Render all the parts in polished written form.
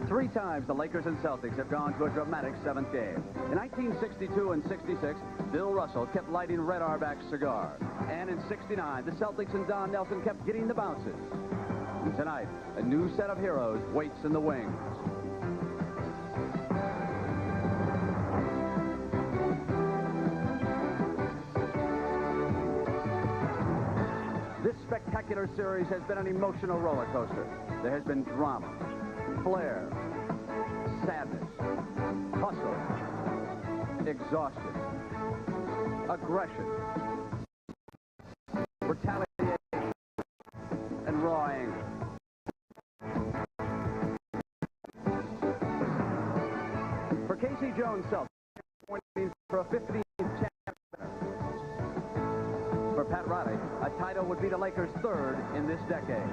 Three times the Lakers and Celtics have gone to a dramatic seventh game. In 1962 and 66, Bill Russell kept lighting Red Auerbach's cigar. And in 69, the Celtics and Don Nelson kept getting the bounces. And tonight, a new set of heroes waits in the wings. This spectacular series has been an emotional roller coaster. There has been drama, flair, sadness, hustle, exhaustion, aggression, retaliation, and raw anger. For Casey Jones Celtics, for a 15th championship. For Pat Riley, a title would be the Lakers' third in this decade.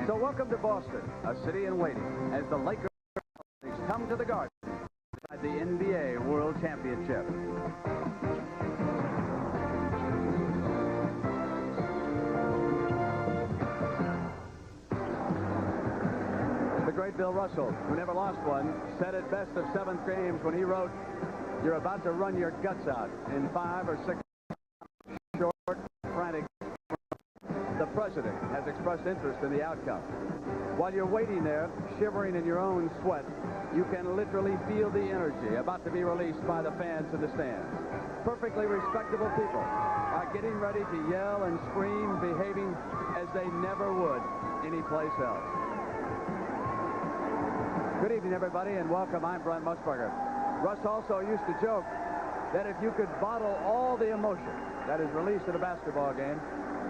So welcome to Boston, a city in waiting, as the Lakers come to the Garden at the NBA World Championship. The great Bill Russell, who never lost one, said it best of seventh games when he wrote, "You're about to run your guts out in 5 or 6 short, frantic." The president has expressed interest in the outcome. While you're waiting there, shivering in your own sweat, you can literally feel the energy about to be released by the fans in the stands. Perfectly respectable people are getting ready to yell and scream, behaving as they never would anyplace else. Good evening, everybody, and welcome. I'm Brent Musburger. Russ also used to joke that if you could bottle all the emotion that is released in a basketball game,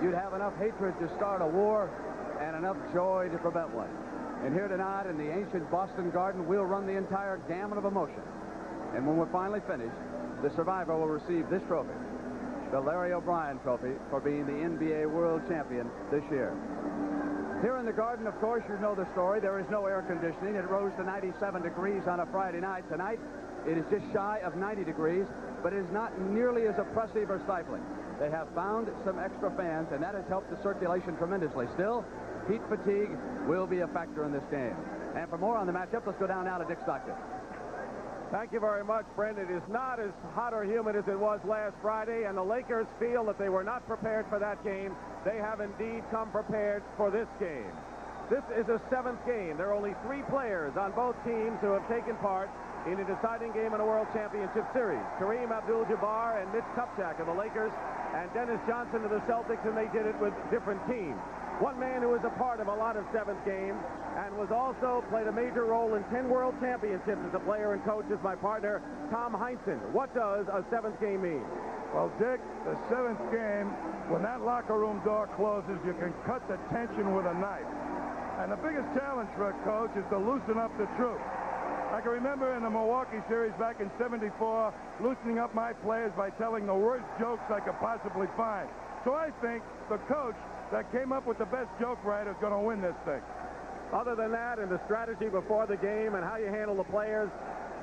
you'd have enough hatred to start a war and enough joy to prevent one. And here tonight in the ancient Boston Garden, we'll run the entire gamut of emotion. And when we're finally finished, the survivor will receive this trophy, the Larry O'Brien Trophy, for being the NBA World Champion this year. Here in the Garden, of course, you know the story. There is no air conditioning. It rose to 97 degrees on a Friday night. Tonight, it is just shy of 90 degrees, but it is not nearly as oppressive or stifling. They have found some extra fans, and that has helped the circulation tremendously. Still, heat fatigue will be a factor in this game. And for more on the matchup, let's go down now to Dick Stockton. Thank you very much, Brent. It is not as hot or humid as it was last Friday, and the Lakers feel that they were not prepared for that game. They have indeed come prepared for this game. This is a seventh game. There are only 3 players on both teams who have taken part in a deciding game in a World Championship Series. Kareem Abdul-Jabbar and Mitch Kupchak of the Lakers, and Dennis Johnson of the Celtics, and they did it with different teams. One man who was a part of a lot of seventh games and was also played a major role in 10 World Championships as a player and coach is my partner, Tom Heinsohn. What does a seventh game mean? Well, Dick, the seventh game, when that locker room door closes, you can cut the tension with a knife. And the biggest challenge for a coach is to loosen up the troops. I can remember in the Milwaukee series back in '74, loosening up my players by telling the worst jokes I could possibly find. So I think the coach that came up with the best joke writer is going to win this thing. Other than that, and the strategy before the game and how you handle the players,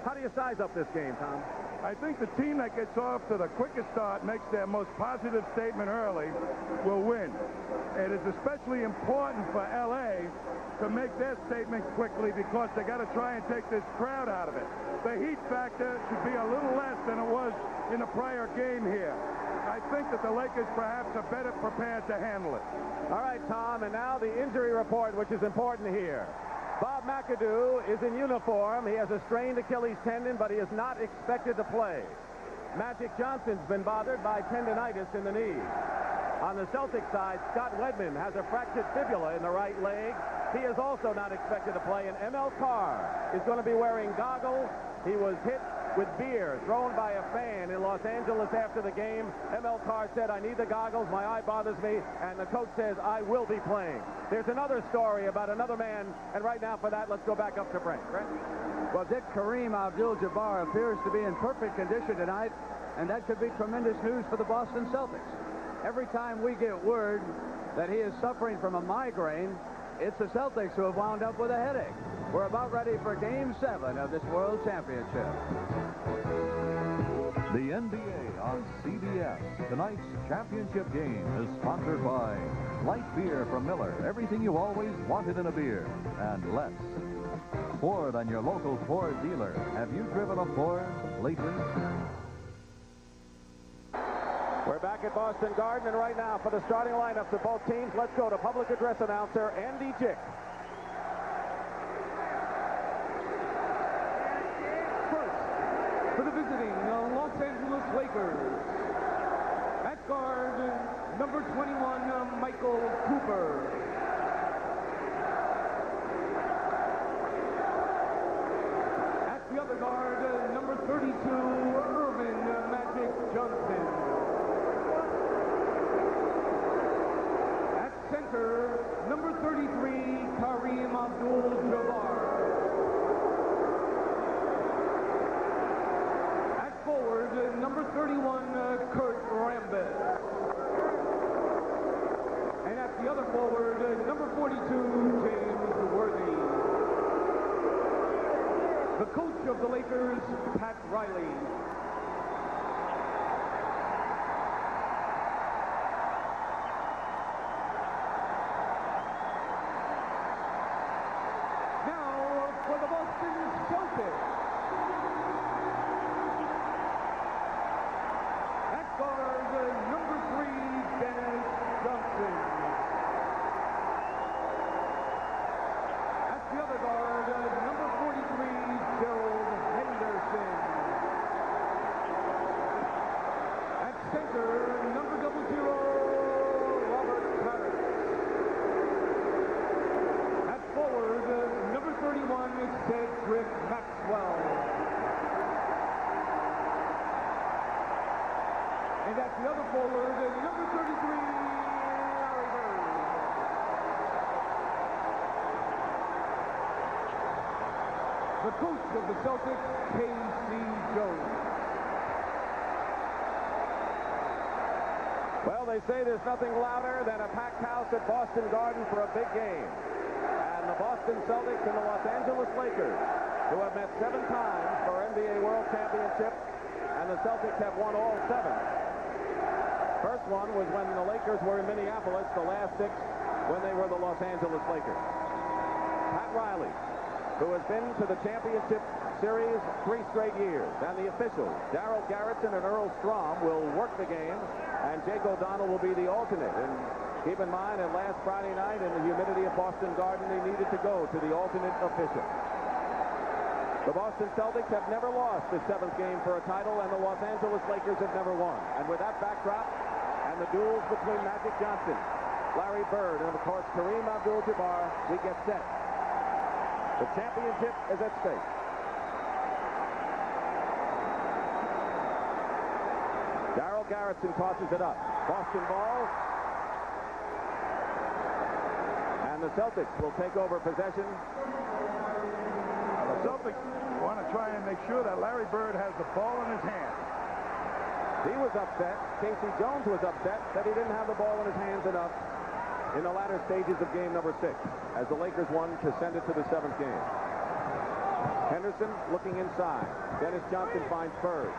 how do you size up this game, Tom? I think the team that gets off to the quickest start, makes their most positive statement early, will win. It is especially important for L.A. to make their statement quickly because they got to try and take this crowd out of it. The heat factor should be a little less than it was in the prior game here. I think that the Lakers perhaps are better prepared to handle it. All right, Tom, and now the injury report, which is important here. Bob McAdoo is in uniform. He has a strained Achilles tendon, but he is not expected to play. Magic Johnson's been bothered by tendonitis in the knee. On the Celtics side, Scott Wedman has a fractured fibula in the right leg. He is also not expected to play, and ML Carr is going to be wearing goggles. He was hit with beer thrown by a fan in Los Angeles after the game. ML Carr said, "I need the goggles, my eye bothers me," and the coach says, "I will be playing." There's another story about another man, and right now for that, let's go back up to Brent. Brent? Well, Dick, Kareem Abdul-Jabbar appears to be in perfect condition tonight, and that could be tremendous news for the Boston Celtics. Every time we get word that he is suffering from a migraine, it's the Celtics who have wound up with a headache. We're about ready for Game 7 of this World Championship. The NBA on CBS. Tonight's championship game is sponsored by light beer from Miller. Everything you always wanted in a beer, and less. Ford and your local Ford dealer. Have you driven a Ford lately? We're back at Boston Garden, and right now for the starting lineups of both teams, let's go to public address announcer Andy Jick. For the visiting Los Angeles Lakers, at guard, number 21, Michael Cooper. At the other guard, number 32, Irvin Magic Johnson. At center, number 33, Kareem Abdul-Jabbar. Forward, number 31, Kurt Rambis. And at the other forward, number 42, James Worthy. The coach of the Lakers, Pat Riley. Now for the Boston Celtics. Number 3, Dennis Johnson. At the other guard, number 43, Gerald Henderson. At center, number 00, Robert Parish. At forward, number 31, Cedric Maxwell. And at the other forward, number 33, Larry Bird. The coach of the Celtics, K.C. Jones. Well, they say there's nothing louder than a packed house at Boston Garden for a big game. And the Boston Celtics and the Los Angeles Lakers, who have met 7 times for NBA World Championship, and the Celtics have won all 7. First one was when the Lakers were in Minneapolis, the last 6 when they were the Los Angeles Lakers. Pat Riley, who has been to the championship series 3 straight years, and the officials, Darryl Garretson and Earl Strom, will work the game, and Jake O'Donnell will be the alternate. And keep in mind that last Friday night in the humidity of Boston Garden, they needed to go to the alternate official. The Boston Celtics have never lost the 7th game for a title, and the Los Angeles Lakers have never won. And with that backdrop, and the duels between Magic Johnson, Larry Bird, and of course Kareem Abdul-Jabbar, we get set. The championship is at stake. Darryl Garretson tosses it up. Boston ball. And the Celtics will take over possession. The Celtics want to try and make sure that Larry Bird has the ball in his hand. He was upset. K.C. Jones was upset that he didn't have the ball in his hands enough in the latter stages of game number 6, as the Lakers won to send it to the 7th game. Henderson looking inside. Dennis Johnson finds Bird.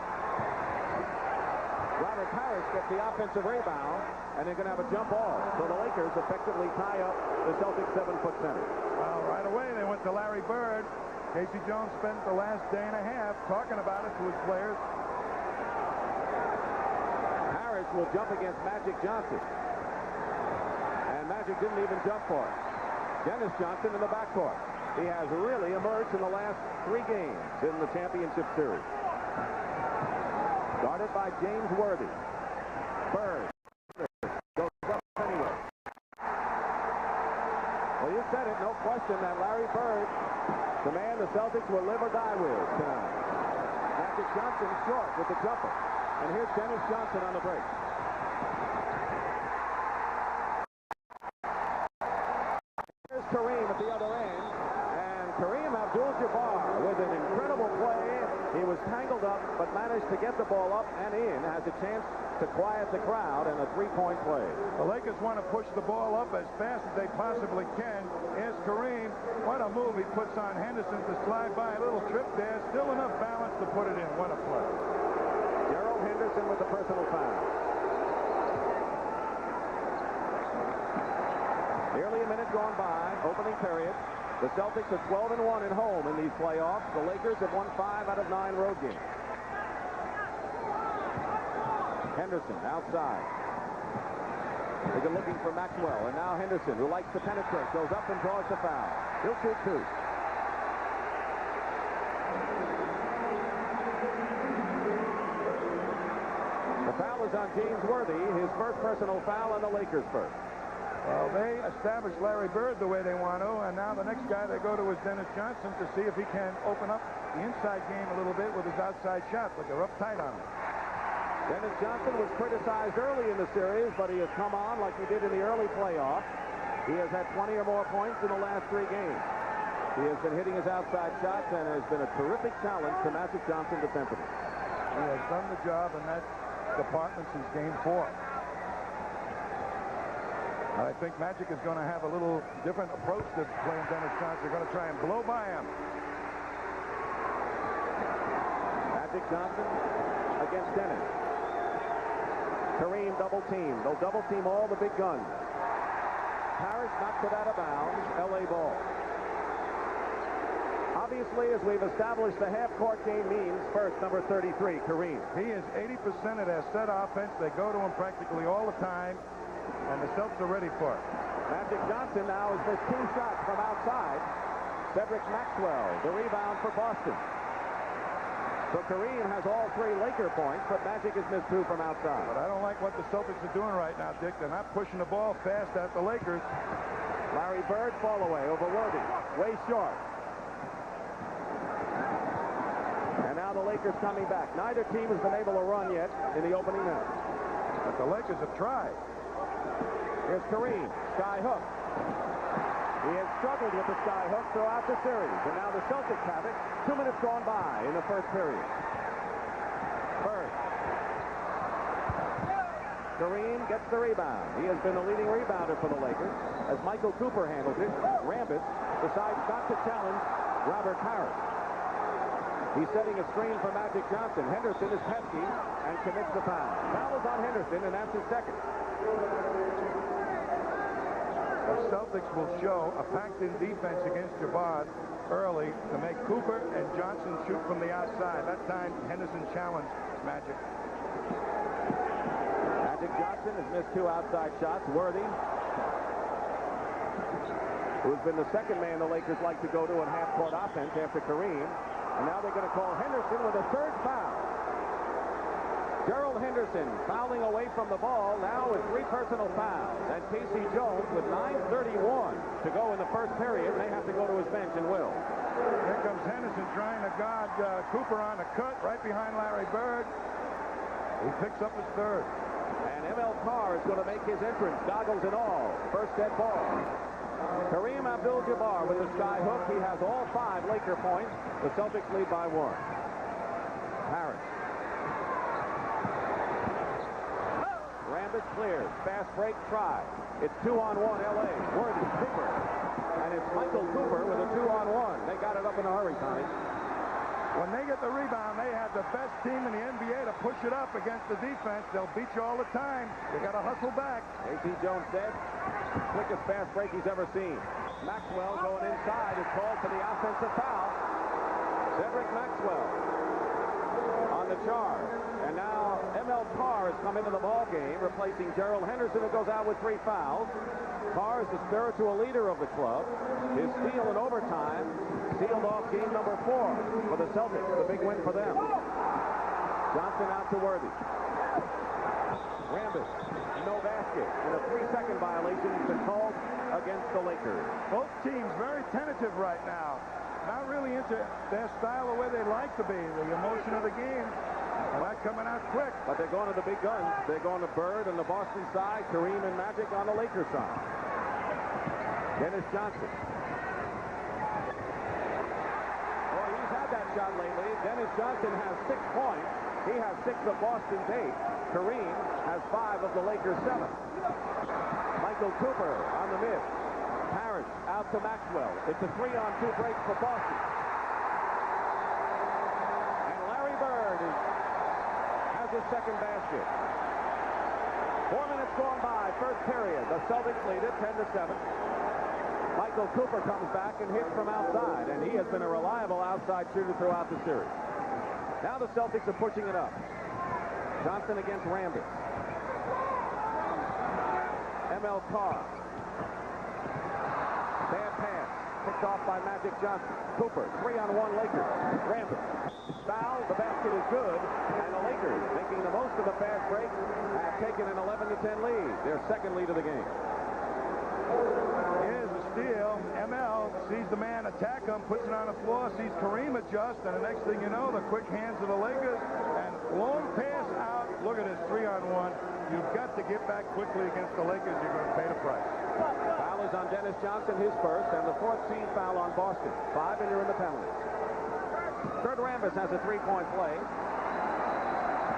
Robert Parish gets the offensive rebound, and they're going to have a jump ball. So the Lakers effectively tie up the Celtics 7-foot center. Well, right away they went to Larry Bird. K.C. Jones spent the last day and a half talking about it to his players. Parish will jump against Magic Johnson. And Magic didn't even jump for it. Dennis Johnson in the backcourt. He has really emerged in the last 3 games in the championship series. Guarded by James Worthy. Bird goes up anyway. Well, you said it, no question that Larry Bird, the man the Celtics will live or die with tonight. Magic Johnson short with the jumper. And here's Dennis Johnson on the break. Here's Kareem at the other end. And Kareem Abdul-Jabbar with an incredible play. He was tangled up, but managed to get the ball up and in. Has a chance to quiet the crowd in a 3-point play. The Lakers want to push the ball up as fast as they possibly can. Here's Kareem. What a move he puts on Henderson to slide by. A little trip there. Still enough balance to put it in. What a play. Gerald Henderson with the personal foul. Nearly a minute gone by, opening period. The Celtics are 12-1 at home in these playoffs. The Lakers have won 5 out of 9 road games. Henderson outside. They're looking for Maxwell, and now Henderson, who likes to penetrate, goes up and draws the foul. He'll shoot 2. The foul is on James Worthy, his first personal foul, and the Lakers first. Well, they established Larry Bird the way they want to, and now the next guy they go to is Dennis Johnson to see if he can open up the inside game a little bit with his outside shot, but they're uptight on him. Dennis Johnson was criticized early in the series, but he has come on like he did in the early playoffs. He has had 20 or more points in the last 3 games. He has been hitting his outside shots and has been a terrific challenge to Magic Johnson defensively. He has done the job in that department since game 4. I think Magic is going to have a little different approach to playing Dennis Johnson. They're going to try and blow by him. Magic Johnson against Dennis. Kareem double team. They'll double team all the big guns. Parish knocks it out of bounds. L.A. ball. Obviously, as we've established, the half-court game means first, number 33, Kareem. He is 80% of their set offense. They go to him practically all the time, and the Celtics are ready for it. Magic Johnson now has missed 2 shots from outside. Cedric Maxwell, the rebound for Boston. So Kareem has all 3 Laker points, but Magic has missed 2 from outside. But I don't like what the Celtics are doing right now, Dick. They're not pushing the ball fast at the Lakers. Larry Bird, fall away over Worthy. Way short. And now the Lakers coming back. Neither team has been able to run yet in the opening minute. But the Lakers have tried. Here's Kareem. Sky hook. He has struggled with the sky hook throughout the series. And now the Celtics have it. 2 minutes gone by in the first period. First. Kareem gets the rebound. He has been the leading rebounder for the Lakers. As Michael Cooper handles it, Rambis decides not to challenge Robert Parish. He's setting a screen for Magic Johnson. Henderson is pesky and commits the foul. Foul is on Henderson, and that's his second. The Celtics will show a packed-in defense against Jabbar early to make Cooper and Johnson shoot from the outside. That time, Henderson challenged Magic. Magic Johnson has missed 2 outside shots. Worthy, who has been the second man the Lakers like to go to in half-court offense after Kareem. And now they're going to call Henderson with a 3rd foul. Gerald Henderson fouling away from the ball now with 3 personal fouls. And Casey Jones with 9:31 to go in the first period. They have to go to his bench and will. Here comes Henderson trying to guard Cooper on the cut right behind Larry Bird. He picks up his 3rd. And ML Carr is going to make his entrance, goggles and all. First dead ball. Kareem Abdul-Jabbar with the sky hook. He has all 5 Laker points. The Celtics lead by 1. Parish. Rambis clears. Fast break try. It's 2-on-1 L.A. Worthy, Cooper. And it's Michael Cooper with a 2-on-1. They got it up in a hurry, Tommy. When they get the rebound, they have the best team in the NBA to push it up against the defense. They'll beat you all the time. They got to hustle back. A.T. Jones said, quickest fast break he's ever seen. Maxwell going inside is called for the offensive foul. Cedric Maxwell on the charge. And now ML Carr has come into the ball game, replacing Gerald Henderson, who goes out with 3 fouls. Carr is the spiritual leader of the club. His steal in overtime sealed off game number 4 for the Celtics. The big win for them. Johnson out to Worthy. Rambis, no basket. And a 3-second violation has been called against the Lakers. Both teams very tentative right now. Not really into their style or where they like to be. The emotion of the game. They're not coming out quick. But they're going to the big guns. They're going to Bird on the Boston side, Kareem and Magic on the Lakers side. Dennis Johnson. Boy, he's had that shot lately. Dennis Johnson has 6 points. He has 6 of Boston's 8. Kareem has 5 of the Lakers' 7. Michael Cooper on the miss. Parish out to Maxwell. It's a 3-on-2 break for Boston. And Larry Bird has his second basket. 4 minutes gone by, first period. The Celtics lead it 10-7. Michael Cooper comes back and hits from outside, and he has been a reliable outside shooter throughout the series. Now the Celtics are pushing it up. Johnson against Rambis. M.L. Carr. Bad pass. Picked off by Magic Johnson. Cooper, 3-on-1 Lakers. Rambis. Foul. The basket is good. And the Lakers, making the most of the fast break, have taken an 11-10 lead. Their second lead of the game. Here's a steal. ML sees the man attack him, puts it on the floor, sees Kareem adjust, and the next thing you know, the quick hands of the Lakers, and long pass out. Look at this 3-on-1. You've got to get back quickly against the Lakers. You're going to pay the price. Foul is on Dennis Johnson, his first, and the fourth team foul on Boston. 5, and you're in the penalties. Kurt Rambis has a three-point play.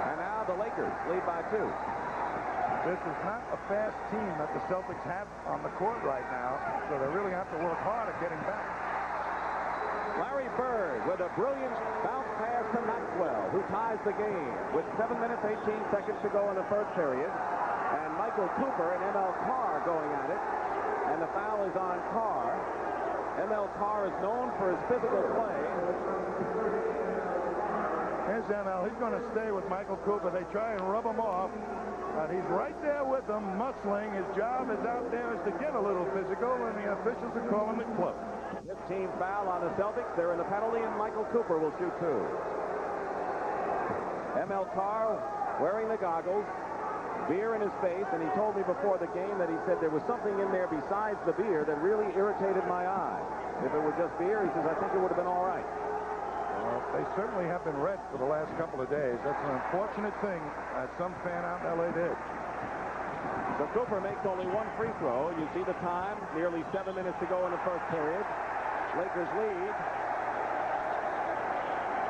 And now the Lakers lead by 2. This is not a fast team that the Celtics have on the court right now, so they really have to work hard at getting back. Larry Bird with a brilliant bounce pass to Maxwell, who ties the game with 7 minutes, 18 seconds to go in the first period. And Michael Cooper and M.L. Carr going at it. And the foul is on Carr. M.L. Carr is known for his physical play. Here's ML. He's going to stay with Michael Cooper. They try and rub him off. But he's right there with them, muscling. His job is out there is to get a little physical, and the officials are calling it close. This team foul on the Celtics. They're in the penalty, and Michael Cooper will shoot 2. M.L. Carr wearing the goggles, beer in his face, and he told me before the game that he said there was something in there besides the beer that really irritated my eye. If it were just beer, he says, I think it would have been all right. Well, they certainly have been red for the last couple of days. That's an unfortunate thing that some fan out in L.A. did. So Cooper makes only 1 free throw. You see the time, nearly 7 minutes to go in the first period. Lakers lead.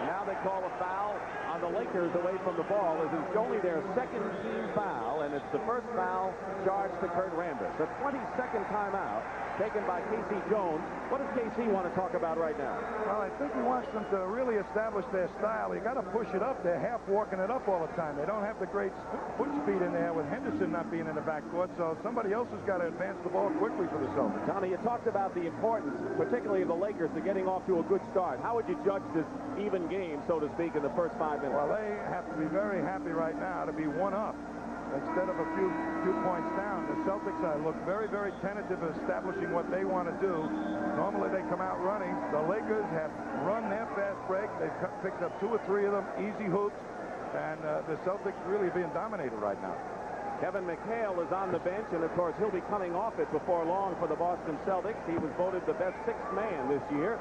Now they call a foul on the Lakers away from the ball, as it's only their second team foul, and it's the first foul charged to Kurt Rambis. The 22nd timeout taken by Casey Jones. What does KC want to talk about right now? Well, I think he wants them to really establish their style. You got to push it up. They're half walking it up all the time. They don't have the great foot speed in there with Henderson not being in the backcourt, so somebody else has got to advance the ball quickly for the Celtics. Johnny, you talked about the importance, particularly of the Lakers, to getting off to a good start. How would you judge this even game, so to speak, in the first 5 minutes? Well, they have to be very happy right now to be 1 up instead of a few points down. The Celtics look very, very tentative of establishing what they want to do. Normally they come out running. The Lakers have run their fast break. They've picked up 2 or 3 of them, easy hoops, and the Celtics really being dominated right now. Kevin McHale is on the bench, and of course he'll be coming off it before long for the Boston Celtics. He was voted the best 6th man this year,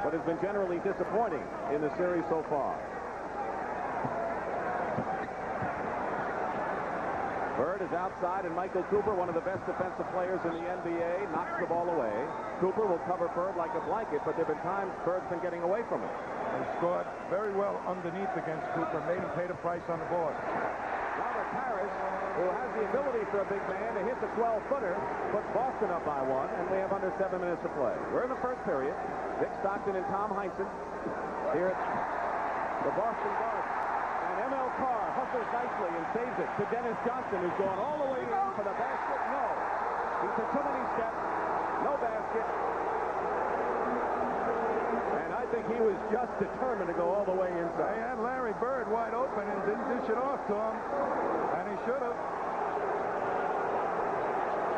but has been generally disappointing in the series so far. Bird is outside, and Michael Cooper, one of the best defensive players in the NBA, knocks the ball away. Cooper will cover Bird like a blanket, but there have been times Bird's been getting away from him. He scored very well underneath against Cooper, made him pay the price on the board. Robert Parish, who has the ability for a big man to hit the 12-footer, puts Boston up by 1, and we have under 7 minutes to play. We're in the first period. Dick Stockton and Tom Heinsohn here at the Boston Garden. And M.L. Carr hustles nicely and saves it to Dennis Johnson, who's going all the way in for the basket. No. He took too many steps. No basket. And I think he was just determined to go all the way inside. They had Larry Bird wide open and didn't dish it off to him. And he should have.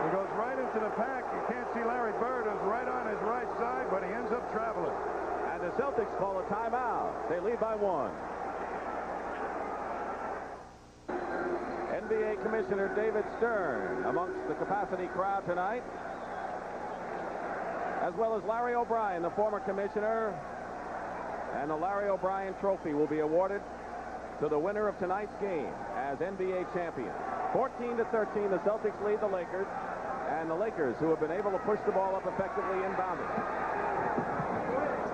He goes right into the pack. You can't see Larry Bird, who's right on his right side, but he ends up traveling. And the Celtics call a timeout. They lead by 1. NBA Commissioner David Stern amongst the capacity crowd tonight, as well as Larry O'Brien, the former commissioner, and the Larry O'Brien Trophy will be awarded to the winner of tonight's game as NBA champion. 14-13, the Celtics lead the Lakers, and the Lakers, who have been able to push the ball up effectively inbounded.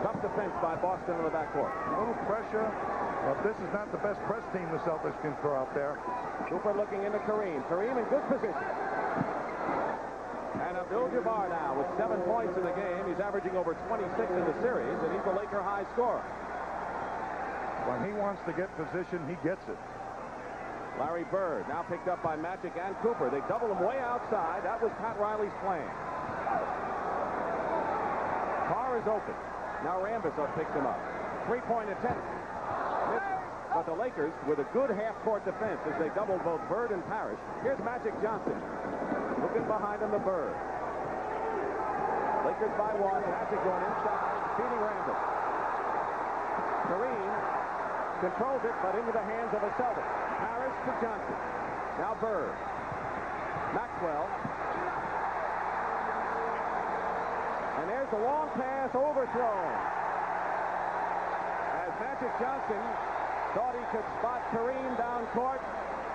Tough defense by Boston in the backcourt. A little pressure. But this is not the best press team the Celtics can throw out there. Cooper looking into Kareem. Kareem in good position. And Abdul-Jabbar now with 7 points in the game. He's averaging over 26 in the series, and he's the Laker high scorer. When he wants to get position, he gets it. Larry Bird now picked up by Magic and Cooper. They double him way outside. That was Pat Riley's plan. Carr is open. Now Rambis picks him up. Three-point attempt. Misses. But the Lakers with a good half-court defense as they double both Bird and Parish. Here's Magic Johnson. Looking behind him, the Bird. Lakers by one. Magic going inside, feeding Rambis. Kareem controls it, but into the hands of a Celtic. Parish to Johnson. Now Bird. Maxwell. And there's the long pass overthrown. As Magic Johnson thought he could spot Kareem down court,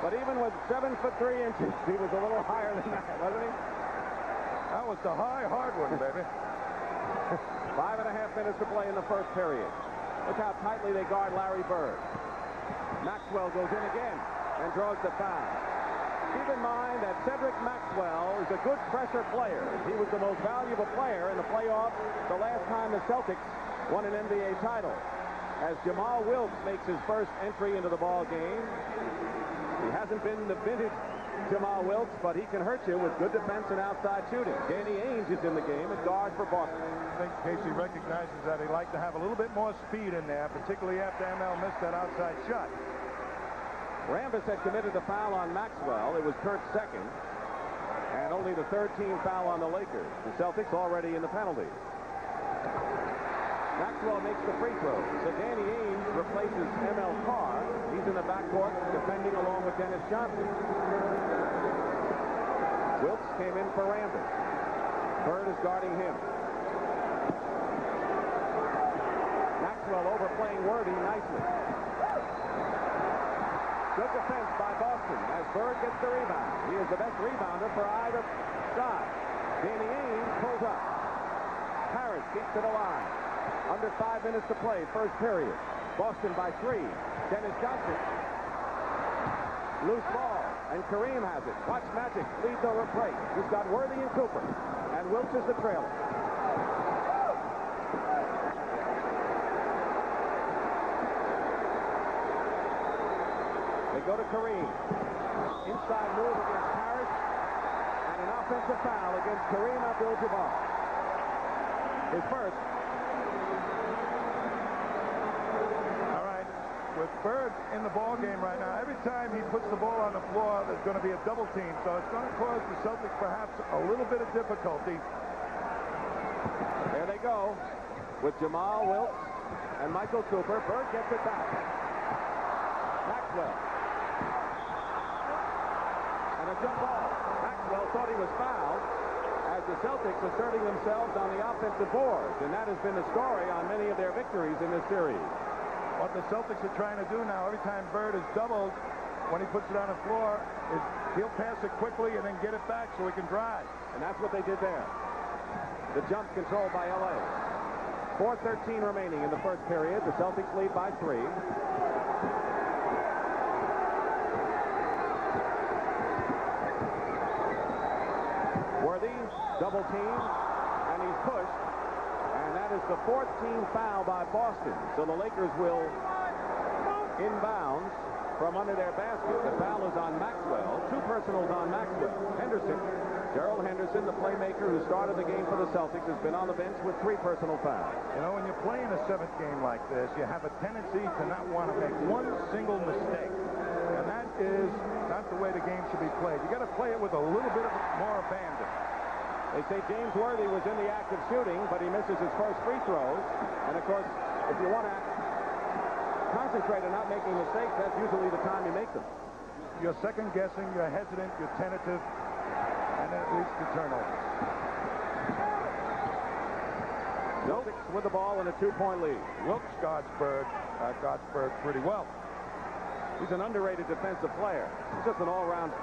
but even with 7'3" he was a little higher than that, wasn't he? That was the high, hard one, baby. 5.5 minutes to play in the first period. Look how tightly they guard Larry Bird. Maxwell goes in again and draws the foul. Keep in mind that Cedric Maxwell is a good pressure player. He was the most valuable player in the playoffs the last time the Celtics won an NBA title. As Jamal Wilkes makes his first entry into the ball game. He hasn't been the vintage Jamal Wilkes, but he can hurt you with good defense and outside shooting. Danny Ainge is in the game at guard for Boston. I think Casey recognizes that he'd like to have a little bit more speed in there, particularly after ML missed that outside shot. Rambis had committed a foul on Maxwell. It was Kurt's second, and only the third team foul on the Lakers. The Celtics already in the penalty. Maxwell makes the free throw. So Danny Ainge replaces ML Carr. He's in the backcourt defending along with Dennis Johnson. Wilkes came in for Rambis. Bird is guarding him. Maxwell overplaying Worthy nicely. Good defense by Boston as Bird gets the rebound. He is the best rebounder for either side. Danny Ainge pulls up. Parish keeps to the line. Under 5 minutes to play, first period. Boston by 3. Dennis Johnson. Loose ball, and Kareem has it. Watch Magic leads over break. He's got Worthy and Cooper, and Wilkes is the trailer. They go to Kareem. Inside move against Parish, and an offensive foul against Kareem Abdul-Jabbar. His first. With Bird in the ball game right now, every time he puts the ball on the floor, there's going to be a double team. So it's going to cause the Celtics perhaps a little bit of difficulty. There they go with Jamal Wilkes and Michael Cooper. Bird gets it back. Maxwell. And a jump ball. Maxwell thought he was fouled as the Celtics asserting themselves on the offensive boards. And that has been the story on many of their victories in this series. What the Celtics are trying to do now, every time Bird is doubled, when he puts it on the floor, is he'll pass it quickly and then get it back so he can drive. And that's what they did there. The jump controlled by L.A. 4:13 remaining in the first period. The Celtics lead by 3. Worthy, double team, and he's pushed. And that is the 14th foul by Boston. So the Lakers will inbounds from under their basket. The foul is on Maxwell. 2 personals on Maxwell. Henderson, Gerald Henderson, the playmaker who started the game for the Celtics, has been on the bench with 3 personal fouls. You know, when you're playing a 7th game like this, you have a tendency to not want to make one single mistake. And that is not the way the game should be played. You got to play it with a little bit more abandon. They say James Worthy was in the act of shooting, but he misses his first free throws. And, of course, if you want to concentrate on not making mistakes, that's usually the time you make them. You're second-guessing, you're hesitant, you're tentative, and that leads to turnovers. Celtics with the ball in a 2-point lead. Wilkes guards Bird pretty well. He's an underrated defensive player. He's just an all-round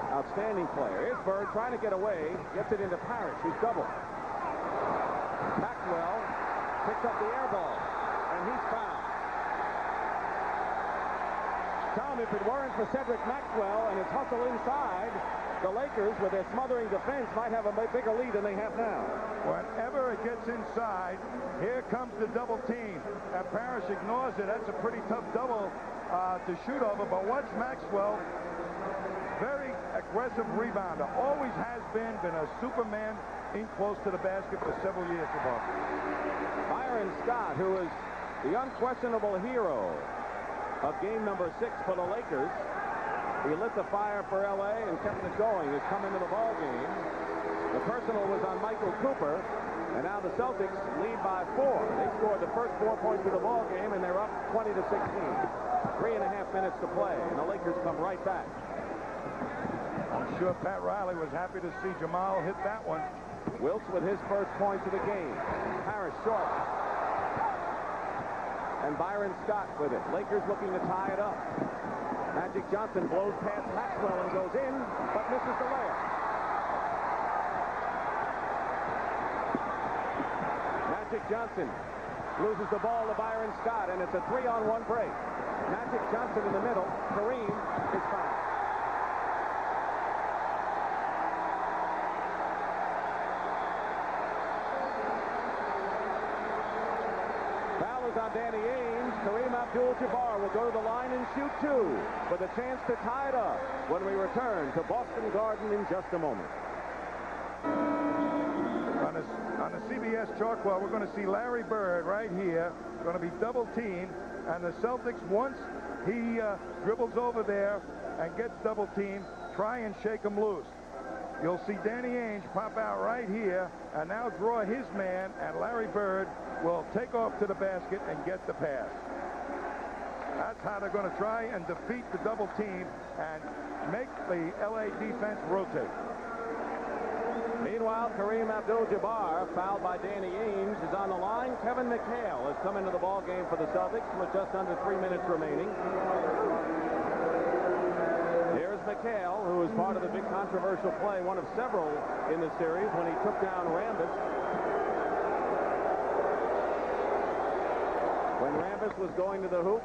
outstanding player. Here's Bird trying to get away. Gets it into Parish, who's doubled. Maxwell picks up the air ball, and he's fouled. Tom, if it weren't for Cedric Maxwell and his hustle inside, the Lakers, with their smothering defense, might have a bigger lead than they have now. Whenever it gets inside, here comes the double team. And Parish ignores it. That's a pretty tough double to shoot over, but watch Maxwell. Very aggressive rebounder. Always has been a Superman in close to the basket for several years for Boston. Byron Scott, who is the unquestionable hero of game number 6 for the Lakers. He lit the fire for L.A. and kept it going. Has come into the ball game. The personal was on Michael Cooper, and now the Celtics lead by 4. They scored the first 4 points of the ball game, and they're up 20-16. 3.5 minutes to play, and the Lakers come right back. I'm sure Pat Riley was happy to see Jamal hit that one. Wilkes with his first points of the game. Parish short. And Byron Scott with it. Lakers looking to tie it up. Magic Johnson blows past Maxwell and goes in, but misses the layup. Magic Johnson loses the ball to Byron Scott, and it's a 3-on-1 break. Magic Johnson in the middle. Kareem is fouled. On Danny Ainge. Kareem Abdul-Jabbar will go to the line and shoot 2 with a chance to tie it up when we return to Boston Garden in just a moment. On the CBS chalk wall, we're going to see Larry Bird right here, going to be double teamed, and the Celtics, once he dribbles over there and gets double teamed, try and shake him loose. You'll see Danny Ainge pop out right here and now draw his man, and Larry Bird will take off to the basket and get the pass. That's how they're going to try and defeat the double team and make the LA defense rotate. Meanwhile, Kareem Abdul-Jabbar, fouled by Danny Ainge, is on the line. Kevin McHale has come into the ball game for the Celtics with just under 3 minutes remaining. Here's McHale, who is part of the big controversial play, one of several in the series when he took down Rambis. When Rambis was going to the hoop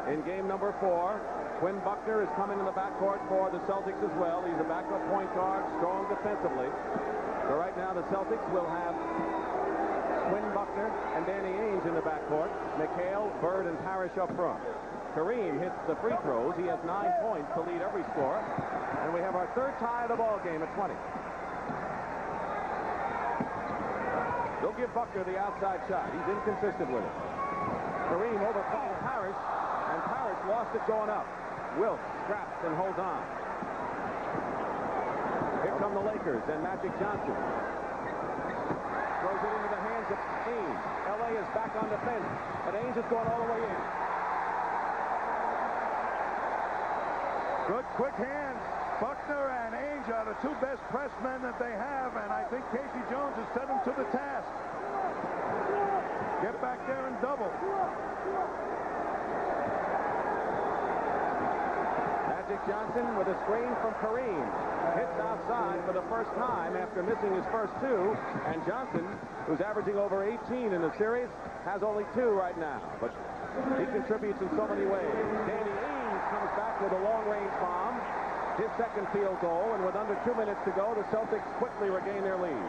in game number 4, Quinn Buckner is coming in the backcourt for the Celtics as well. He's a backup point guard, strong defensively. So right now the Celtics will have Quinn Buckner and Danny Ainge in the backcourt. McHale, Bird, and Parish up front. Kareem hits the free throws. He has 9 points to lead every score. And we have our third tie of the ball game at 20. They'll give Buckner the outside shot. He's inconsistent with it. Kareem overplaying Parish, and Parish lost it going up. Wilkes straps and holds on. Here come the Lakers and Magic Johnson. Throws it into the hands of Ainge. LA is back on defense, but Ainge is going all the way in. Good quick hands. Buckner and Ainge are the 2 best press men that they have, and I think Casey Jones has set them to the task. Get back there and double. Magic Johnson with a screen from Kareem. Hits outside for the first time after missing his first 2. And Johnson, who's averaging over 18 in the series, has only 2 right now. But he contributes in so many ways. Danny Ainge comes back with a long-range bomb. His second field goal, and with under 2 minutes to go, the Celtics quickly regain their lead.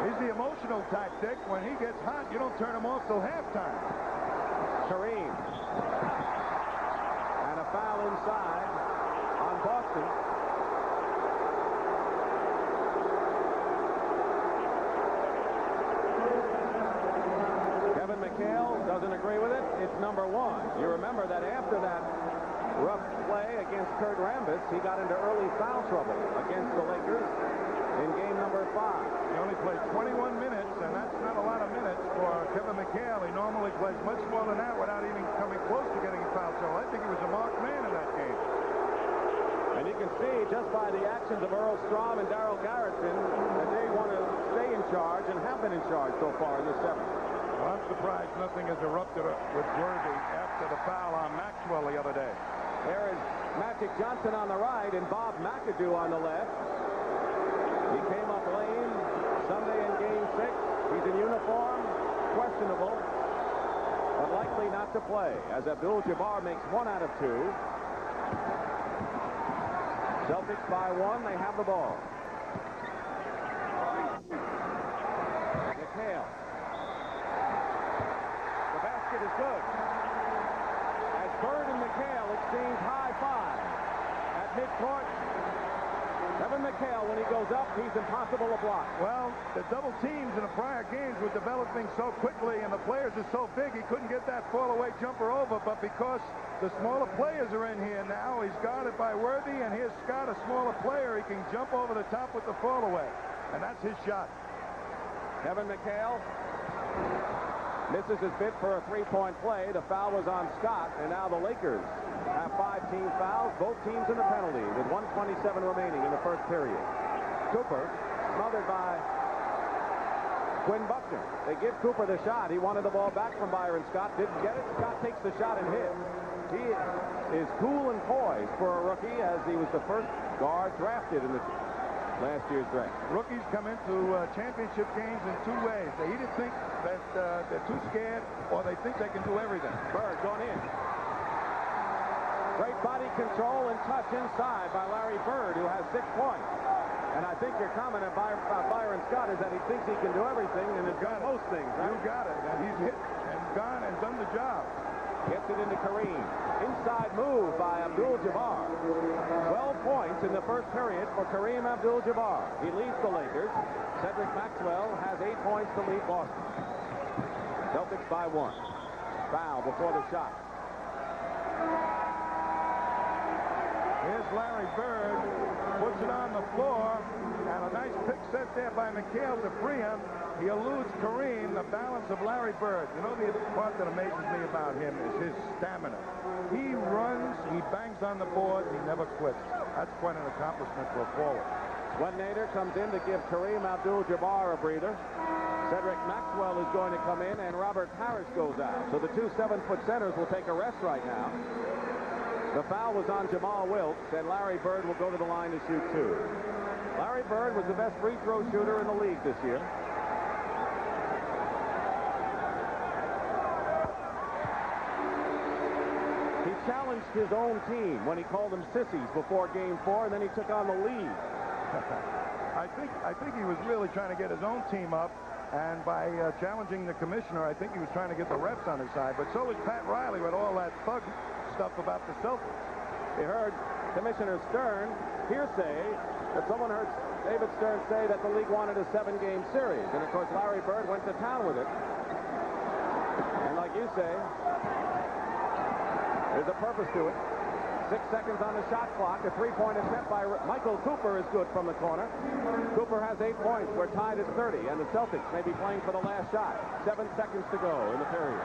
He's the emotional tactic. When he gets hot, you don't turn him off till halftime. Kareem. And a foul inside on Boston. Kevin McHale doesn't agree with it. It's number 1. You remember that after that rough play against Kurt Rambis, he got into early foul trouble against the Lakers in game number 5. He only played 21 minutes, and that's not a lot of minutes for Kevin McHale. He normally plays much more than that without even coming close to getting a foul trouble. I think he was a marked man in that game. And you can see just by the actions of Earl Strom and Darryl Garrison that they want to stay in charge and have been in charge so far in the 7th. Well, I'm surprised nothing has erupted with Worthy after the foul on Maxwell the other day. There is Magic Johnson on the right and Bob McAdoo on the left. He came up lame Sunday in game 6. He's in uniform, questionable, but likely not to play, as Abdul-Jabbar makes 1 out of 2. Celtics by 1. They have the ball. McHale. The basket is good. As Bird and McHale exchange high five. At midcourt, Kevin McHale, when he goes up, he's impossible to block. Well, the double teams in the prior games were developing so quickly, and the players are so big, he couldn't get that fall-away jumper over. But because the smaller players are in here now, he's guarded by Worthy, and here's Scott, a smaller player. He can jump over the top with the fall-away, and that's his shot. Kevin McHale misses his bid for a three-point play. The foul was on Scott, and now the Lakers have 5 team fouls, both teams in the penalty, with 1:27 remaining in the first period. Cooper smothered by Quinn Buckner. They give Cooper the shot. He wanted the ball back from Byron Scott, didn't get it. Scott takes the shot and hits. He is cool and poised for a rookie, as he was the first guard drafted in the last year's draft. Rookies come into championship games in 2 ways. They either think that they're too scared, or they think they can do everything. Bird going in. Great body control and touch inside by Larry Bird, who has 6 points. And I think your comment about Byron Scott is that he thinks he can do everything and has done most things. Right? You got it. And he's hit and gone and done the job. Gets it into Kareem. Inside move by Abdul-Jabbar. 12 points in the first period for Kareem Abdul-Jabbar. He leads the Lakers. Cedric Maxwell has 8 points to lead Boston. Celtics by 1. Foul before the shot. Here's Larry Bird, puts it on the floor, and a nice pick set there by McHale to free him. He eludes Kareem, the balance of Larry Bird. You know, the part that amazes me about him is his stamina. He runs, he bangs on the board, he never quits. That's quite an accomplishment for a forward. Swen Nader comes in to give Kareem Abdul-Jabbar a breather. Cedric Maxwell is going to come in, and Robert Parish goes out. So the 2 7-foot centers will take a rest right now. The foul was on Jamal Wilkes, and Larry Bird will go to the line to shoot 2. Larry Bird was the best free throw shooter in the league this year. He challenged his own team when he called them sissies before Game 4, and then he took on the lead. I think he was really trying to get his own team up, and by challenging the commissioner, I think he was trying to get the refs on his side. But so was Pat Riley with all that thug stuff about the Celtics. We heard Commissioner Stern hearsay that someone heard David Stern say that the league wanted a 7-game series, and of course Larry Bird went to town with it. And like you say, there's a purpose to it. 6 seconds on the shot clock. A 3-point attempt by Michael Cooper is good from the corner. Cooper has 8 points. We're tied at 30, and the Celtics may be playing for the last shot. 7 seconds to go in the period.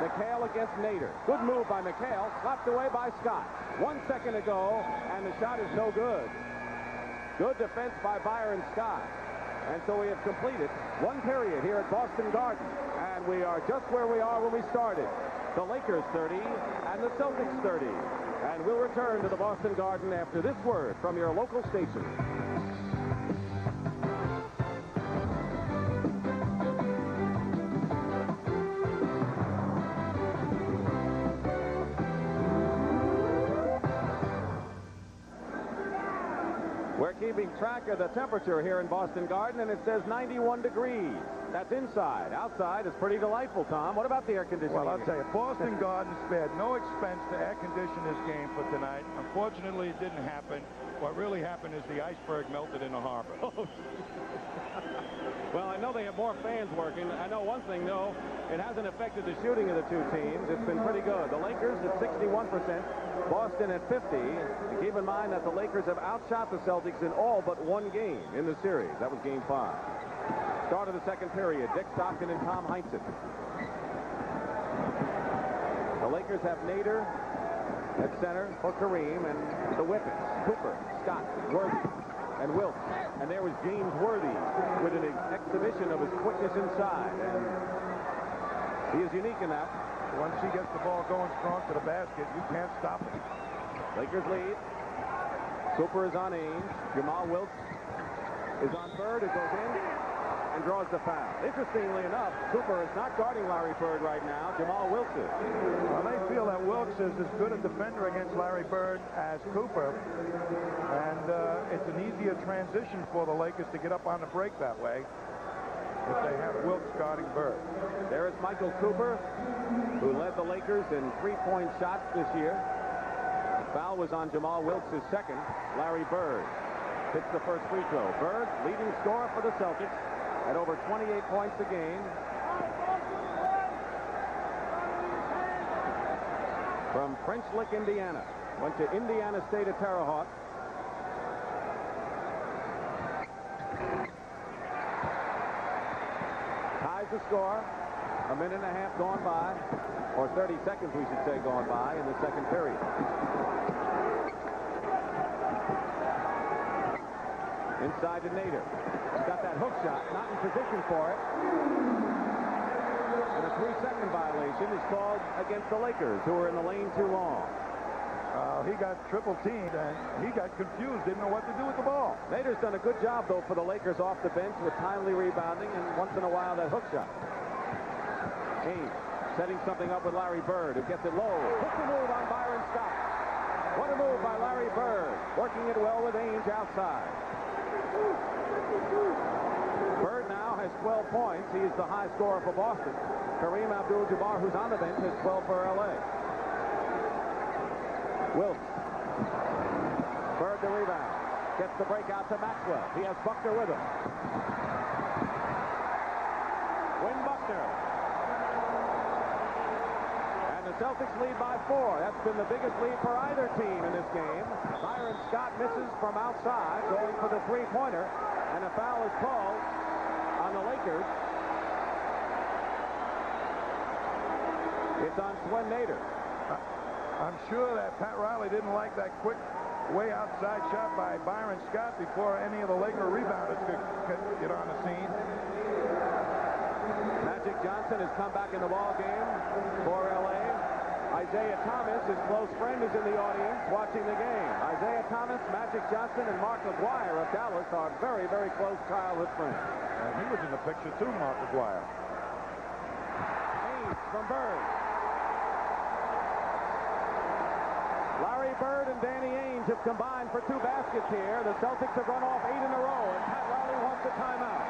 McHale against Nader. Good move by McHale. Slapped away by Scott. 1 second to go, and the shot is no good. Good defense by Byron Scott. And so we have completed 1 period here at Boston Garden. And we are just where we are when we started. The Lakers 30 and the Celtics 30. And we'll return to the Boston Garden after this word from your local station. We're keeping track of the temperature here in Boston Garden, and it says 91 degrees. That's inside. Outside is pretty delightful, Tom. What about the air conditioning? Well, I'll tell you, Boston Garden spared no expense to air condition this game for tonight. Unfortunately, it didn't happen. What really happened is the iceberg melted in the harbor. Well, I know they have more fans working. I know one thing, though. It hasn't affected the shooting of the 2 teams. It's been pretty good. The Lakers at 61%, Boston at 50%. And keep in mind that the Lakers have outshot the Celtics in all but 1 game in the series. That was Game 5. Start of the second period. Dick Stockton and Tom Heinsohn. The Lakers have Nader at center for Kareem, and the Whippets, Cooper, Scott, Worthy, and Wilkes. And there was James Worthy with an exhibition of his quickness inside. And he is unique in that. Once he gets the ball going strong to the basket, you can't stop it. Lakers lead. Cooper is on Ames. Jamal Wilkes is on Bird. It goes in and draws the foul. Interestingly enough, Cooper is not guarding Larry Bird right now. Jamal Wilkes is. Well, they feel that Wilkes is as good a defender against Larry Bird as Cooper. And it's an easier transition for the Lakers to get up on the break that way. if they have Wilkes guarding Bird. There is Michael Cooper, who led the Lakers in three-point shots this year. Foul was on Jamal Wilkes' second. Larry Bird hits the first free throw. Bird, leading scorer for the Celtics at over 28 points a game. From French Lick, Indiana. Went to Indiana State at Terre Haute. Ties the score. A minute and a half gone by, or 30 seconds, we should say, gone by in the second period. Inside to Nader. He's got that hook shot, not in position for it. And a 3-second violation is called against the Lakers, who are in the lane too long. He got triple teamed, and he got confused, didn't know what to do with the ball. Nader's done a good job, though, for the Lakers off the bench with timely rebounding and once in a while that hook shot. Ainge setting something up with Larry Bird, who gets it low. Puts a move on Byron Scott. What a move by Larry Bird. Working it well with Ainge outside. Bird now has 12 points. He is the high scorer for Boston. Kareem Abdul-Jabbar, who's on the bench, has 12 for L.A. Wilkes. Bird the rebound. Gets the break out to Maxwell. He has Buckner with him. Win Buckner. And the Celtics lead by 4. That's been the biggest lead for either team in this game. Byron Scott misses from outside, going for the three-pointer, and a foul is called on the Lakers. It's on Swen Nader. I'm sure that Pat Riley didn't like that quick way outside shot by Byron Scott before any of the Laker rebounders could get on the scene. Magic Johnson has come back in the ball game for L.A. Isaiah Thomas, his close friend, is in the audience watching the game. Isaiah Thomas, Magic Johnson, and Mark McGuire of Dallas are very, very close childhood friends. And he was in the picture too, Mark McGuire. Ainge from Bird. Larry Bird and Danny Ainge have combined for 2 baskets here. The Celtics have run off 8 in a row, and Pat Riley wants a timeout.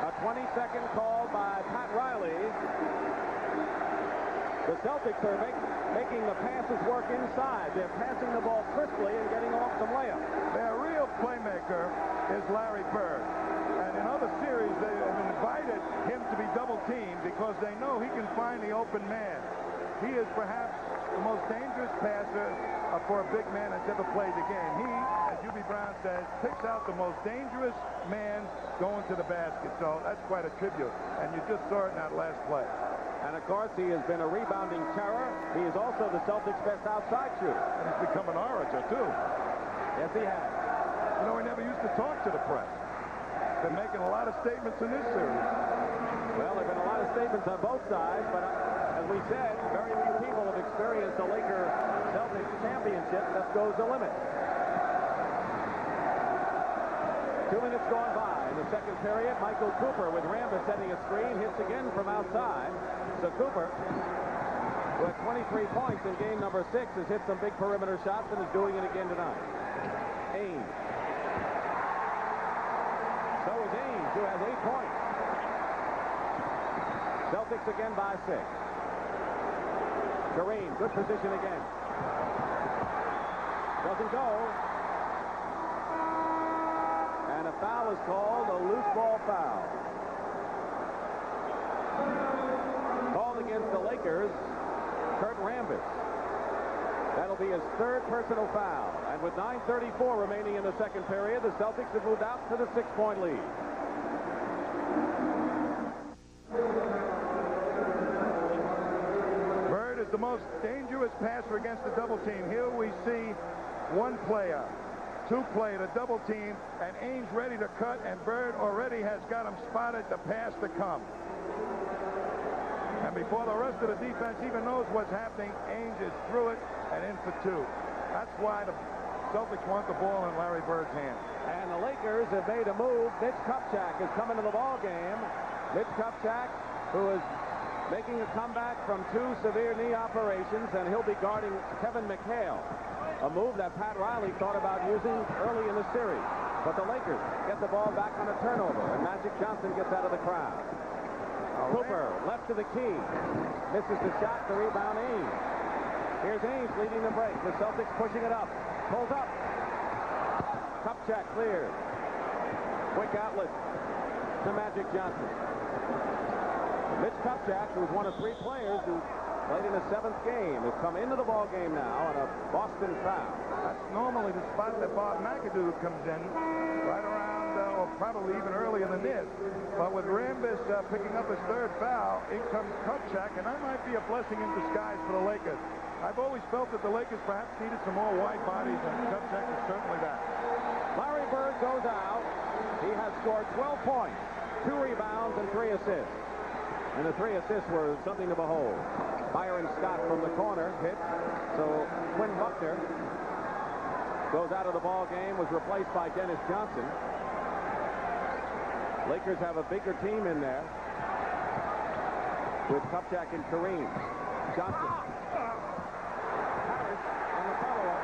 A 20-second call by Pat Riley. The Celtics are making the passes work inside. They're passing the ball crisply and getting off some layups. Their real playmaker is Larry Bird. And in other series, they have invited him to be double-teamed because they know he can find the open man. He is perhaps the most dangerous passer for a big man that's ever played the game. He, as Hubie Brown says, picks out the most dangerous man going to the basket. So that's quite a tribute. And you just saw it in that last play. And, of course, he has been a rebounding terror. He is also the Celtics' best outside shooter. And he's become an orator, too. Yes, he has. You know, he never used to talk to the press. Been making a lot of statements in this series. Well, there have been a lot of statements on both sides, but as we said, very few people have experienced a Laker-Celtics championship. That goes the limit. 2 minutes gone by in the second period. Michael Cooper with Rambis setting a screen, hits again from outside. So Cooper, who had 23 points in game number 6, has hit some big perimeter shots and is doing it again tonight. Ainge. So is Ainge, who has 8 points. Celtics again by 6. Kareem, good position again. Doesn't go. And a foul is called, a loose ball foul. Called against the Lakers, Kurt Rambis. That'll be his 3rd personal foul. And with 9:34 remaining in the second period, the Celtics have moved out to the 6-point lead. Bird is the most dangerous passer against the double team. Here we see one player. 2 play the double team, and Ainge ready to cut, and Bird already has got him spotted, the pass to come. And before the rest of the defense even knows what's happening, Ainge is through it and in for 2. That's why the Celtics want the ball in Larry Bird's hand. And the Lakers have made a move. Mitch Kupchak has come into the ball game. Mitch Kupchak, who has making a comeback from 2 severe knee operations, and he'll be guarding Kevin McHale, a move that Pat Riley thought about using early in the series. But the Lakers get the ball back on a turnover, and Magic Johnson gets out of the crowd. Cooper left to the key. Misses the shot, the rebound, Ames. Here's Ames leading the break. The Celtics pushing it up. Pulls up. Kupchak cleared. Quick outlet to Magic Johnson. Mitch Kupchak, who's one of 3 players who played in the 7th game, has come into the ball game now on a Boston foul. That's normally the spot that Bob McAdoo comes in, right around, or probably even earlier than this. But with Rambis picking up his 3rd foul, in comes Kupchak, and that might be a blessing in disguise for the Lakers. I've always felt that the Lakers perhaps needed some more wide bodies, and Kupchak is certainly that. Larry Bird goes out. He has scored 12 points, 2 rebounds, and 3 assists. And the 3 assists were something to behold. Byron Scott from the corner hit. So Quinn Buckner goes out of the ball game, was replaced by Dennis Johnson. Lakers have a bigger team in there with Kupchak and Kareem. Johnson. Parish on the follow-up.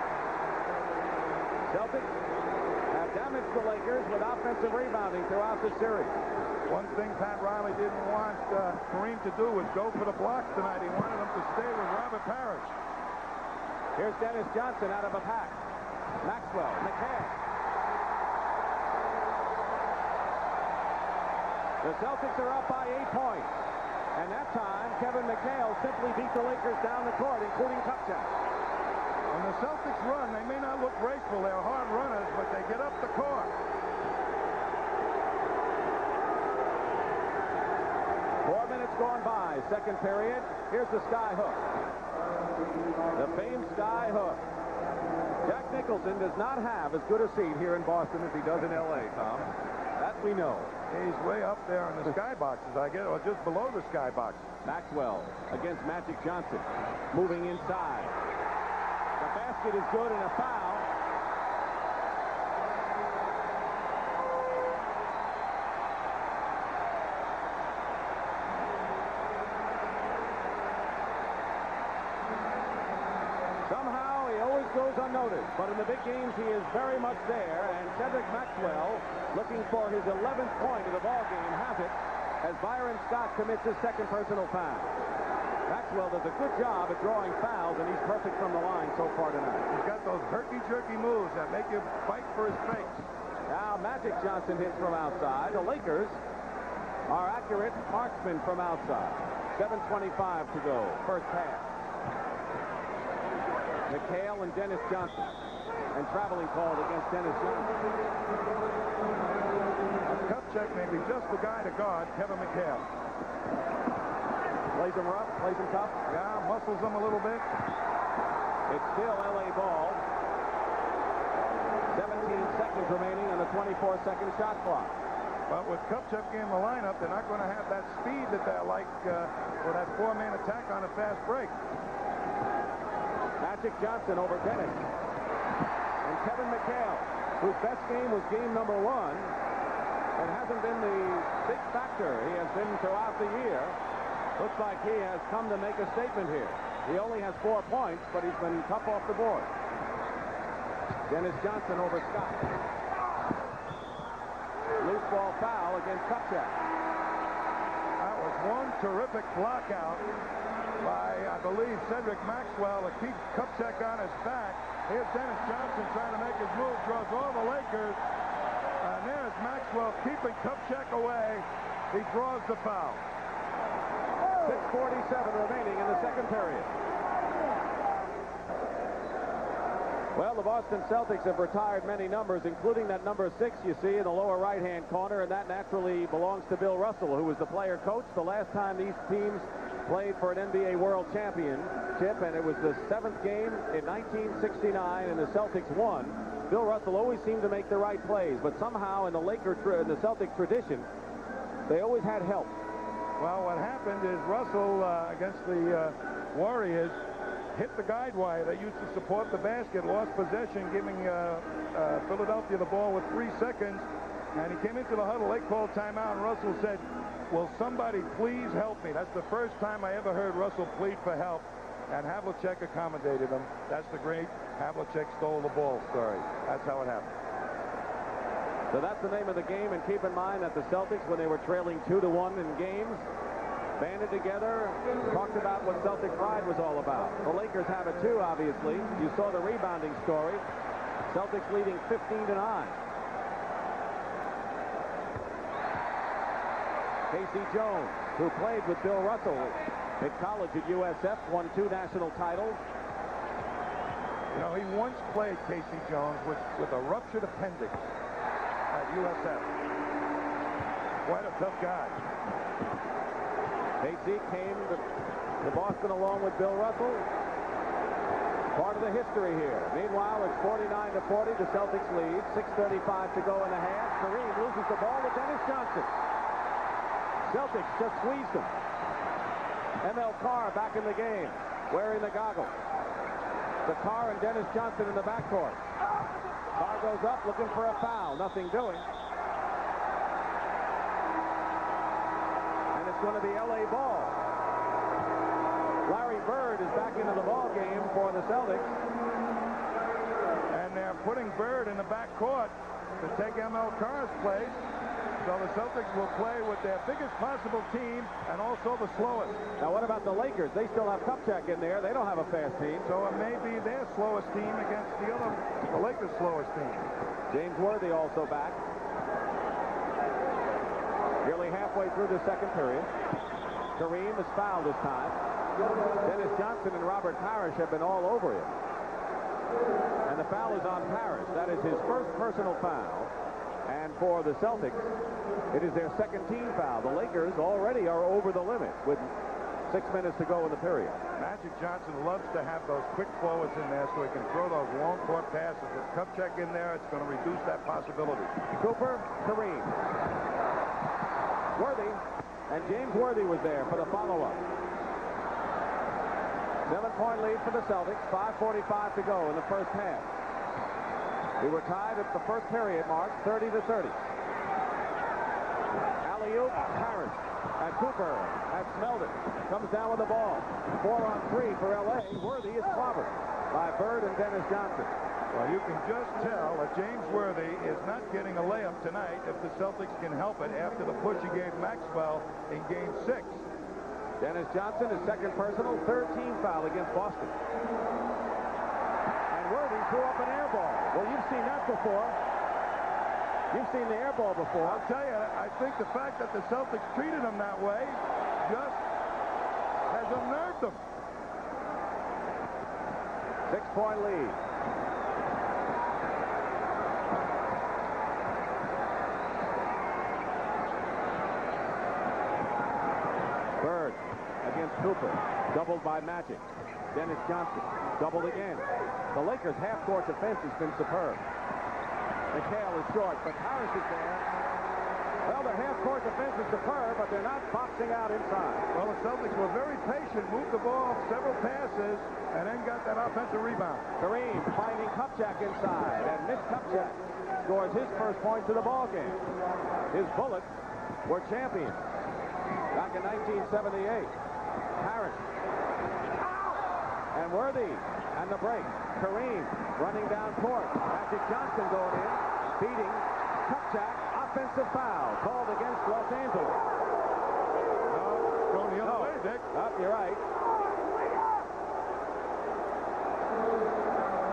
Celtics have damaged the Lakers with offensive rebounding throughout the series. One thing Pat Riley didn't want Kareem to do was go for the blocks tonight. He wanted him to stay with Robert Parish. Here's Dennis Johnson out of a pack. Maxwell, McHale. The Celtics are up by 8 points. And that time, Kevin McHale simply beat the Lakers down the court, including Kupchak. When the Celtics run, they may not look graceful. They're hard runners, but they get up the court. 4 minutes gone by, 2nd period. Here's the sky hook. The famed sky hook. Jack Nicholson does not have as good a seat here in Boston as he does in L.A., Tom. That we know. He's way up there in the sky boxes, I guess, or just below the sky box. Maxwell against Magic Johnson. Moving inside. The basket is good and a foul. Somehow he always goes unnoticed, but in the big games he is very much there, and Cedric Maxwell, looking for his 11th point of the ball game, has it as Byron Scott commits his 2nd personal foul. Maxwell does a good job at drawing fouls, and he's perfect from the line so far tonight. He's got those herky-jerky moves that make you fight for his face. Now Magic Johnson hits from outside. The Lakers are accurate marksmen from outside. 7:25 to go, first half. McHale and Dennis Johnson. And traveling called against Dennis Johnson. Kupchak may be just the guy to guard Kevin McHale. Plays him rough, plays him tough. Yeah, muscles him a little bit. It's still L.A. ball. 17 seconds remaining on the 24-second shot clock. But with Kupchak in the lineup, they're not going to have that speed that they like for that 4-man attack on a fast break. Magic Johnson over Dennis. And Kevin McHale, whose best game was game number 1, and hasn't been the big factor he has been throughout the year. Looks like he has come to make a statement here. He only has 4 points, but he's been tough off the board. Dennis Johnson over Scott. Loose ball foul against Kupchak. That was one terrific block out by, I believe, Cedric Maxwell to keep Kupchak on his back. Here's Dennis Johnson trying to make his move, draws all the Lakers. And there's Maxwell keeping Kupchak away. He draws the foul. 6:47 remaining in the 2nd period. Well, the Boston Celtics have retired many numbers, including that number 6 you see in the lower right-hand corner, and that naturally belongs to Bill Russell, who was the player coach the last time these teams played for an NBA World Championship, and it was the 7th game in 1969, and the Celtics won. Bill Russell always seemed to make the right plays, but somehow in the Celtic tradition, they always had help. Well, what happened is Russell, against the Warriors, hit the guide wire that used to support the basket, lost possession, giving Philadelphia the ball with 3 seconds. And he came into the huddle. They called timeout, and Russell said, "Will somebody please help me?" That's the first time I ever heard Russell plead for help. And Havlicek accommodated him. That's the great Havlicek stole the ball story. That's how it happened. So that's the name of the game, and keep in mind that the Celtics, when they were trailing 2-1 in games, banded together, talked about what Celtic pride was all about. The Lakers have it too, obviously. You saw the rebounding story. Celtics leading 15-9. Casey Jones, who played with Bill Russell at college at USF, won 2 national titles. You know, he once played, Casey Jones, with a ruptured appendix at USF. Quite a tough guy. KC came to Boston along with Bill Russell. Part of the history here. Meanwhile, it's 49-40. The Celtics lead. 6:35 to go in the half. Kareem loses the ball to Dennis Johnson. Celtics just squeezed him. ML Carr back in the game, wearing the goggles. The Carr and Dennis Johnson in the backcourt. Carr goes up looking for a foul. Nothing doing. And it's going to be LA ball. Larry Bird is back into the ball game for the Celtics. And they're putting Bird in the backcourt to take ML Carr's place. So the Celtics will play with their biggest possible team and also the slowest. Now what about the Lakers? They still have Kupchak in there. They don't have a fast team. So it may be their slowest team against the Lakers' slowest team. James Worthy also back. Nearly halfway through the second period. Kareem is fouled this time. Dennis Johnson and Robert Parish have been all over him. And the foul is on Parish. That is his first personal foul. And for the Celtics, it is their second team foul. The Lakers already are over the limit with 6 minutes to go in the period. Magic Johnson loves to have those quick forwards in there so he can throw those long court passes. With Kupchak in there, it's going to reduce that possibility. Cooper, Kareem. Worthy, and James Worthy was there for the follow-up. 7-point lead for the Celtics, 5:45 to go in the first half. We were tied at the first period mark, 30-30. Alley-oop, Parish, and Cooper has smelled it. Comes down with the ball. 4-on-3 for LA. Worthy is clobbered by Bird and Dennis Johnson. Well, you can just tell that James Worthy is not getting a layup tonight if the Celtics can help it after the push he gave Maxwell in Game 6. Dennis Johnson, his second personal, third team foul against Boston. Worthy threw up an air ball. Well, you've seen that before. You've seen the air ball before. I'll tell you, I think the fact that the Celtics treated him that way just has unnerved them. 6-point lead. Bird against Cooper. Doubled by Magic. Dennis Johnson doubled again. The Lakers' half-court defense has been superb. McHale is short, but Parish is there. Well, their half-court defense is superb, but they're not boxing out inside. Well, the Celtics were very patient, moved the ball several passes, and then got that offensive rebound. Kareem finding Kupchak inside, and Mitch Kupchak scores his first points of the ball game. His Bullets were champions back in 1978. Parish. And Worthy, and the break. Kareem running down court. Magic Johnson going in, beating Kupchak. Offensive foul called against Los Angeles. No, going the other way, Dick. Oh, you're right.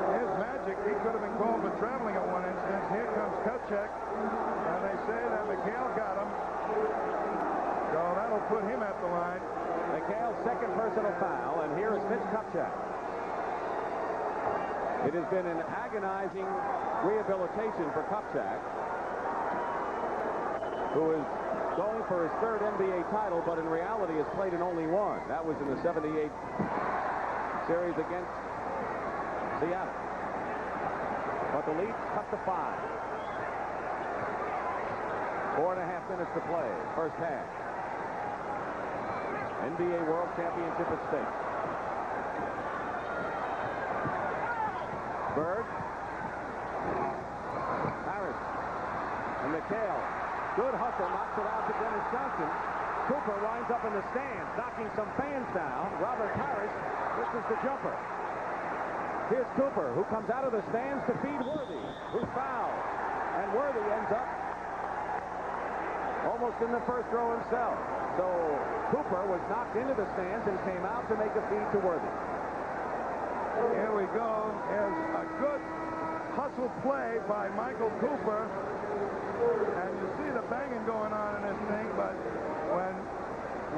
Here's Magic. He could have been called for traveling at one instance. Here comes Kupchak, and they say that McHale got him. So that'll put him at the line. McHale's second personal foul, and here is Mitch Kupchak. It has been an agonizing rehabilitation for Kupchak, who is going for his third NBA title, but in reality has played in only one. That was in the 78 series against Seattle. But the lead cut to 5. 4.5 minutes to play, first half. NBA World Championship at stake. Bird. Parish. And McHale. Good hustle, knocks it out to Dennis Johnson. Cooper winds up in the stands, knocking some fans down. Robert Parish misses the jumper. Here's Cooper, who comes out of the stands to feed Worthy, who fouls. And Worthy ends up almost in the first row himself. So Cooper was knocked into the stands and came out to make a feed to Worthy. Here we go. Here's a good hustle play by Michael Cooper. And you see the banging going on in this thing, but when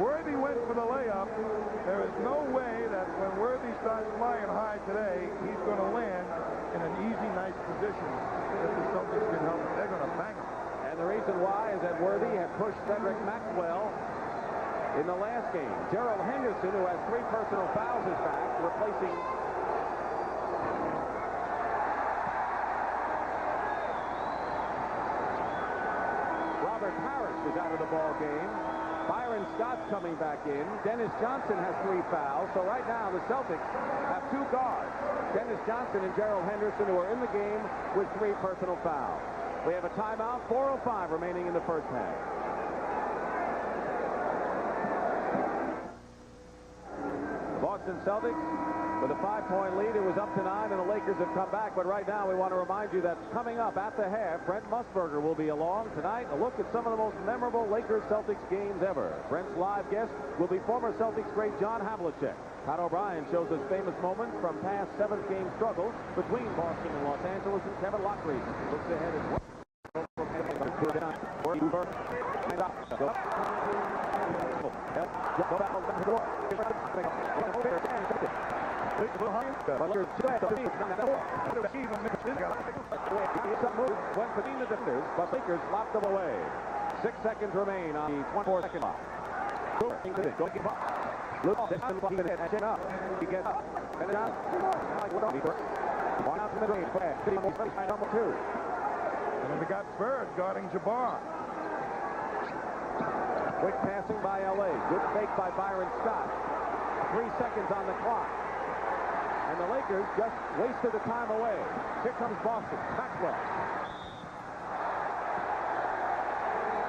Worthy went for the layup, there is no way that when Worthy starts flying high today, he's going to land in an easy, nice position if the Celtics can help him. They're going to bang him. And the reason why is that Worthy had pushed Cedric Maxwell in the last game. Gerald Henderson, who has 3 personal fouls, is back, replacing Robert Parish is out of the ball game. Byron Scott's coming back in. Dennis Johnson has 3 fouls. So right now the Celtics have 2 guards, Dennis Johnson and Gerald Henderson, who are in the game with 3 personal fouls. We have a timeout, 4:05 remaining in the first half. Boston Celtics with a 5-point lead. It was up to 9, and the Lakers have come back. But right now, we want to remind you that coming up at the half, Brent Musburger will be along tonight. A look at some of the most memorable Lakers-Celtics games ever. Brent's live guest will be former Celtics great John Havlicek. Pat O'Brien shows us famous moments from past 7th-game struggles between Boston and Los Angeles, and Kevin Lockery looks ahead as well. Went between the defenders, but Lakers locked them away. 6 seconds remain on the 24-second clock. He gets up. And now, one out from the range. Number 2. And they got Bird guarding Jabbar. Quick passing by L.A. Good fake by Byron Scott. 3 seconds on the clock. And the Lakers just wasted the time away. Here comes Boston. Maxwell.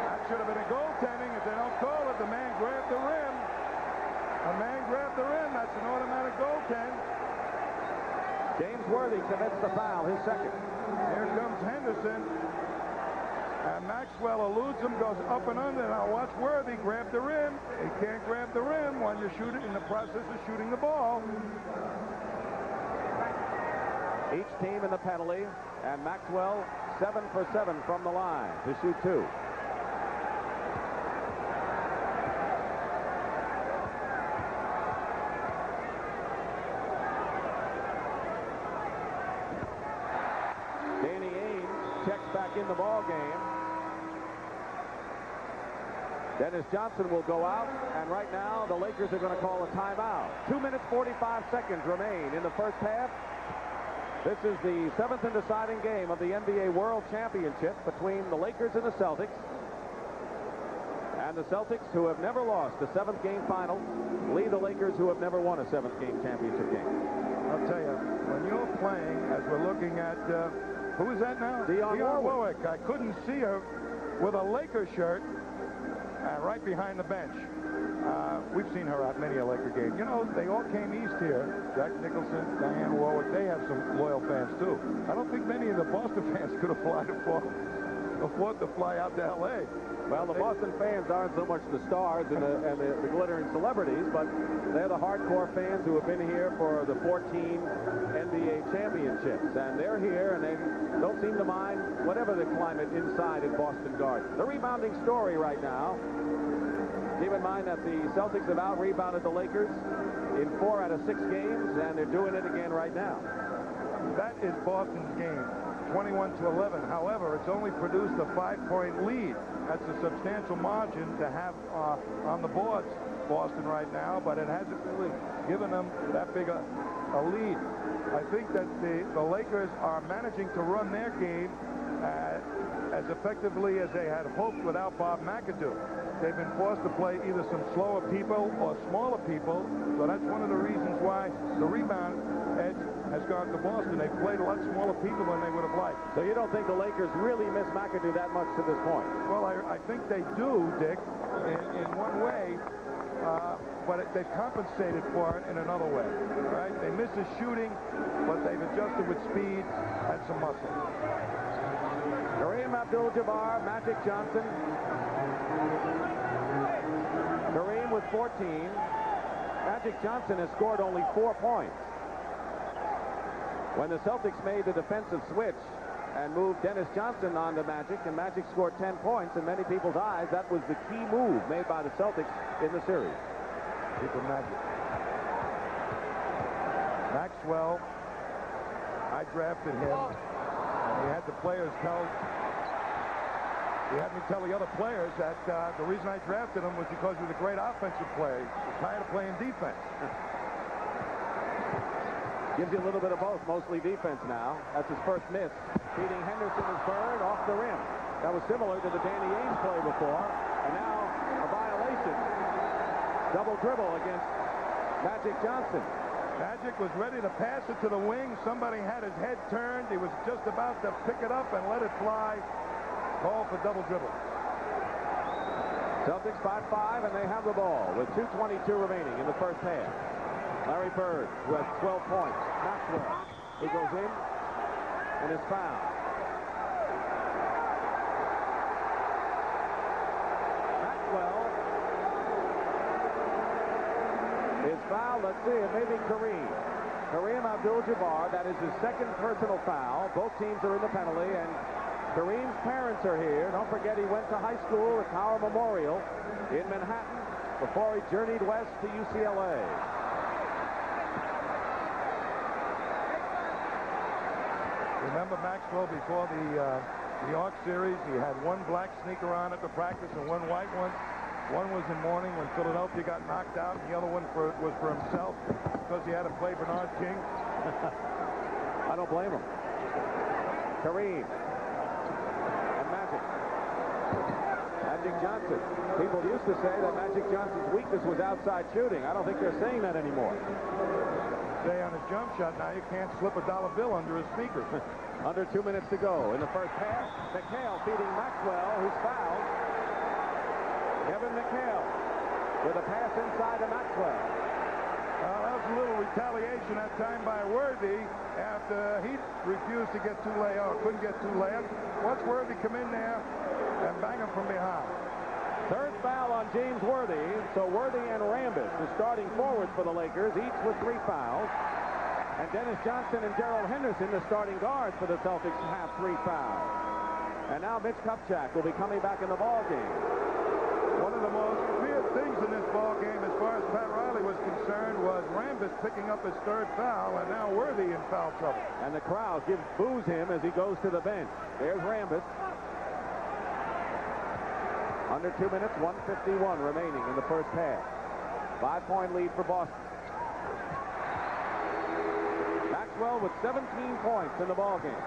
That should have been a goaltending. If they don't call it, the man grabbed the rim. A man grabbed the rim. That's an automatic goaltend. James Worthy commits the foul, his second. Here comes Henderson. And Maxwell eludes him, goes up and under. Now watch Worthy grab the rim. He can't grab the rim when you're shooting in the process of shooting the ball. Each team in the penalty, and Maxwell 7 for 7 from the line to shoot 2. Danny Ainge checks back in the ball game. Dennis Johnson will go out, and right now the Lakers are going to call a timeout. 2 minutes 45 seconds remain in the first half. This is the 7th and deciding game of the NBA World Championship between the Lakers and the Celtics. And the Celtics, who have never lost a 7th game final, lead the Lakers, who have never won a 7th game championship game. I'll tell you, when you're playing, as we're looking at, who is that now? Dionne Warwick. I couldn't see her with a Lakers shirt right behind the bench. We've seen her at many a Laker game. You know, they all came east here. Jack Nicholson, Diane Warwick, they have some loyal fans, too. I don't think many of the Boston fans could afford to fly out to L.A. Well, the Boston fans aren't so much the stars and the glittering celebrities, but they're the hardcore fans who have been here for the 14 NBA championships. And they're here, and they don't seem to mind whatever the climate inside at Boston Garden. The rebounding story right now. Keep in mind that the Celtics have out-rebounded the Lakers in 4 out of 6 games, and they're doing it again right now. That is Boston's game, 21-11. However, it's only produced a 5-point lead. That's a substantial margin to have on the boards, Boston, right now, but it hasn't really given them that big a lead. I think that the Lakers are managing to run their game as effectively as they had hoped without Bob McAdoo. They've been forced to play either some slower people or smaller people, so that's one of the reasons why the rebound edge has gone to Boston. They've played a lot smaller people than they would have liked. So you don't think the Lakers really miss McAdoo that much to this point? Well, I think they do, Dick, in one way, but they've compensated for it in another way. Right? They miss the shooting, but they've adjusted with speed and some muscle. Kareem Abdul-Jabbar, Magic Johnson. Kareem with 14. Magic Johnson has scored only 4 points. When the Celtics made the defensive switch and moved Dennis Johnson on to Magic, and Magic scored 10 points, in many people's eyes, that was the key move made by the Celtics in the series. People Magic. Maxwell, I drafted him, and he had the players he had me tell the other players that the reason I drafted him was because he was a great offensive player. He was tired of playing defense. Gives you a little bit of both, mostly defense now. That's his first miss. Feeding Henderson is burned off the rim. That was similar to the Danny Ainge play before. And now a violation. Double dribble against Magic Johnson. Magic was ready to pass it to the wing. Somebody had his head turned. He was just about to pick it up and let it fly. Call for double dribble. Celtics 5-5, and they have the ball with 2:22 remaining in the first half. Larry Bird, who has 12 points. Maxwell, he goes in and is fouled. Maxwell is fouled. Let's see, it may be Kareem Abdul-Jabbar. That is his second personal foul. Both teams are in the penalty, and Kareem's parents are here. Don't forget he went to high school at Power Memorial in Manhattan before he journeyed west to UCLA. Remember Maxwell before the York series? He had one black sneaker on at the practice and one white one. One was in mourning when Philadelphia got knocked out, and the other one was for himself because he had to play Bernard King. I don't blame him. Kareem and Magic. Magic Johnson. People used to say that Magic Johnson's weakness was outside shooting. I don't think they're saying that anymore. Say on his jump shot now, you can't slip $1 bill under his sneakers. Under 2 minutes to go in the first half. McHale feeding Maxwell, who's fouled. Kevin McHale with a pass inside to Maxwell. That was a little retaliation that time by Worthy after he refused to get two layups, couldn't get two layups. Watch Worthy come in there and bang him from behind. Third foul on James Worthy. So Worthy and Rambis, the starting forwards for the Lakers, each with 3 fouls. And Dennis Johnson and Gerald Henderson, the starting guards for the Celtics, have 3 fouls. And now Mitch Kupchak will be coming back in the ball game. One of the most weird things in this ball game, as far as Pat Riley was concerned, was Rambis picking up his 3rd foul, and now Worthy in foul trouble. And the crowd boos him as he goes to the bench. There's Rambis. Under 2 minutes, 1:51 remaining in the first half. 5-point lead for Boston. Maxwell with 17 points in the ball game.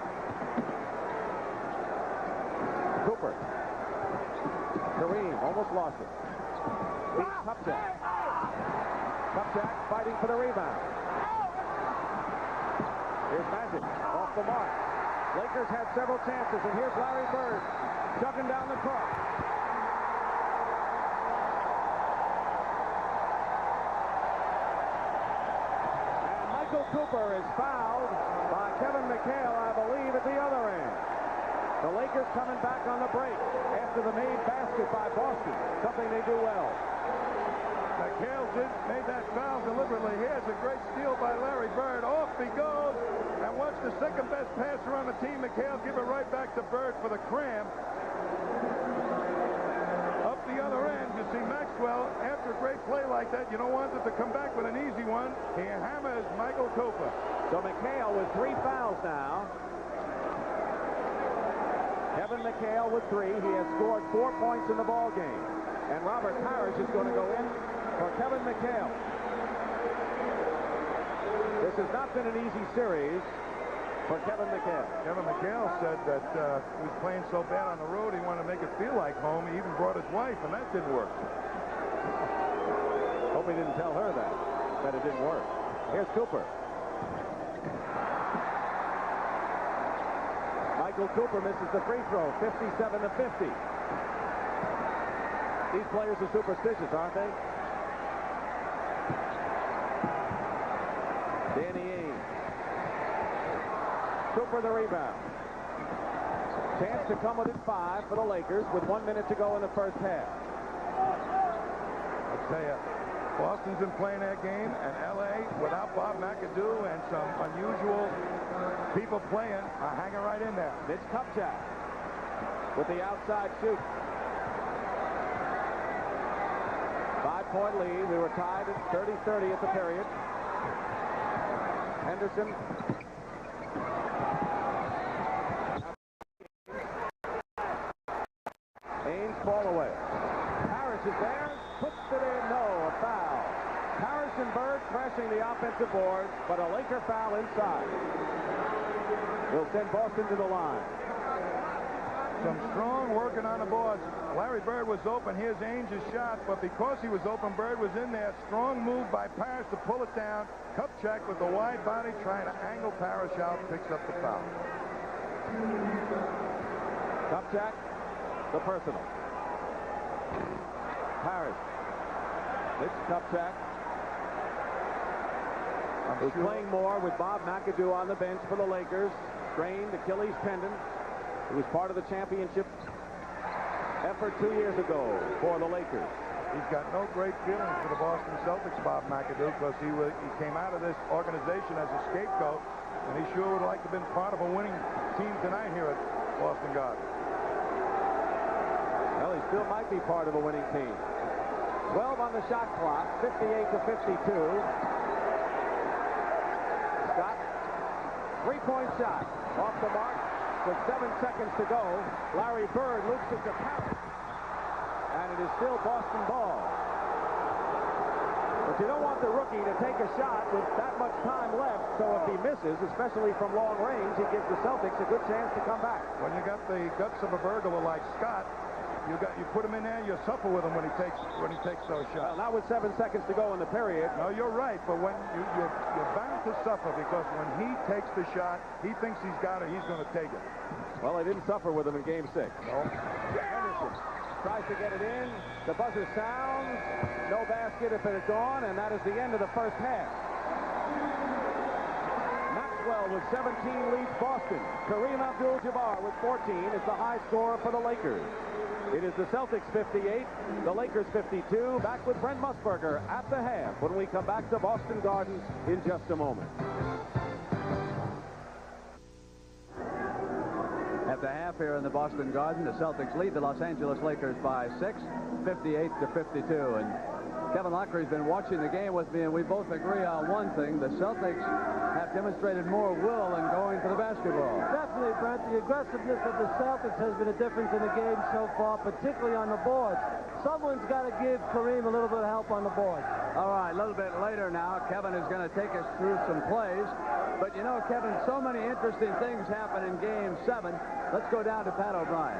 Cooper. Kareem almost lost it. Beats Kupchak. Kupchak fighting for the rebound. Here's Magic off the mark. Lakers had several chances, and here's Larry Bird chugging down the court. Michael Cooper is fouled by Kevin McHale, I believe, at the other end. The Lakers coming back on the break after the made basket by Boston, something they do well. McHale made that foul deliberately. Here's a great steal by Larry Bird. Off he goes, and watch the second-best passer on the team, McHale, give it right back to Bird for the cram. Up the other end, you see Maxwell, after a great play like that, you don't want it to come back with an easy one. He hammers Michael Cooper. So McHale with 3 fouls now. Kevin McHale with 3. He has scored 4 points in the ball game. And Robert Parish is going to go in for Kevin McHale. This has not been an easy series. for Kevin McHale. Kevin McHale said that he was playing so bad on the road, he wanted to make it feel like home. He even brought his wife, and that didn't work. Hope he didn't tell her that it didn't work. Here's Cooper. Michael Cooper misses the free throw, 57-50. These players are superstitious, aren't they? Danny Ainge. Cooper the rebound. Chance to come within 5 for the Lakers with 1 minute to go in the first half. I'll tell you, Boston's been playing that game, and L.A., without Bob McAdoo and some unusual people playing, are hanging right in there. Mitch Kupchak with the outside shoot. 5-point lead. We were tied at 30-30 at the period. Henderson. Ainge ball away. Parish is there. Puts it in. No, a foul. Parish and Bird crashing the offensive boards, but a Laker foul inside. Will send Boston to the line. Some strong working on the boards. Larry Bird was open. Here's Ainge's shot, but because he was open, Bird was in there. Strong move by Parish to pull it down. Kupchak with the wide body trying to angle Parish out, picks up the foul. Kupchak, the personal. Parish. Mitch Kupchak, who's playing more with Bob McAdoo on the bench for the Lakers. Strained Achilles tendon. He was part of the championship effort 2 years ago for the Lakers. He's got no great feelings for the Boston Celtics, Bob McAdoo, because he came out of this organization as a scapegoat, and he sure would like to have been part of a winning team tonight here at Boston Garden. Well, he still might be part of a winning team. 12 on the shot clock, 58-52. Scott, three-point shot off the mark. With 7 seconds to go, Larry Bird loops it to Parish. And it is still Boston ball. But you don't want the rookie to take a shot with that much time left, so if he misses, especially from long range, he gives the Celtics a good chance to come back. When you got the guts of a burglar like Scott, you put him in there, you suffer with him when he takes those shots. Well, not with 7 seconds to go in the period. No, you're right, but when you're bound to suffer, because when he takes the shot, he thinks he's got it, he's going to take it. Well, they didn't suffer with him in Game 6. No. Henderson tries to get it in. The buzzer sounds. No basket if it had gone, and that is the end of the first half. Maxwell with 17 leads Boston. Kareem Abdul-Jabbar with 14 is the high scorer for the Lakers. It is the Celtics 58, the Lakers 52. Back with Brent Musburger at the half when we come back to Boston Garden in just a moment. At the half here in the Boston Garden, the Celtics lead the Los Angeles Lakers by 6, 58-52. And Kevin Lockery's been watching the game with me, and we both agree on one thing. The Celtics have demonstrated more will in going for the basketball. Definitely, Brent. The aggressiveness of the Celtics has been a difference in the game so far, particularly on the boards. Someone's got to give Kareem a little bit of help on the board. All right, a little bit later now, Kevin is going to take us through some plays. But, you know, Kevin, so many interesting things happen in Game 7. Let's go down to Pat O'Brien.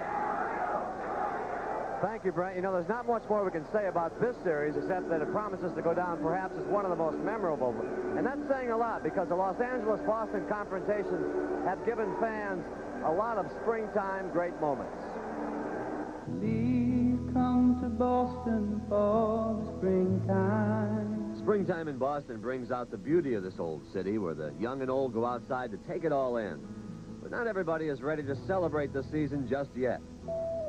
Thank you, Brent. You know, there's not much more we can say about this series except that it promises to go down perhaps as one of the most memorable. And that's saying a lot because the Los Angeles-Boston confrontations have given fans a lot of springtime great moments. Please come to Boston for the springtime. Springtime in Boston brings out the beauty of this old city where the young and old go outside to take it all in. But not everybody is ready to celebrate the season just yet.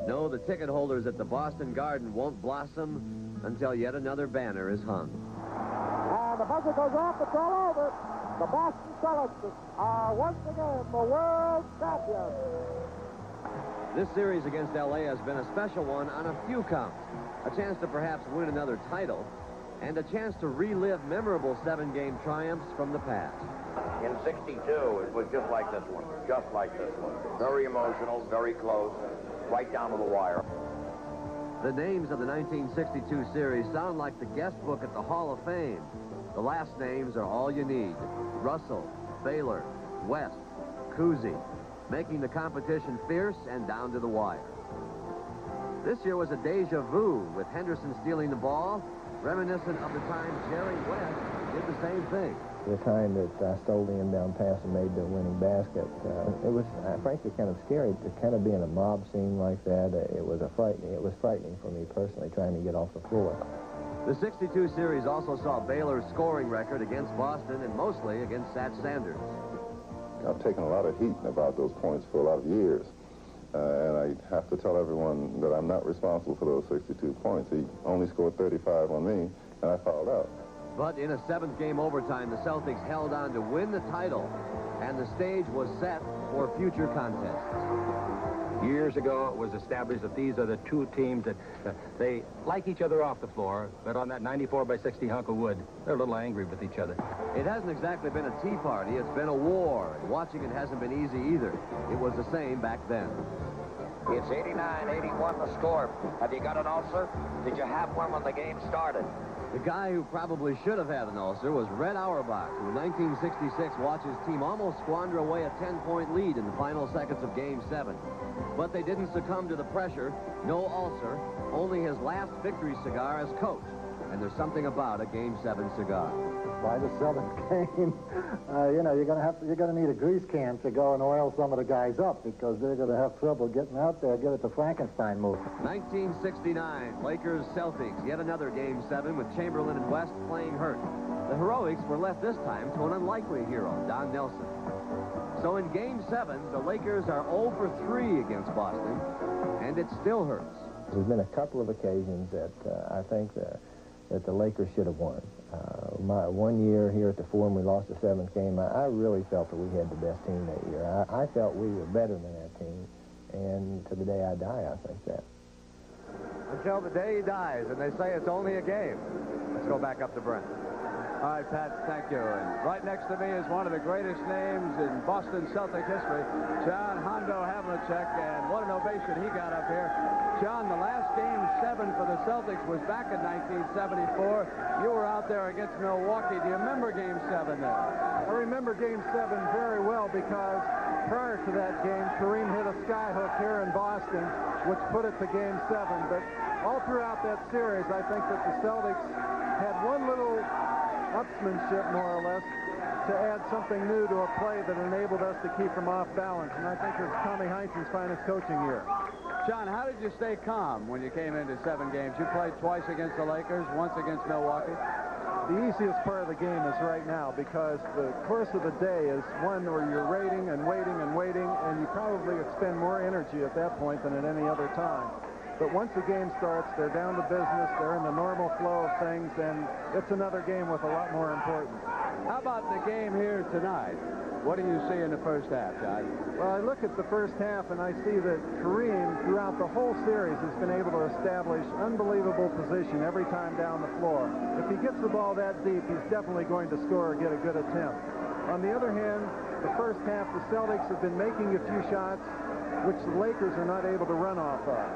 No, the ticket holders at the Boston Garden won't blossom until yet another banner is hung. And the buzzer goes off. It's all over. The Boston Celtics are once again the world champions. This series against L.A. has been a special one on a few counts. A chance to perhaps win another title and a chance to relive memorable 7-game triumphs from the past. In '62, it was just like this one. Just like this one. Very emotional, very close, right down to the wire. The names of the 1962 series sound like the guest book at the Hall of Fame. The last names are all you need. Russell, Baylor, West, jacuzzi, making the competition fierce and down to the wire. This year was a deja vu, with Henderson stealing the ball, reminiscent of the time Jerry West did the same thing. The time that I stole the inbound pass and made the winning basket, it was frankly kind of scary to kind of be in a mob scene like that. It was frightening for me personally, trying to get off the floor. The 62 series also saw Baylor's scoring record against Boston and mostly against Sat Sanders. I've taken a lot of heat about those points for a lot of years. And I have to tell everyone that I'm not responsible for those 62 points. He only scored 35 on me, and I fouled out. But in a 7th-game overtime, the Celtics held on to win the title, and the stage was set for future contests. Years ago, it was established that these are the two teams that they like each other off the floor, but on that 94-by-60 hunk of wood, they're a little angry with each other. It hasn't exactly been a tea party. It's been a war, and watching it hasn't been easy either. It was the same back then. It's 89-81 the score. Have you got an ulcer? Did you have one when the game started? The guy who probably should have had an ulcer was Red Auerbach, who in 1966 watched his team almost squander away a 10-point lead in the final seconds of Game 7. But they didn't succumb to the pressure. No ulcer, only his last victory cigar as coach. And there's something about a Game 7 cigar. By the 7th game, you know, you're going to need a grease can to go and oil some of the guys up, because they're going to have trouble getting out there, get it to Frankenstein move. 1969, Lakers Celtics, yet another Game 7 with Chamberlain and West playing hurt. The heroics were left this time to an unlikely hero, Don Nelson. So in Game 7, the Lakers are 0 for 3 against Boston, and it still hurts. There's been a couple of occasions that I think that the Lakers should have won. My 1 year here at the Forum, we lost the 7th game. I really felt that we had the best team that year. I felt we were better than that team, and to the day I die, I think that. Until the day he dies, and they say it's only a game. Let's go back up to Brent. All right, Pat, thank you. And right next to me is one of the greatest names in Boston Celtic history, John Hondo Havlicek, and what an ovation he got up here. John, the last Game 7 for the Celtics was back in 1974. You were out there against Milwaukee. Do you remember Game 7 there? I remember Game 7 very well, because prior to that game, Kareem hit a skyhook here in Boston, which put it to Game 7. But all throughout that series, I think that the Celtics had one little upsmanship, more or less, to add something new to a play that enabled us to keep them off balance. And I think it was Tommy Heinsohn's finest coaching year. John, how did you stay calm when you came into 7 games? You played twice against the Lakers, once against Milwaukee. The easiest part of the game is right now, because the course of the day is one where you're waiting and waiting and waiting, and you probably expend more energy at that point than at any other time. But once the game starts, they're down to business, they're in the normal flow of things, and it's another game with a lot more importance. How about the game here tonight? What do you see in the first half, John? Well, I look at the first half, and I see that Kareem, throughout the whole series, has been able to establish unbelievable position every time down the floor. If he gets the ball that deep, he's definitely going to score or get a good attempt. On the other hand, the first half, the Celtics have been making a few shots which the Lakers are not able to run off of.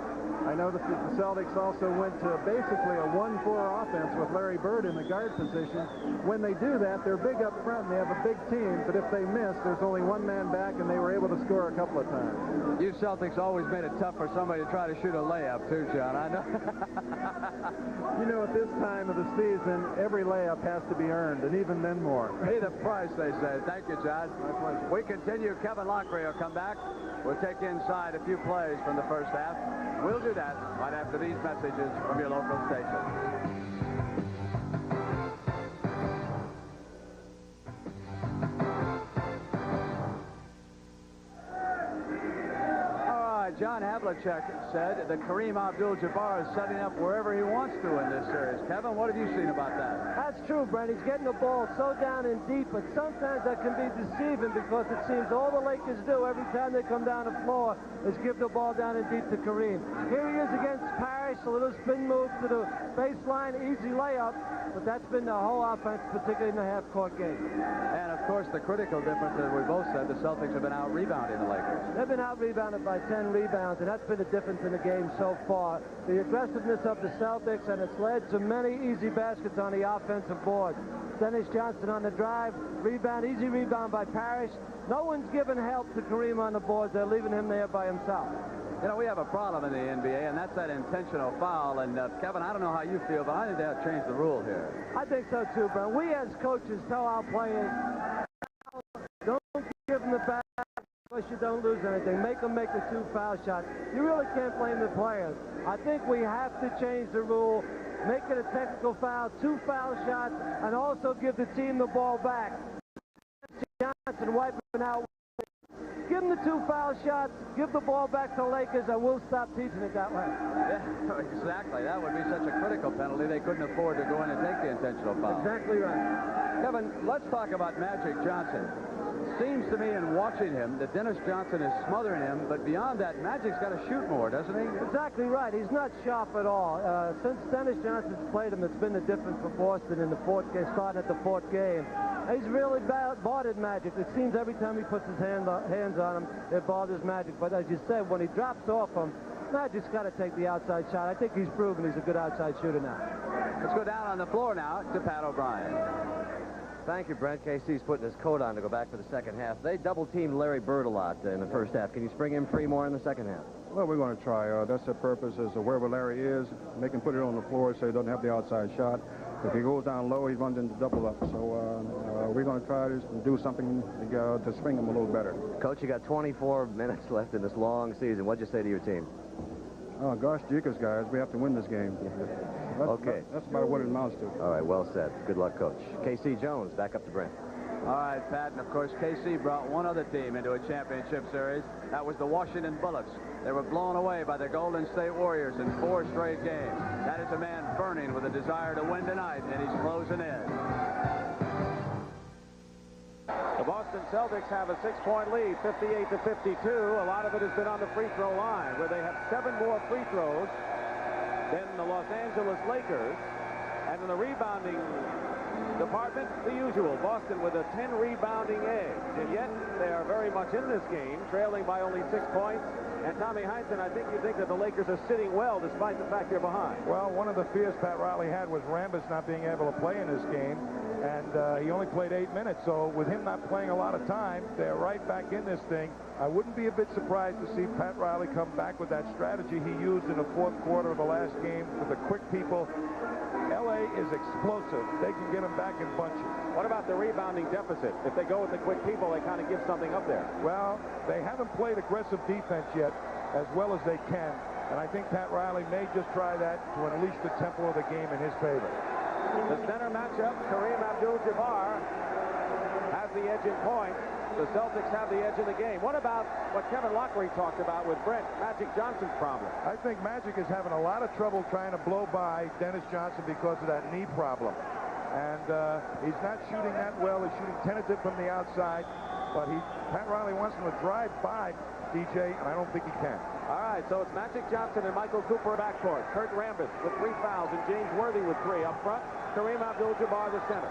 I noticed that the Celtics also went to basically a 1-4 offense with Larry Bird in the guard position. When they do that, they're big up front and they have a big team, but if they miss, there's only one man back, and they were able to score a couple of times. You Celtics always made it tough for somebody to try to shoot a layup, too, John. I know. You know, at this time of the season, every layup has to be earned, and even then more. Pay the price, they say. Thank you, John. My pleasure. We continue. Kevin Lockery will come back. We'll take you inside a few plays from the first half. We'll do that right after these messages from your local station. John Havlicek said that Kareem Abdul-Jabbar is setting up wherever he wants to in this series. Kevin, what have you seen about that? That's true, Brent. He's getting the ball so down and deep, but sometimes that can be deceiving, because it seems all the Lakers do every time they come down the floor is give the ball down and deep to Kareem. Here he is against Parish, a little spin move to the baseline, easy layup, but that's been the whole offense, particularly in the half-court game. And, of course, the critical difference, as we both said, the Celtics have been out-rebounding the Lakers. They've been out-rebounded by 10 rebounds, and that's been the difference in the game so far. The aggressiveness of the Celtics, and it's led to many easy baskets on the offensive board. Dennis Johnson on the drive, rebound, easy rebound by Parish. No one's given help to Kareem on the board. They're leaving him there by himself. You know, we have a problem in the NBA, and that's that intentional foul. And, Kevin, I don't know how you feel, but I think they have to change the rule here. I think so, too, Brent. We as coaches tell our players, don't give them the back because you don't lose anything. Make them make the 2 foul shots. You really can't blame the players. I think we have to change the rule, make it a technical foul, 2 foul shots, and also give the team the ball back. Johnson wiping out. Give them the 2 foul shots, give the ball back to Lakers, and we'll stop teaching it that way. Yeah, exactly. That would be such a critical penalty. They couldn't afford to go in and take the intentional foul. Exactly right. Kevin, let's talk about Magic Johnson. Seems to me in watching him that Dennis Johnson is smothering him, but beyond that, Magic's got to shoot more, doesn't he? Exactly right. He's not sharp at all. Since Dennis Johnson's played him, it's been the difference for Boston in the fourth game, starting at the 4th game. He's really bothered Magic. It seems every time he puts his hands on him, it bothers Magic. But as you said, when he drops off him, Magic's got to take the outside shot. I think he's proven he's a good outside shooter now. Let's go down on the floor now to Pat O'Brien. Thank you, Brent. KC's putting his coat on to go back for the second half. They double-teamed Larry Bird a lot in the first half. Can you spring him free more in the second half? Well, we're going to try. That's the purpose, is wherever Larry is, make him put it on the floor so he doesn't have the outside shot. If he goes down low, he runs into double up. So we're going to try to do something to spring him a little better. Coach, you got 24 minutes left in this long season. What'd you say to your team? Oh, gosh, Jeekers, guys, we have to win this game. That's about what it amounts to. All right, well said. Good luck, Coach. KC Jones, back up to Brent. All right, Pat, and of course, KC brought one other team into a championship series. That was the Washington Bullets. They were blown away by the Golden State Warriors in 4 straight games. That is a man burning with a desire to win tonight, and he's closing in. The Boston Celtics have a 6-point lead, 58-52. A lot of it has been on the free throw line, where they have 7 more free throws than the Los Angeles Lakers. And in the rebounding department, the usual. Boston with a 10 rebounding edge. And yet, they are very much in this game, trailing by only 6 points. And Tommy Heinsohn, I think you think that the Lakers are sitting well despite the fact they're behind. Well, one of the fears Pat Riley had was Rambis not being able to play in this game. And he only played 8 minutes, so with him not playing a lot of time, they're right back in this thing. I wouldn't be a bit surprised to see Pat Riley come back with that strategy he used in the 4th quarter of the last game with the quick people. L.A. is explosive. They can get them back in bunches. What about the rebounding deficit? If they go with the quick people, they kind of give something up there. Well, they haven't played aggressive defense yet as well as they can, and I think Pat Riley may just try that to unleash the tempo of the game in his favor. The center matchup, Kareem Abdul-Jabbar has the edge in points. The Celtics have the edge in the game. What about what Kevin Lockery talked about with Brent, Magic Johnson's problem? I think Magic is having a lot of trouble trying to blow by Dennis Johnson because of that knee problem. And he's not shooting that well. He's shooting tentative from the outside. But Pat Riley wants him to drive by DJ, and I don't think he can. All right, so it's Magic Johnson and Michael Cooper backcourt. Kurt Rambis with 3 fouls and James Worthy with 3. Up front, Kareem Abdul-Jabbar, the center.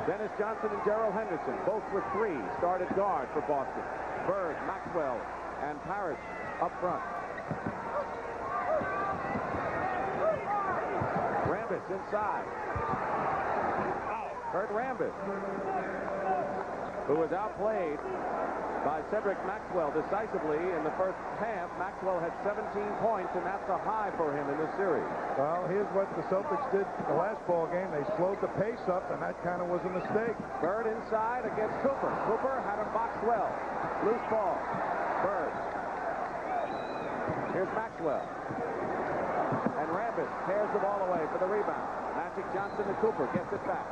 Dennis Johnson and Gerald Henderson, both with 3, started guard for Boston. Bird, Maxwell, and Parish up front. Rambis inside. Kurt Rambis, who was outplayed by Cedric Maxwell decisively in the first half. Maxwell had 17 points, and that's a high for him in this series. Well, here's what the Celtics did the last ball game. They slowed the pace up, and that kind of was a mistake. Bird inside against Cooper. Cooper had him boxed well. Loose ball. Bird. Here's Maxwell. And Rambis tears the ball away for the rebound. Magic Johnson to Cooper. Gets it back.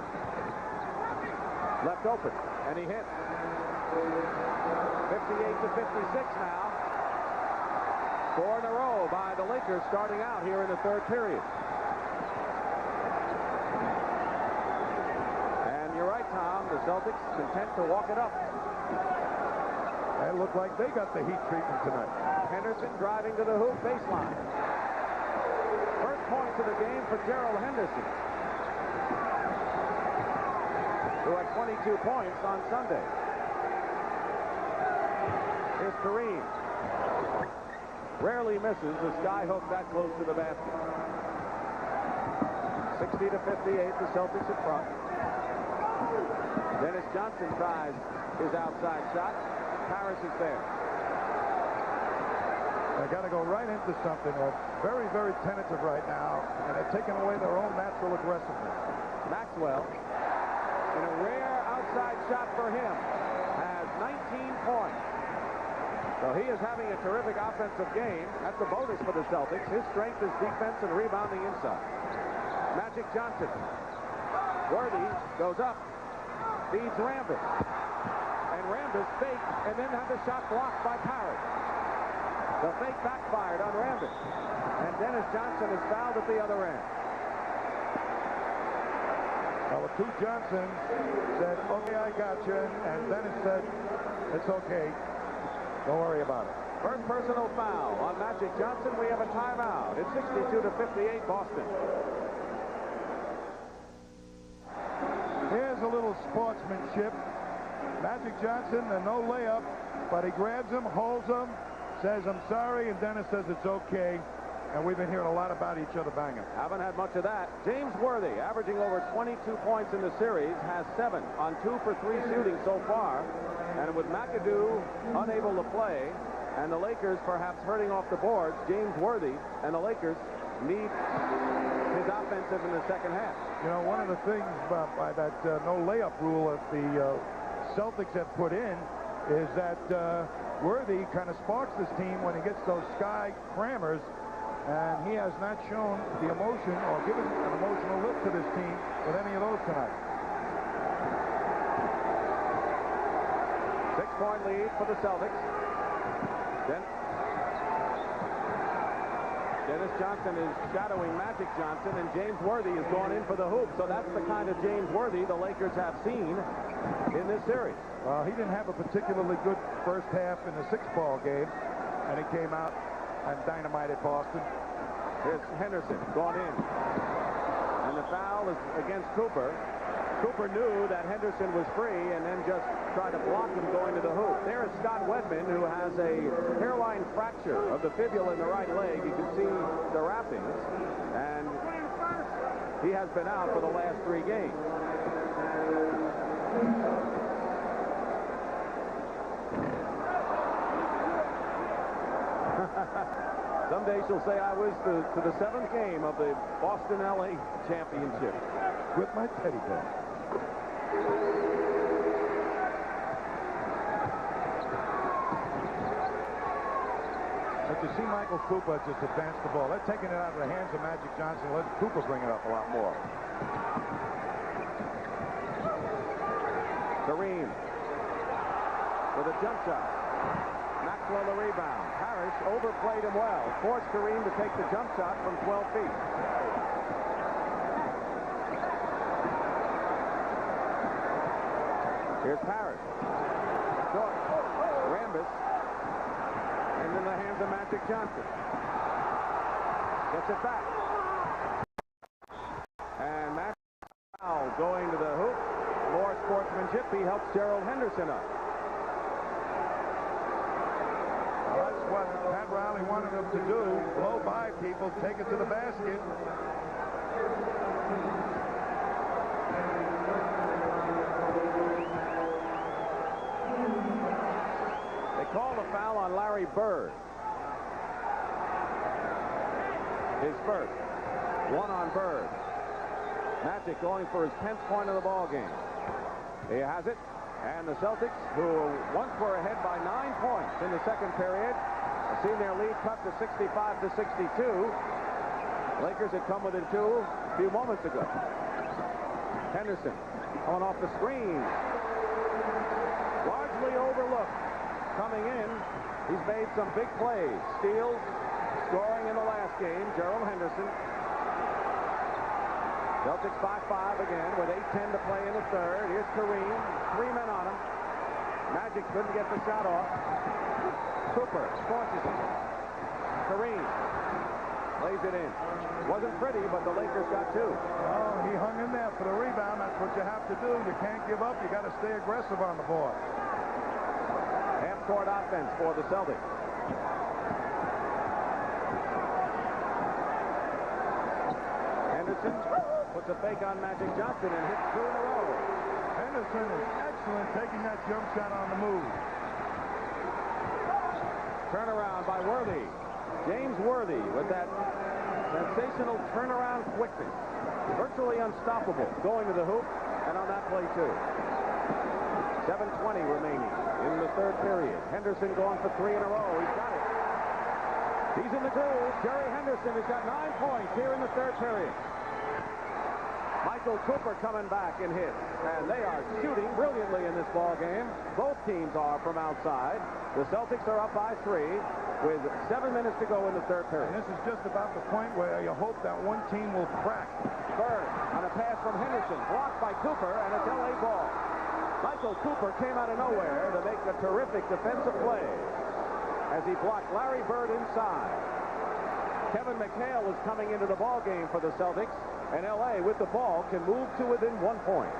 Left open, and he hits. 58-56 now. 4 in a row by the Lakers starting out here in the 3rd period. And you're right, Tom. The Celtics content to walk it up. They look like they got the heat treatment tonight. Henderson driving to the hoop baseline. First points of the game for Gerald Henderson, who had 22 points on Sunday. Here's Kareem. rarely misses a sky hook that close to the basket. 60 to 58, the Celtics in front. Dennis Johnson tries his outside shot. Parish is there. They got to go right into something. They're very, very tentative right now, and they're taking away their own natural aggressiveness. Maxwell, in a rare outside shot for him, has 19 points. So he is having a terrific offensive game. That's a bonus for the Celtics. His strength is defense and rebounding inside. Magic Johnson. Worthy goes up, feeds Rambis. And Rambis faked and then had the shot blocked by Parish. The fake backfired on Rambis. And Dennis Johnson is fouled at the other end. Well, the two Johnsons said, okay, I got you. And Dennis said, it's okay. Don't worry about it. First personal foul on Magic Johnson. We have a timeout. It's 62 to 58, Boston. Here's a little sportsmanship. Magic Johnson, the no layup, but he grabs him, holds him, says, I'm sorry, and Dennis says it's okay. And we've been hearing a lot about each other banging. Haven't had much of that. James Worthy, averaging over 22 points in the series, has 7 on 2 for 3 shooting so far. And with McAdoo unable to play, and the Lakers perhaps hurting off the boards, James Worthy and the Lakers need his offensive in the second half. You know, one of the things by that no layup rule that the Celtics have put in is that Worthy kind of sparks this team when he gets those sky crammers, and he has not shown the emotion or given an emotional lift to this team with any of those tonight. 6-point lead for the Celtics. Dennis Johnson is shadowing Magic Johnson, and James Worthy has gone in for the hoop. So that's the kind of James Worthy the Lakers have seen in this series. Well, he didn't have a particularly good first half in the 6-ball game, and he came out and dynamited Boston. Here's Henderson gone in, and the foul is against Cooper. Cooper knew that Henderson was free and then just tried to block him going to the hoop. There is Scott Wedman, who has a hairline fracture of the fibula in the right leg. You can see the wrappings, and he has been out for the last 3 games. Someday she'll say I was to the 7th game of the Boston-LA championship. With my teddy bear. But you see Michael Cooper just advance the ball. They're taking it out of the hands of Magic Johnson. Let Cooper bring it up a lot more. Kareem with a jump shot. Maxwell the rebound. Parish overplayed him well. Forced Kareem to take the jump shot from 12 feet. Here's Parish. Short. Rambis. And in the hands of Magic Johnson. Gets it back. And Maxwell going to the hoop. More sportsmanship. He helps Gerald Henderson up. Well, that's what Pat Riley wanted him to do. Blow by people, take it to the basket. Called a foul on Larry Bird. His first. 1 on Bird. Magic going for his 10th point of the ball game. He has it. And the Celtics, who once were ahead by 9 points in the second period, have seen their lead cut to 65 to 62. Lakers had come within 2 a few moments ago. Henderson going off the screen. Largely overlooked. Coming in, he's made some big plays. Steals, scoring in the last game, Gerald Henderson. Celtics 5-5 again with 8:10 to play in the third. Here's Kareem, 3 men on him. Magic couldn't get the shot off. Cooper forces it. Kareem lays it in. Wasn't pretty, but the Lakers got 2. Well, he hung in there for the rebound. That's what you have to do. You can't give up. You got to stay aggressive on the board. Half-court offense for the Celtics. Henderson puts a fake on Magic Johnson and hits 2 in a row. Henderson is excellent taking that jump shot on the move. Turnaround by Worthy. James Worthy with that sensational turnaround quickness. Virtually unstoppable going to the hoop, and on that play too. 7:20 remaining in the third period. Henderson going for 3 in a row. He's got it. He's in the groove. Jerry Henderson has got 9 points here in the third period. Michael Cooper coming back in hits, and they are shooting brilliantly in this ball game. Both teams are from outside. The Celtics are up by 3 with 7 minutes to go in the third period. And this is just about the point where you hope that one team will crack. Bird on a pass from Henderson, blocked by Cooper, and it's LA ball. Michael Cooper came out of nowhere to make a terrific defensive play as he blocked Larry Bird inside. Kevin McHale is coming into the ball game for the Celtics, and LA with the ball can move to within 1 point.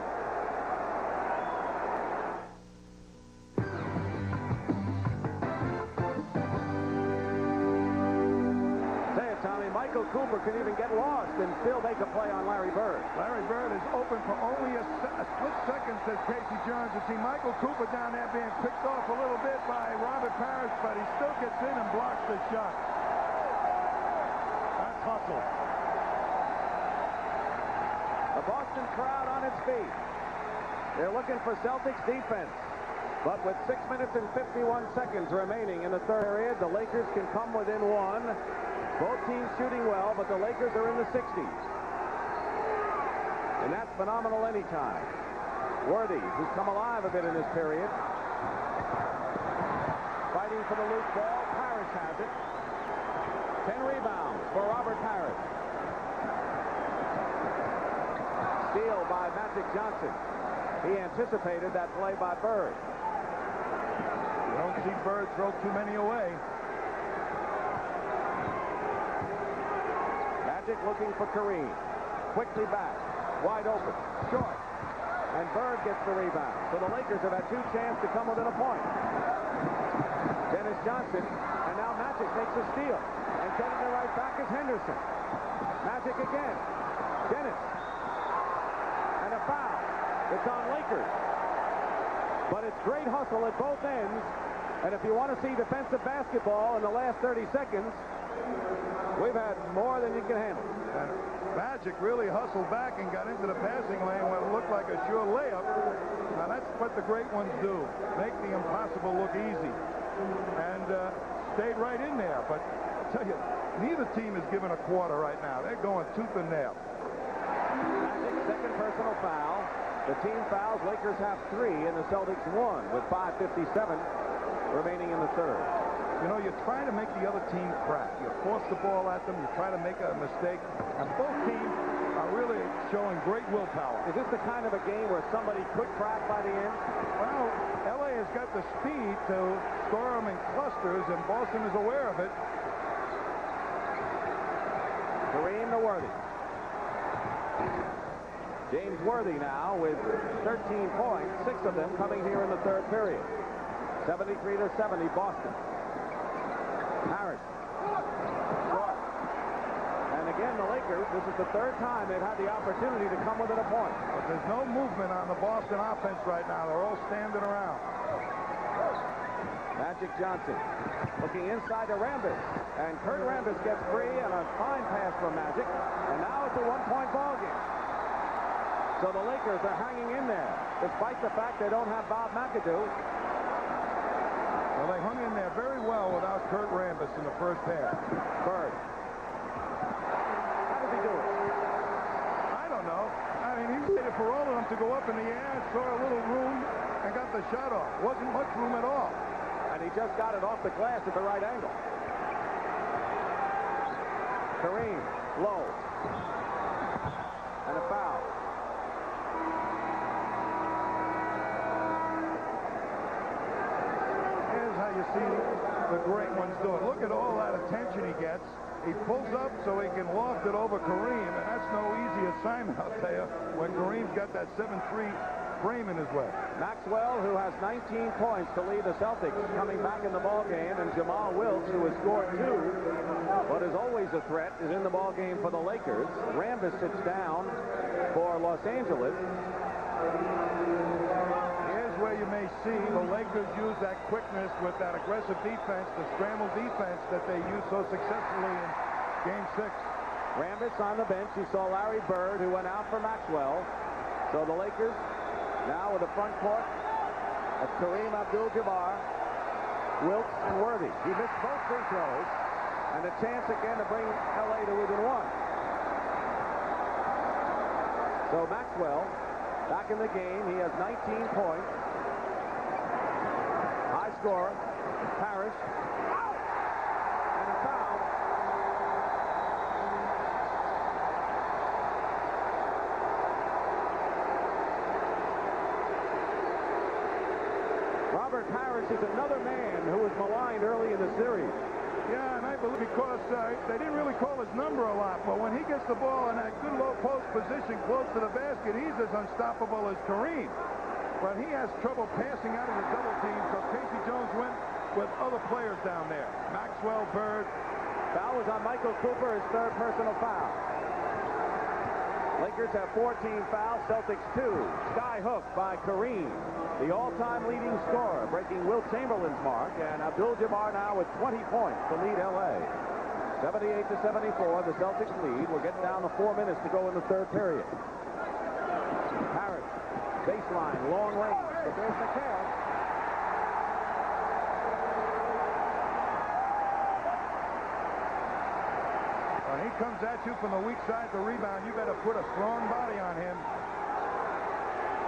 Michael Cooper can even get lost and still make a play on Larry Bird. Larry Bird is open for only a split second, says Casey Jones. You see Michael Cooper down there being picked off a little bit by Robert Parish, but he still gets in and blocks the shot. That's hustle. The Boston crowd on its feet. They're looking for Celtics defense. But with 6 minutes and 51 seconds remaining in the third period, the Lakers can come within 1. Both teams shooting well, but the Lakers are in the 60s. And that's phenomenal anytime. Worthy, who's come alive a bit in this period. Fighting for the loose ball. Parish has it. 10 rebounds for Robert Parish. Steal by Magic Johnson. He anticipated that play by Bird. You don't see Bird throw too many away. Magic looking for Kareem. Quickly back. Wide open. Short. And Bird gets the rebound. So the Lakers have had 2 chances to come within a point. Dennis Johnson. And now Magic makes a steal. And getting it right back is Henderson. Magic again. Dennis. And a foul. It's on Lakers. But it's great hustle at both ends. And if you want to see defensive basketball in the last 30 seconds, we've had more than you can handle. Magic really hustled back and got into the passing lane when it looked like a sure layup. Now that's what the great ones do. Make the impossible look easy. And stayed right in there. But I'll tell you, neither team is given a quarter right now. They're going tooth and nail. Magic second personal foul. The team fouls. Lakers have 3 and the Celtics 1 with 5:57 remaining in the third. You know, you try to make the other team crack. You force the ball at them. You try to make a mistake. And both teams are really showing great willpower. Is this the kind of a game where somebody could crack by the end? Well, LA has got the speed to score them in clusters, and Boston is aware of it. Kareem to Worthy. James Worthy now with 13 points, 6 of them coming here in the third period. 73-70 Boston. Parish. Short. And again, the Lakers, this is the third time they've had the opportunity to come within a point. But there's no movement on the Boston offense right now. They're all standing around. Magic Johnson looking inside to Rambis. And Kurt Rambis gets free and a fine pass from Magic. And now it's a 1-point ball game. So the Lakers are hanging in there, despite the fact they don't have Bob McAdoo. Well, they hung in there very well without Kurt Rambis in the first half. Bird. How does he do it? I don't know. I mean, he waited for all of them to go up in the air, saw a little room, and got the shot off. Wasn't much room at all. And he just got it off the glass at the right angle. Kareem, low. And a foul. You see the great ones do it. Look at all that attention he gets. He pulls up so he can loft it over Kareem, and that's no easy assignment, I'll tell you, when Kareem's got that 7'3" frame in his way. Maxwell, who has 19 points to lead the Celtics, coming back in the ball game, and Jamal Wilkes, who has scored 2, but is always a threat, is in the ball game for the Lakers. Rambis sits down for Los Angeles. Here's where you may see the Lakers use that quickness with that aggressive defense, the scramble defense that they used so successfully in Game 6. Rambis on the bench. You saw Larry Bird, who went out for Maxwell. So the Lakers now with the front court of Kareem Abdul-Jabbar, Wilkes, and Worthy. He missed both free throws, and a chance again to bring L.A. to within 1. So Maxwell back in the game. He has 19 points. High scorer, Parish. And a foul. Robert Parish is another man who was maligned early in the series. Yeah, and I believe because they didn't really call his number a lot, but when he gets the ball in that good low post position close to the basket, he's as unstoppable as Kareem. But he has trouble passing out of the double team, so Casey Jones went with other players down there. Maxwell, Bird. Foul was on Michael Cooper, his 3rd personal foul. Lakers have 14 fouls, Celtics 2. Sky hook by Kareem, the all-time leading scorer, breaking Wilt Chamberlain's mark, and Abdul-Jabbar now with 20 points to lead L.A. 78-74, the Celtics lead. We're getting down to 4 minutes to go in the 3rd period. Parish, baseline, long range, but there's the count. When he comes at you from the weak side to rebound, you better put a strong body on him.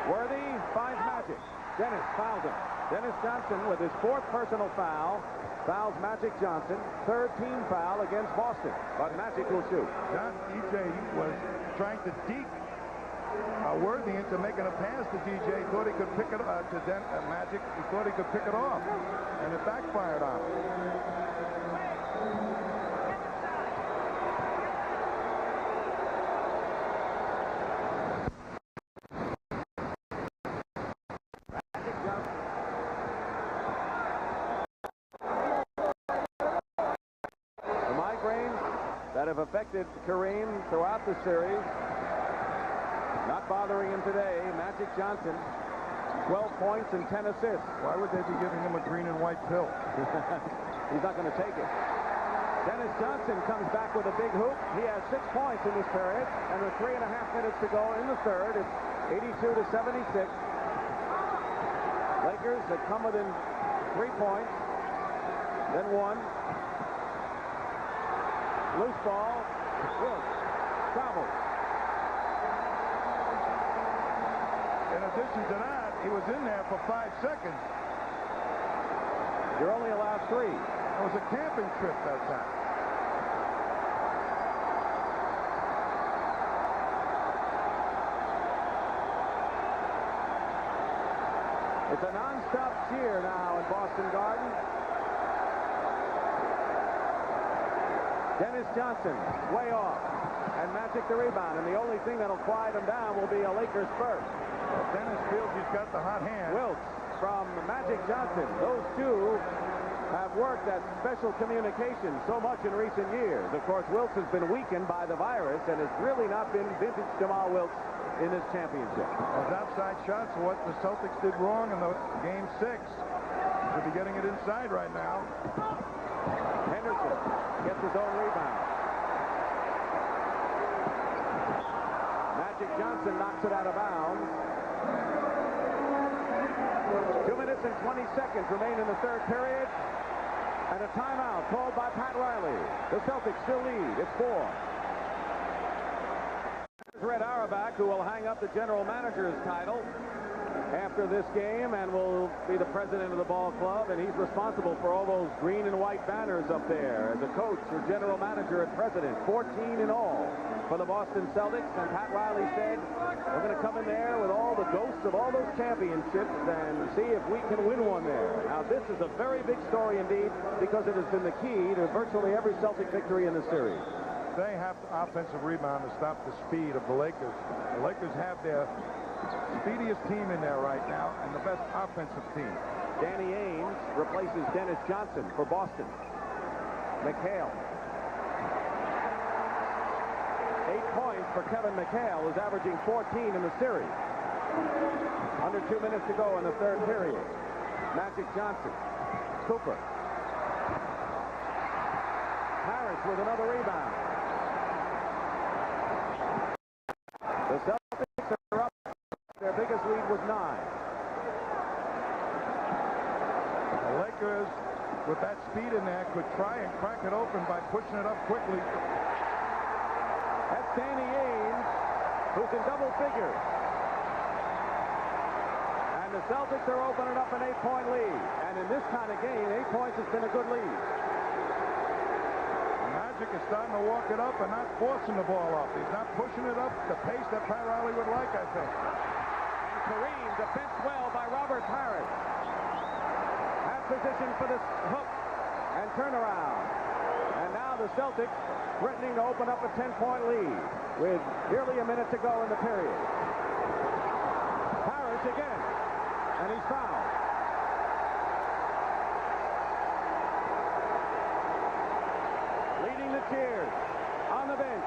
Worthy finds Magic. Dennis fouls him. Dennis Johnson with his 4th personal foul fouls Magic Johnson. 3rd team foul against Boston, but Magic will shoot. DJ was trying to deke Worthy into making a pass to DJ. He thought he could pick it up to Magic. He thought he could pick it off, and it backfired on him. That have affected Kareem throughout the series. Not bothering him today. Magic Johnson, 12 points and 10 assists. Why would they be giving him a green and white pill? He's not going to take it. Dennis Johnson comes back with a big hoop. He has 6 points in this period, and with 3.5 minutes to go in the 3rd, it's 82-76. Lakers have come within 3 points, then 1. Loose ball. Wilkes travels. In addition to that, he was in there for 5 seconds. You're only allowed 3. It was a camping trip that time. It's a non-stop cheer now in Boston Garden. Dennis Johnson, way off, and Magic the rebound, and the only thing that'll quiet him down will be a Lakers first. Well, Dennis feels he's got the hot hand. Wilkes from Magic Johnson. Those two have worked at special communication so much in recent years. Of course, Wilkes has been weakened by the virus and has really not been vintage Jamal Wilkes in this championship. Those outside shots are what the Celtics did wrong in the Game 6. Should be getting it inside right now. Henderson gets his own rebound. Magic Johnson knocks it out of bounds. 2 minutes and 20 seconds remain in the 3rd period. And a timeout called by Pat Riley. The Celtics still lead. It's 4. Red Auerbach, who will hang up the general manager's title after this game and will be the president of the ball club, and he's responsible for all those green and white banners up there as a coach or general manager and president. 14 in all for the Boston Celtics, and Pat Riley said we're going to come in there with all the ghosts of all those championships and see if we can win one there. Now this is a very big story indeed, because it has been the key to virtually every Celtic victory in the series. They have offensive rebound to stop the speed of the Lakers. The Lakers have their speediest team in there right now and the best offensive team. Danny Ainge replaces Dennis Johnson for Boston. McHale. 8 points for Kevin McHale, who's averaging 14 in the series. Under 2 minutes to go in the third period. Magic Johnson. Cooper. Parish with another rebound. The Celtics are up. Their biggest lead was 9. The Lakers, with that speed in there, could try and crack it open by pushing it up quickly. That's Danny Ainge, who's in double figures. And the Celtics are opening up an 8-point lead. And in this kind of game, 8 points has been a good lead. Magic is starting to walk it up and not forcing the ball up. He's not pushing it up the pace that Parish would like, I think. And Kareem defensed well by Robert Parish. Has position for this hook and turnaround. And now the Celtics threatening to open up a 10-point lead with nearly a minute to go in the period. Parish again, and he's fouled. Leading the cheers on the bench.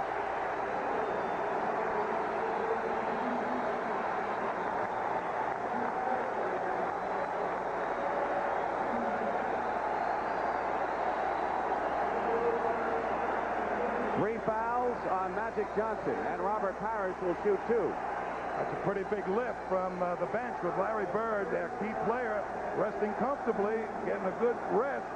Three fouls on Magic Johnson, and Robert Parish will shoot 2. That's a pretty big lift from the bench with Larry Bird, their key player, resting comfortably, getting a good rest.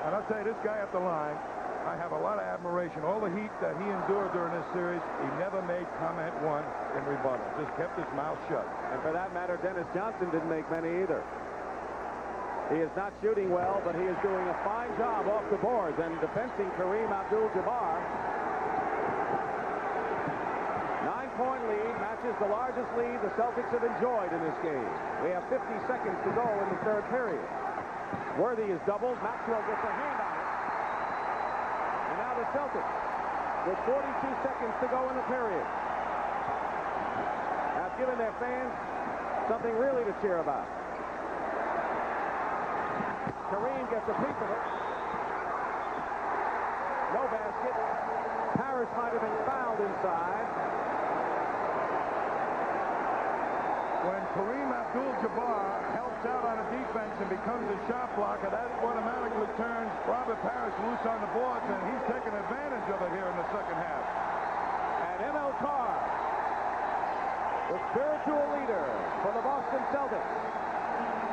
And I'll tell you, this guy at the line, I have a lot of admiration. All the heat that he endured during this series, he never made comment one in rebuttal. Just kept his mouth shut. And for that matter, Dennis Johnson didn't make many either. He is not shooting well, but he is doing a fine job off the boards and defending Kareem Abdul-Jabbar. 9-point lead matches the largest lead the Celtics have enjoyed in this game. We have 50 seconds to go in the third period. Worthy is doubled. Maxwell gets a hand on it. And now the Celtics, with 42 seconds to go in the period, have given their fans something really to cheer about. Kareem gets a piece of it. No basket. Parish might have been fouled inside. When Kareem Abdul-Jabbar helps out on a defense and becomes a shot blocker, that automatically turns Robert Parish loose on the boards, and he's taking advantage of it here in the second half. And M.L. Carr, the spiritual leader for the Boston Celtics,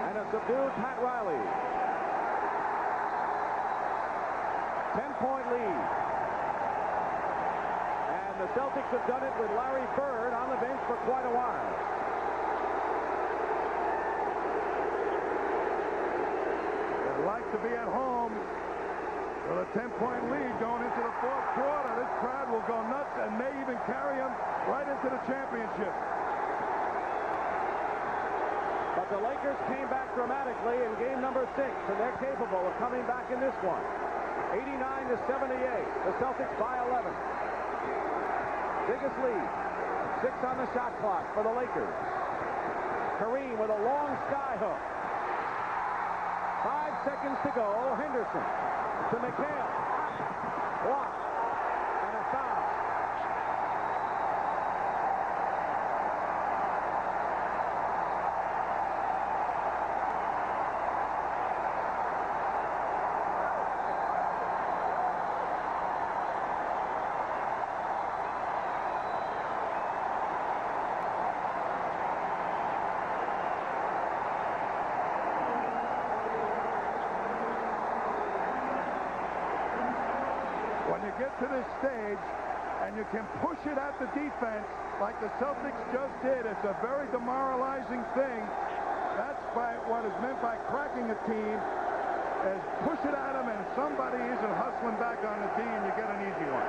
and a subdued Pat Riley. 10-point lead. And the Celtics have done it with Larry Bird on the bench for quite a while. They'd like to be at home with a 10-point lead going into the fourth quarter. This crowd will go nuts and may even carry them right into the championship. But the Lakers came back dramatically in game number 6, and they're capable of coming back in this one. 89-78. The Celtics by 11. Biggest lead. 6 on the shot clock for the Lakers. Kareem with a long sky hook. 5 seconds to go. Henderson to McHale. Blocked. And a foul. When you get to this stage and you can push it at the defense like the Celtics just did, it's a very demoralizing thing. That's what is meant by cracking a team, is push it at them and somebody isn't hustling back on the D and you get an easy one.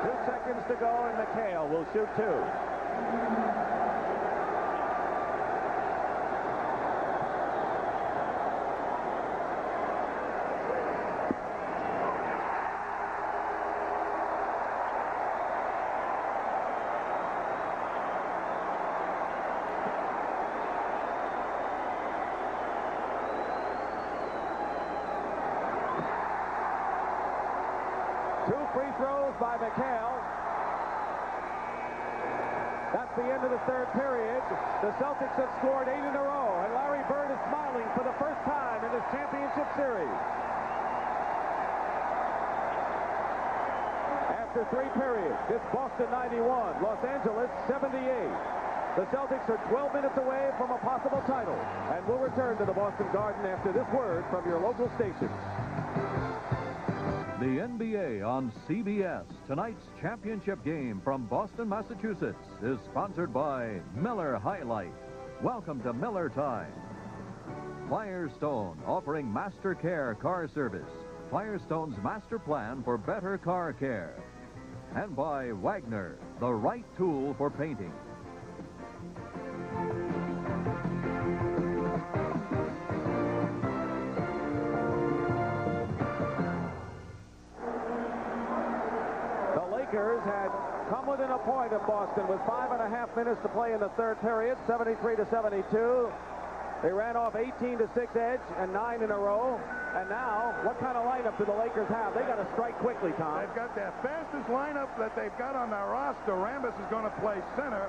2 seconds to go, and McHale will shoot 2. free throws by McHale. That's the end of the third period. The Celtics have scored 8 in a row, and Larry Bird is smiling for the first time in this championship series. After 3 periods, it's Boston 91, Los Angeles 78. The Celtics are 12 minutes away from a possible title, and will return to the Boston Garden after this word from your local station. The NBA on CBS. Tonight's championship game from Boston, Massachusetts is sponsored by Miller High Life. Welcome to Miller Time. Firestone, offering Master Care car service. Firestone's master plan for better car care. And by Wagner, the right tool for painting. Lakers had come within a point of Boston with 5.5 minutes to play in the third period, 73-72. They ran off 18-6 edge and 9 in a row. And now, what kind of lineup do the Lakers have? They got to strike quickly, Tom. They've got their fastest lineup that they've got on their roster. Rambis is going to play center.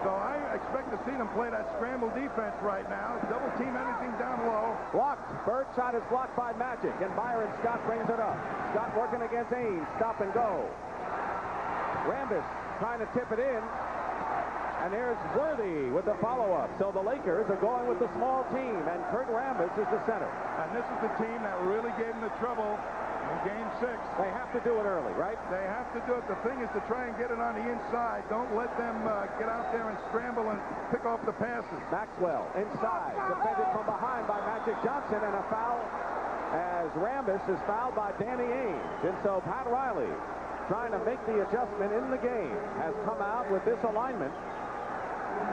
So I expect to see them play that scramble defense right now. Double team anything down low. Blocked. Bird shot is blocked by Magic, and Byron Scott brings it up. Scott working against Ames. Stop and go. Rambis trying to tip it in, and there's Worthy with the follow-up. So the Lakers are going with the small team, and Kurt Rambis is the center. And this is the team that really gave them the trouble in Game 6. They have to do it early, right? They have to do it. The thing is to try and get it on the inside. Don't let them get out there and scramble and pick off the passes. Maxwell inside, defended from behind by Magic Johnson, and a foul as Rambis is fouled by Danny Ainge. And so Pat Riley, trying to make the adjustment in the game, has come out with this alignment,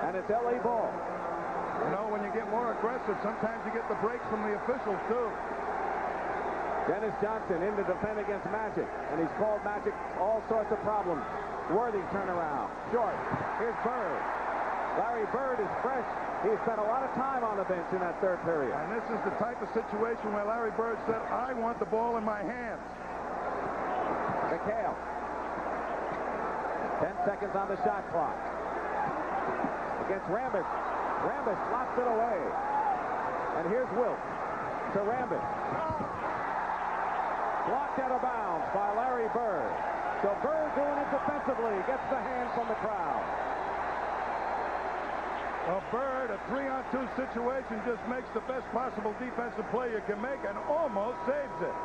and it's L.A. ball. You know, when you get more aggressive, sometimes you get the breaks from the officials, too. Dennis Johnson in to defend against Magic, and he's called Magic all sorts of problems. Worthy turnaround. Short. Here's Bird. Larry Bird is fresh. He spent a lot of time on the bench in that third period. And this is the type of situation where Larry Bird said, I want the ball in my hands. McHale. 10 seconds on the shot clock. Against Rambis. Rambis locks it away. And here's Wilt to Rambis. Blocked out of bounds by Larry Bird. So Bird doing it defensively. Gets the hand from the crowd. Well, Bird, a 3-on-2 situation, just makes the best possible defensive play you can make and almost saves it.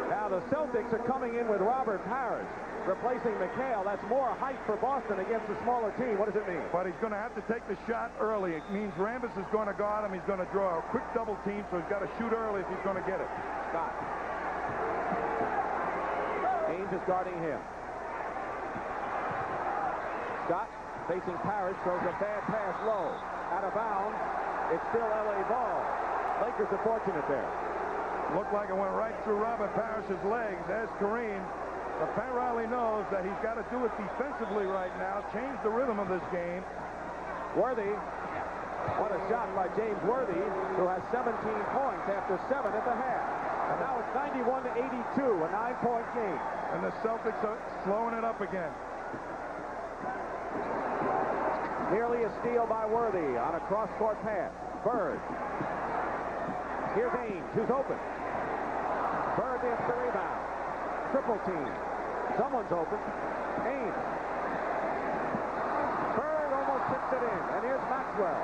Now the Celtics are coming in with Robert Parish replacing McHale. That's more height for Boston against a smaller team. What does it mean? But he's going to have to take the shot early. It means Rambis is going to guard him. He's going to draw a quick double team, so he's got to shoot early if he's going to get it. Scott. Ainge is guarding him. Scott facing Parish, throws a bad pass low. Out of bounds. It's still L.A. ball. Lakers are fortunate there. Looked like it went right through Robert Parish's legs. There's Kareem. But Pat Riley knows that he's got to do it defensively right now, change the rhythm of this game. Worthy. What a shot by James Worthy, who has 17 points after 7 at the half. And now it's 91-82, a 9-point game. And the Celtics are slowing it up again. Nearly a steal by Worthy on a cross-court pass. Bird. Here's Ainge, who's open. Bird gets the rebound. Triple team. Someone's open. Ainge. Bird almost tips it in. And here's Maxwell.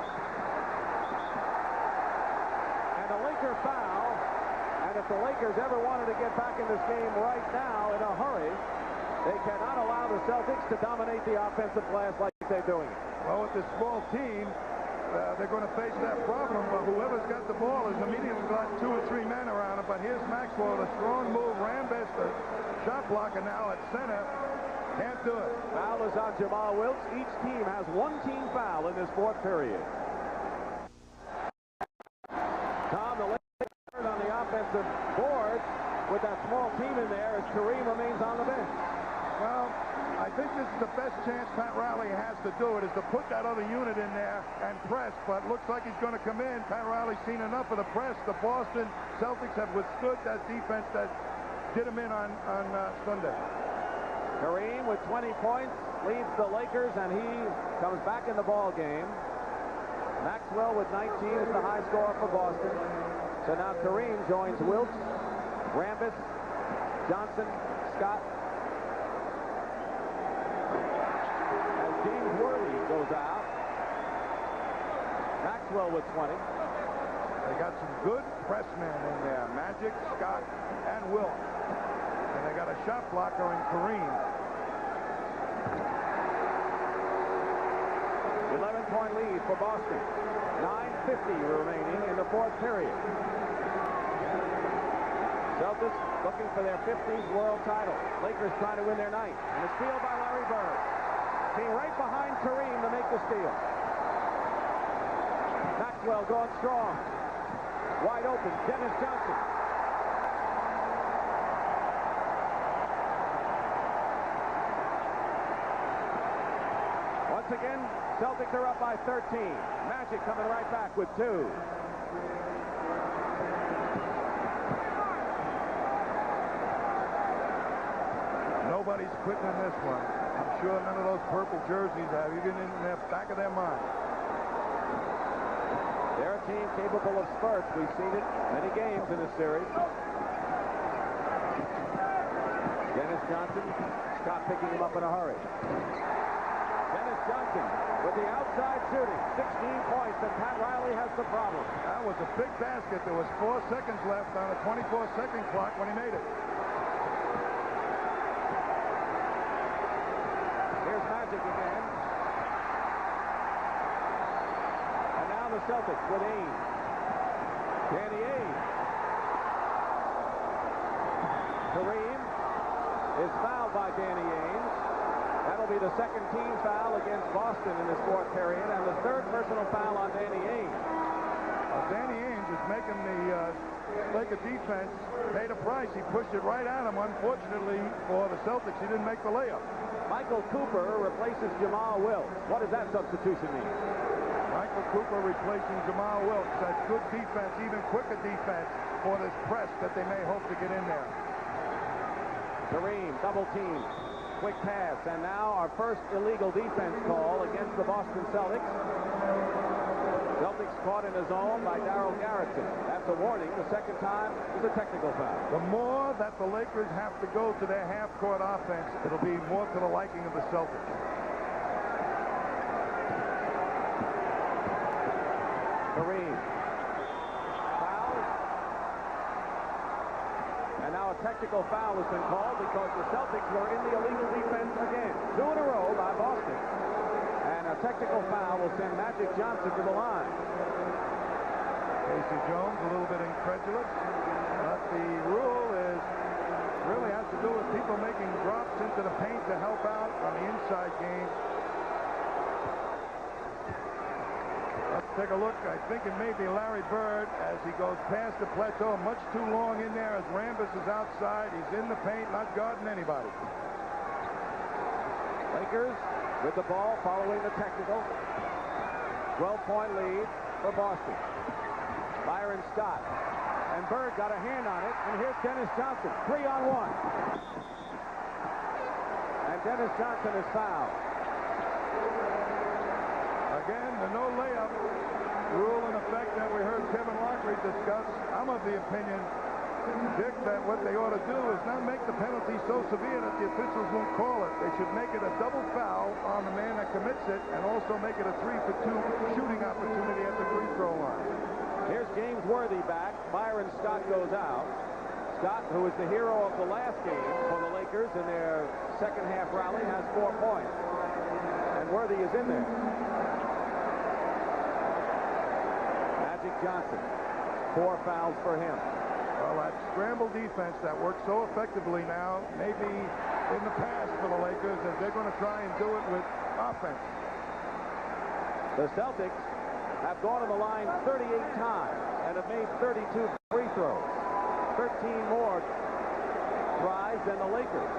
And a Laker foul. And if the Lakers ever wanted to get back in this game right now in a hurry, they cannot allow the Celtics to dominate the offensive glass like they're doing it. Well, with this small team, they're going to face that problem, but whoever's got the ball has immediately got 2 or 3 men around him. But here's Maxwell, a strong move. Rambis, the shot blocker now at center. Can't do it. Foul is on Jamal Wilkes. Each team has 1 team foul in this fourth period. Tom, the Lakers on the offensive board with that small team in there as Kareem remains on the bench. Well, I think this is the best chance Pat Riley has to do it, is to put that other unit in there and press, but looks like he's going to come in. Pat Riley's seen enough of the press. The Boston Celtics have withstood that defense that did him in on Sunday. Kareem with 20 points leads the Lakers, and he comes back in the ball game. Maxwell with 19 is the high scorer for Boston. So now Kareem joins Wilt, Rambis, Johnson, Scott. As James Worthy goes out. Maxwell with 20. They got some good press men in there. Magic, Scott, and Wilt. And they got a shot blocker in Kareem. 11-point lead for Boston. 9:50 remaining in the fourth period. Celtics looking for their 15th world title. Lakers trying to win their ninth. And a steal by Larry Bird. Being right behind Kareem to make the steal. Maxwell going strong. Wide open, Dennis Johnson. Once again, Celtics are up by 13. Magic coming right back with 2. Nobody's quitting in this one. I'm sure none of those purple jerseys have even in the back of their mind. They're a team capable of spurts. We've seen it many games in this series. Dennis Johnson, Scott picking him up in a hurry. Dennis Johnson with the outside shooting, 16 points, and Pat Riley has the problem. That was a big basket. There was 4 seconds left on a 24-second clock when he made it. Here's Magic again. And now the Celtics with Ainge. Danny Ainge. Kareem is fouled by Danny Ainge. That'll be the second team foul against Boston in this fourth period, and the third personal foul on Danny Ainge. Danny Ainge is making the Laker defense pay the price. He pushed it right at him. Unfortunately for the Celtics, he didn't make the layup. Michael Cooper replaces Jamal Wilkes. What does that substitution mean? Michael Cooper replacing Jamal Wilkes. That's good defense, even quicker defense for this press that they may hope to get in there. Kareem, double team. Quick pass, and now our first illegal defense call against the Boston Celtics. Celtics caught in a zone by Darryl Garrison. That's a warning. The second time is a technical foul. The more that the Lakers have to go to their half-court offense, it'll be more to the liking of the Celtics. Kareem. Foul. And now a technical foul has been called because the Celtics were in the illegal defense again. 2 in a row by Boston. And a technical foul will send Magic Johnson to the line. Casey Jones a little bit incredulous. But the rule is really has to do with people making drops into the paint to help out on the inside game. Let's take a look. I think it may be Larry Bird as he goes past the plateau. Much too long in there as Rambis is outside. He's in the paint, not guarding anybody. Lakers with the ball following the technical. 12-point lead for Boston. Byron Scott. And Bird got a hand on it. And here's Dennis Johnson. 3-on-1. And Dennis Johnson is fouled. Again, the no layup rule in effect that we heard Kevin Lockery discuss. I'm of the opinion, Dick, that what they ought to do is not make the penalty so severe that the officials won't call it. They should make it a double foul on the man that commits it and also make it a 3-for-2 shooting opportunity at the free throw line. Here's James Worthy back. Byron Scott goes out. Scott, who is the hero of the last game for the Lakers in their second half rally, has 4 points. And Worthy is in there. Magic Johnson. 4 fouls for him. Well, that scramble defense that works so effectively now, maybe in the past for the Lakers, as they're going to try and do it with offense. The Celtics have gone to the line 38 times and have made 32 free throws. 13 more tries than the Lakers.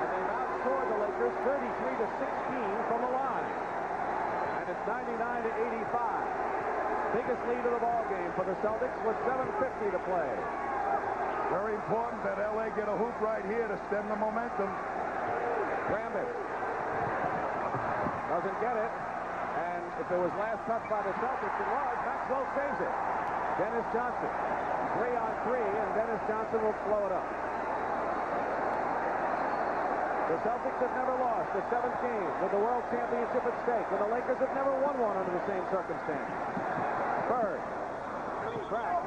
And they've outscored the Lakers 33-16 from the line. And it's 99-85. Biggest lead of the ball game for the Celtics with 7:50 to play. Very important that L.A. get a hoop right here to stem the momentum. Rambis doesn't get it. And if it was last touch by the Celtics, it was. Maxwell saves it. Dennis Johnson. 3-on-3, and Dennis Johnson will slow it up. The Celtics have never lost the 7th game with the World Championship at stake, and the Lakers have never won one under the same circumstances. Bird. Track.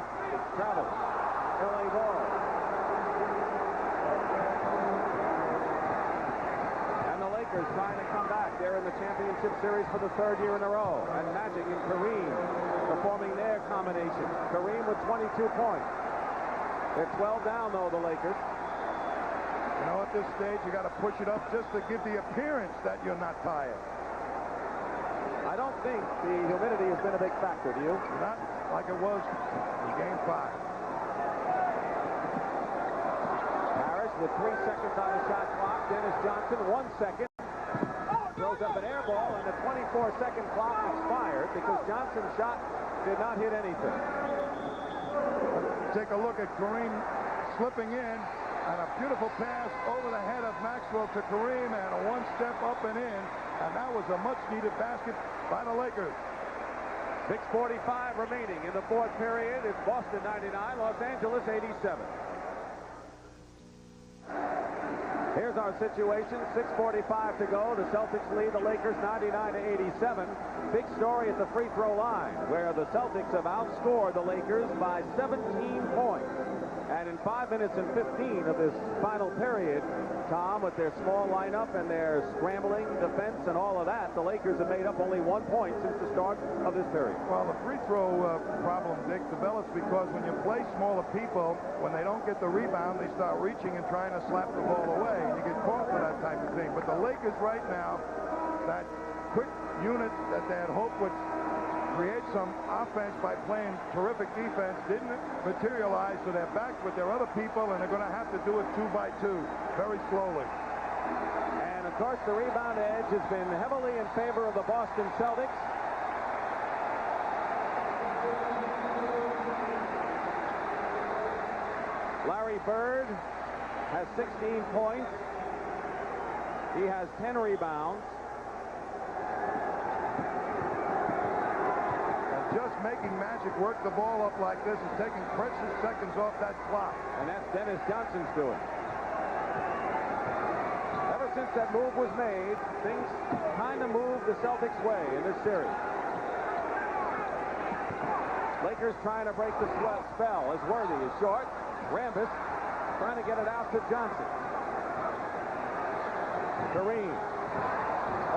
Travels. L.A. ball. And the Lakers trying to come back. They're in the championship series for the 3rd year in a row. And Magic and Kareem performing their combination. Kareem with 22 points. They're 12 down, though, the Lakers. You know, at this stage, you got to push it up just to give the appearance that you're not tired. I don't think the humidity has been a big factor, do you? Not like it was in Game 5. Parish with 3 seconds on the shot clock. Dennis Johnson, 1 second. Throws up an air ball, and the 24-second clock expired because Johnson's shot did not hit anything. Take a look at Kareem slipping in, and a beautiful pass over the head of Maxwell to Kareem, and a 1-step up and in, and that was a much-needed basket by the Lakers. 6:45 remaining in the 4th period. It's Boston 99, Los Angeles 87. Here's our situation. 6:45 to go. The Celtics lead the Lakers 99-87. Big story at the free throw line, where the Celtics have outscored the Lakers by 17 points. And in 5 minutes and 15 of this final period, Tom, with their small lineup and their scrambling defense and all of that, the Lakers have made up only 1 point since the start of this period. Well, the free throw problem, Dick, develops because when you play smaller people, when they don't get the rebound, they start reaching and trying to slap the ball away, and you get caught for that type of thing. But the Lakers right now, that quick unit that they had hoped would create some offense by playing terrific defense didn't materialize, so they're back with their other people, and they're going to have to do it 2 by 2 very slowly. And of course the rebound edge has been heavily in favor of the Boston Celtics. Larry Bird has 16 points. He has 10 rebounds. Just making Magic work the ball up like this is taking precious seconds off that clock. And that's Dennis Johnson's doing. Ever since that move was made, things kind of moved the Celtics' way in this series. Lakers trying to break the spell as Worthy is short. Rambis trying to get it out to Johnson. Kareem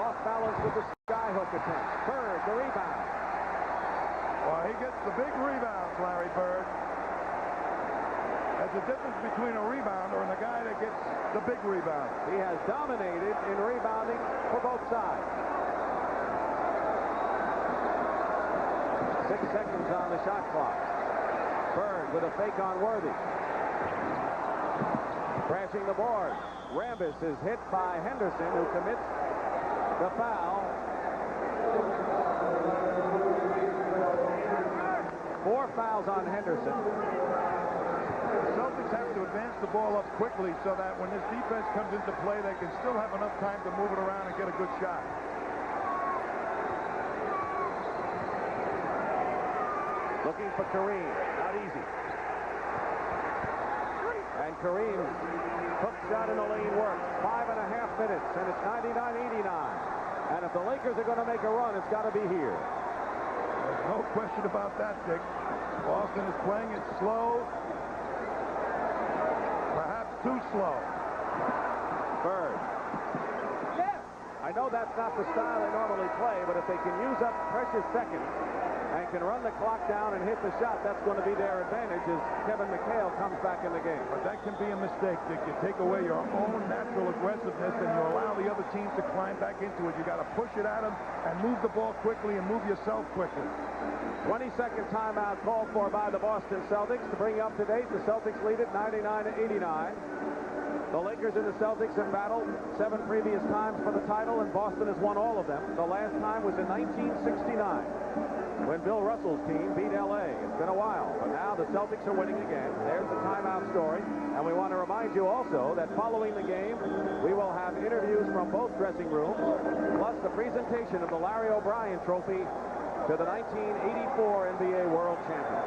off balance with the skyhook attempt. Bird, the rebound. Well, he gets the big rebounds, Larry Bird. There's a difference between a rebounder and a guy that gets the big rebound. He has dominated in rebounding for both sides. 6 seconds on the shot clock. Bird with a fake on Worthy. Crashing the board. Rambis is hit by Henderson, who commits the foul. 4 fouls on Henderson. The Celtics have to advance the ball up quickly so that when this defense comes into play, they can still have enough time to move it around and get a good shot. Looking for Kareem. Not easy. And Kareem's hook shot in the lane works. 5.5 minutes, and it's 99-89. And if the Lakers are going to make a run, it's got to be here. There's no question about that, Dick. Boston is playing it slow. Perhaps too slow. Bird. I know that's not the style they normally play, but if they can use up precious seconds and can run the clock down and hit the shot, that's going to be their advantage as Kevin McHale comes back in the game. But that can be a mistake, Dick. You take away your own natural aggressiveness and you allow the other teams to climb back into it. You got to push it at them and move the ball quickly and move yourself quickly. 20-second timeout called for by the Boston Celtics. To bring you up to date, the Celtics lead it 99-89. The Lakers and the Celtics have battled 7 previous times for the title, and Boston has won all of them. The last time was in 1969 when Bill Russell's team beat L.A. It's been a while, but now the Celtics are winning again. There's the timeout story, and we want to remind you also that following the game, we will have interviews from both dressing rooms, plus the presentation of the Larry O'Brien Trophy to the 1984 NBA World Champion.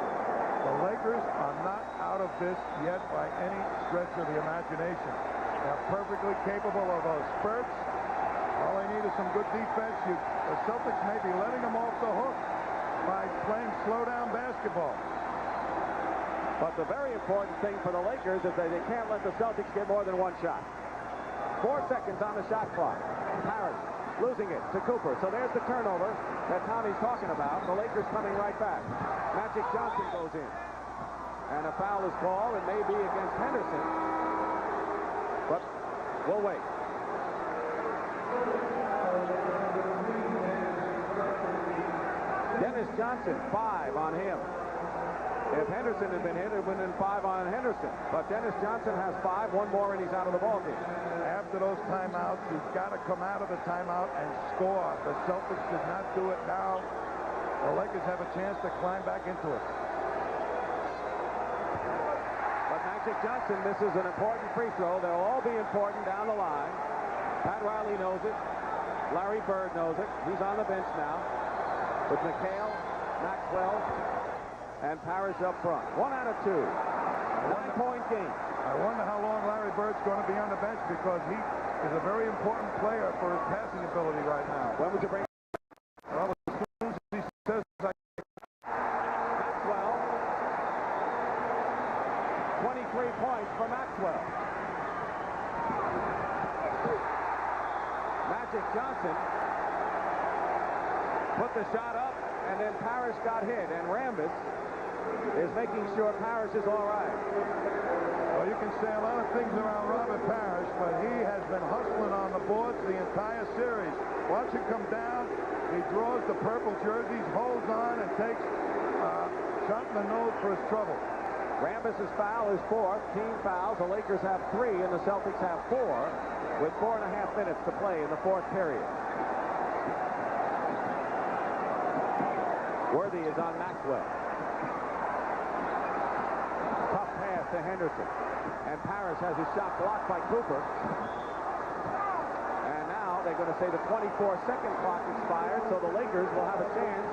The Lakers are not out of this yet by any stretch of the imagination. They're perfectly capable of those spurts. All they need is some good defense. The Celtics may be letting them off the hook by playing slow-down basketball. But the very important thing for the Lakers is that they can't let the Celtics get more than one shot. 4 seconds on the shot clock. Parish losing it to Cooper. So there's the turnover that Tommy's talking about. The Lakers coming right back. Magic Johnson goes in. And a foul is called. It may be against Henderson. But we'll wait. Dennis Johnson, 5 on him. If Henderson had been hit, it would have been 5 on Henderson. But Dennis Johnson has 5, 1 more, and he's out of the ballgame. After those timeouts, you've got to come out of the timeout and score. The Celtics did not do it now. The Lakers have a chance to climb back into it. But Magic Johnson misses an important free throw. They'll all be important down the line. Pat Riley knows it. Larry Bird knows it. He's on the bench now with McHale, Maxwell, and Parish up front. 1 out of 2. 9-point game. I wonder how long Larry Bird's going to be on the bench, because he is a very important player for his passing ability right now. When would you bring? Well, as soon as he says Maxwell. 23 points for Maxwell. Magic Johnson put the shot up, and then Parish got hit, and Rambis is making sure Parish is all right. Well, you can say a lot of things around Robert Parish, but he has been hustling on the boards the entire series. Watch him come down. He draws the purple jerseys, holds on, and takes a shot in the nose for his trouble. Rambis' foul is 4th. Team fouls. The Lakers have 3, and the Celtics have 4, with 4.5 minutes to play in the 4th period. Worthy is on Maxwell. Tough pass to Henderson. And Parish has his shot blocked by Cooper. And now they're going to say the 24-second clock expired, so the Lakers will have a chance,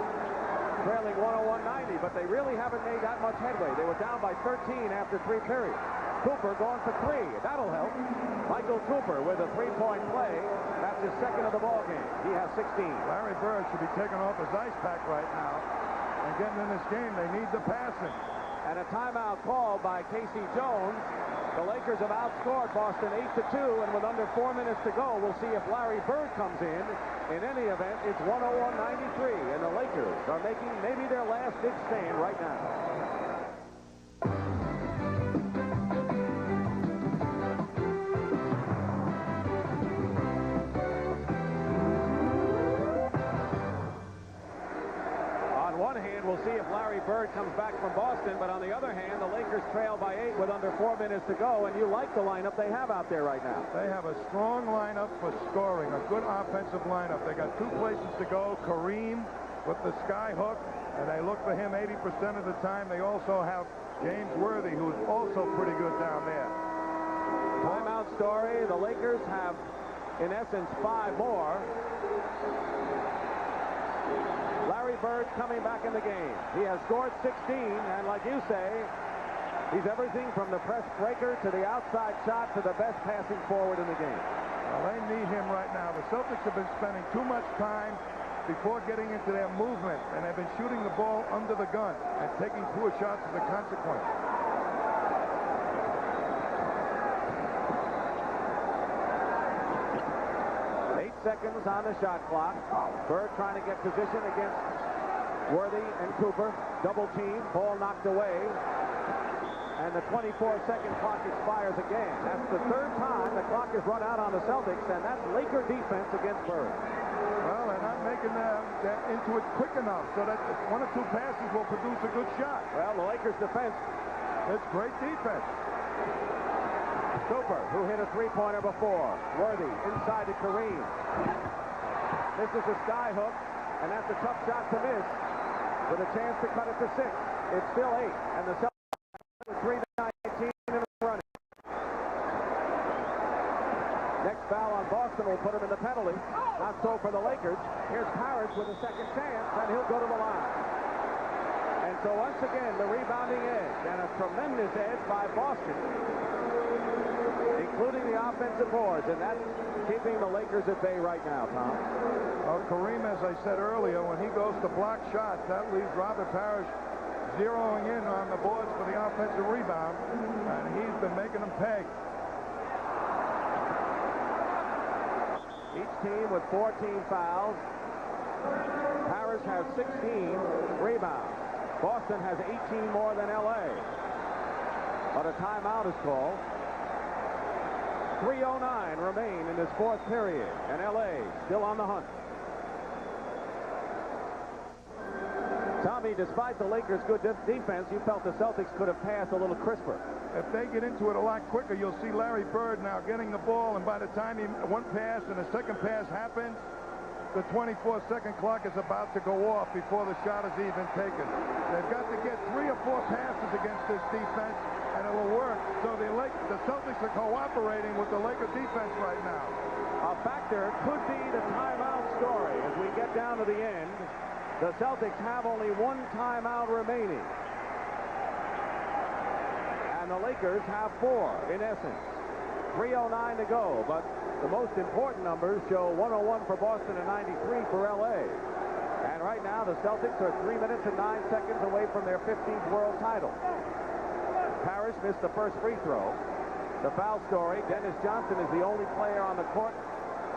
trailing 101-90, but they really haven't made that much headway. They were down by 13 after 3 periods. Cooper going for 3. That'll help. Michael Cooper with a 3-point play. That's his 2nd of the ball game. He has 16. Larry Bird should be taking off his ice pack right now. And getting in this game, they need the passing. And a timeout called by Casey Jones. The Lakers have outscored Boston 8-2, and with under 4 minutes to go, we'll see if Larry Bird comes in. In any event, it's 101-93, and the Lakers are making maybe their last big stand right now. We'll see if Larry Bird comes back from Boston, but on the other hand, the Lakers trail by 8 with under 4 minutes to go, and you like the lineup they have out there right now. They have a strong lineup for scoring, a good offensive lineup. They got 2 places to go. Kareem with the sky hook, and they look for him 80% of the time. They also have James Worthy, who's also pretty good down there. Timeout story. The Lakers have, in essence, 5 more. Larry Bird coming back in the game. He has scored 16, and like you say, he's everything from the press breaker to the outside shot to the best passing forward in the game. Well, they need him right now. The Celtics have been spending too much time before getting into their movement, and they've been shooting the ball under the gun and taking poor shots as a consequence. Seconds on the shot clock. Bird trying to get position against Worthy and Cooper. Double team. Ball knocked away. And the 24-second clock expires again. That's the 3rd time the clock is run out on the Celtics, and that's Laker defense against Bird. Well, they're not making that into it quick enough so that 1 or 2 passes will produce a good shot. Well, the Lakers defense. It's great defense. Cooper, who hit a three-pointer before. Worthy inside to Kareem. Misses a sky hook, and that's a tough shot to miss with a chance to cut it to 6. It's still 8, and the Celtics with 3:19 in the running. Next foul on Boston will put him in the penalty. Not so for the Lakers. Here's Parish with a second chance, and he'll go to the line. And so once again, the rebounding edge, and a tremendous edge by Boston, including the offensive boards, and that's keeping the Lakers at bay right now, Tom. Well, Kareem, as I said earlier, when he goes to block shots, that leaves Robert Parish zeroing in on the boards for the offensive rebound, and he's been making them pay. Each team with 14 fouls. Parish has 16 rebounds. Boston has 18 more than L.A. But a timeout is called. 3:09 remain in this fourth period, and L.A. still on the hunt. Tommy, despite the Lakers' good defense, you felt the Celtics could have passed a little crisper. If they get into it a lot quicker, you'll see Larry Bird now getting the ball, and by the time one pass and the second pass happens, the 24-second clock is about to go off before the shot is even taken. They've got to get 3 or 4 passes against this defense, and it'll work. So the Celtics are cooperating with the Laker defense right now. A factor could be the timeout story. As we get down to the end, the Celtics have only 1 timeout remaining. And the Lakers have 4, in essence. 3:09 to go, but the most important numbers show 101 for Boston and 93 for L.A. And right now, the Celtics are 3 minutes and 9 seconds away from their 15th world title. Parish missed the first free throw. The foul story, Dennis Johnson is the only player on the court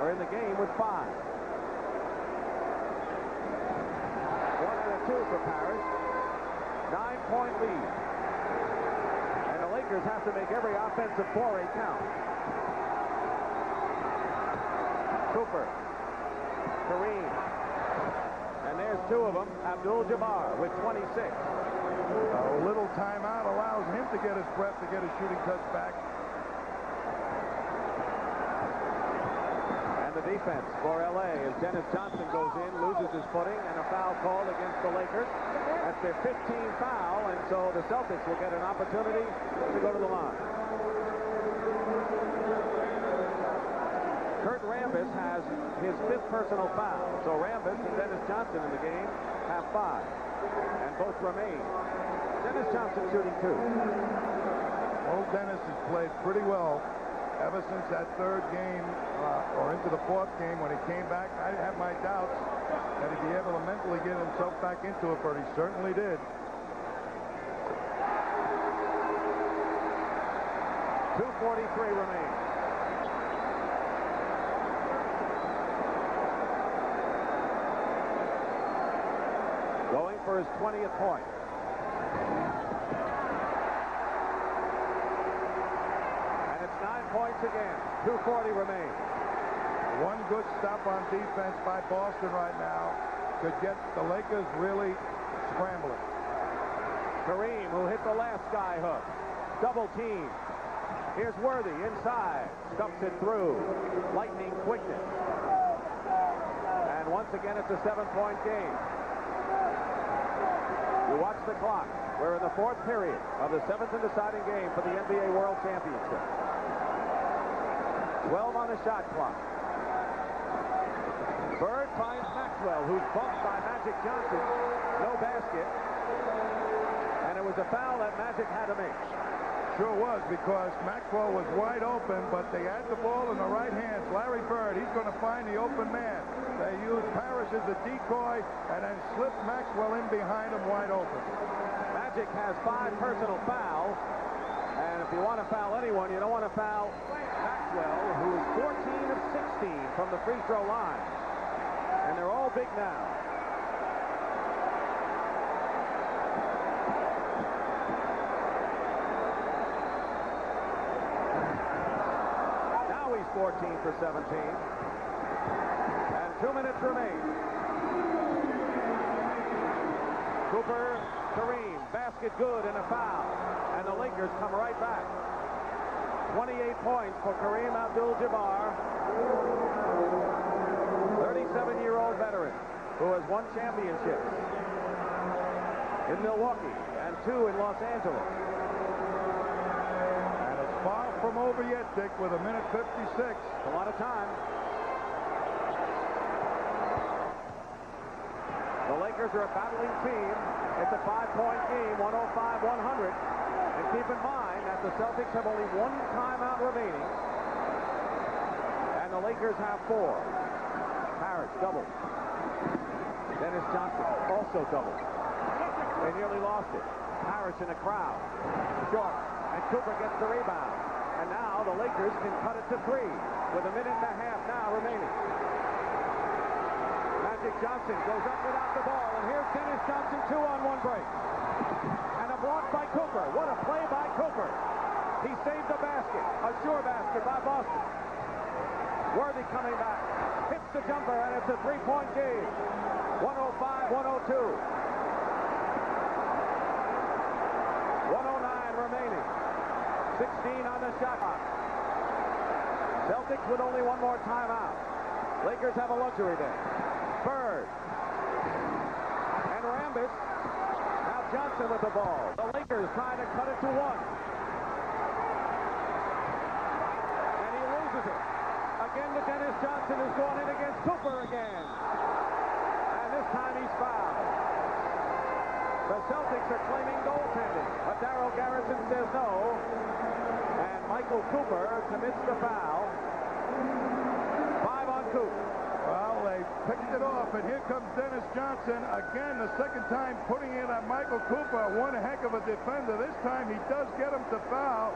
or in the game with 5. 1 and a 2 for Parish. 9-point lead. And the Lakers have to make every offensive foray count. Cooper. Kareem. And there's 2 of them. Abdul-Jabbar with 26. A little timeout allows him to get his breath to get his shooting touch back. And the defense for L.A. as Dennis Johnson goes in, loses his footing, and a foul called against the Lakers. That's their 15th foul, and so the Celtics will get an opportunity to go to the line. Kurt Rambis has his 5th personal foul. So Rambis and Dennis Johnson in the game have 5. And both remain. Dennis Johnson shooting 2. Old Dennis has played pretty well ever since that 3rd game or into the 4th game when he came back. I have my doubts that he'd be able to mentally get himself back into it, but he certainly did. 2:43 remain. Going for his 20th point. And it's 9 points again. 2:40 remain. One good stop on defense by Boston right now could get the Lakers really scrambling. Kareem, who hit the last sky hook. Double team. Here's Worthy inside. Stuffs it through. Lightning quickness. And once again, it's a 7-point game. You watch the clock. We're in the 4th period of the 7th and deciding game for the NBA World Championship. 12 on the shot clock. Bird finds Maxwell, who's bumped by Magic Johnson. No basket. And it was a foul that Magic had to make. Sure was, because Maxwell was wide open, but they had the ball in the right hands. Larry Bird, he's going to find the open man. They used Parish as a decoy and then slipped Maxwell in behind him wide open. Magic has 5 personal fouls, and if you want to foul anyone, you don't want to foul Maxwell, who is 14 of 16 from the free throw line. And they're all big now. Now he's 14 for 17. And 2 minutes remain. Cooper, Kareem, basket good and a foul. And the Lakers come right back. 28 points for Kareem Abdul-Jabbar, 37-year-old veteran who has won championships in Milwaukee and 2 in Los Angeles. And it's far from over yet, Dick, with 1:56. A lot of time. The Lakers are a battling team. It's a 5-point game, 105-100. And keep in mind that the Celtics have only 1 timeout remaining. And the Lakers have 4. Parish doubled. Dennis Johnson also doubled. They nearly lost it. Parish in a crowd. Short. And Cooper gets the rebound. And now the Lakers can cut it to 3 with 1.5 minutes now remaining. Magic Johnson goes up without the ball. And here's Dennis Johnson 2-on-1 break. And a block by Cooper. What a play by Cooper. He saved a basket. A sure basket by Boston. Worthy coming back. Hits the jumper, and it's a 3-point game. 105-102. 109 remaining. 16 on the shot clock. Celtics with only 1 more timeout. Lakers have a luxury there. Bird. And Rambis. Now Johnson with the ball. The Lakers trying to cut it to 1. And he loses it. Again to Dennis Johnson, who's going in against Cooper again. And this time he's fouled. The Celtics are claiming goaltending, but Darryl Garrison says no. And Michael Cooper commits the foul. 5 on Cooper. Well, they picked it off, and here comes Dennis Johnson again, the second time putting it on Michael Cooper. One heck of a defender. This time he does get him to foul,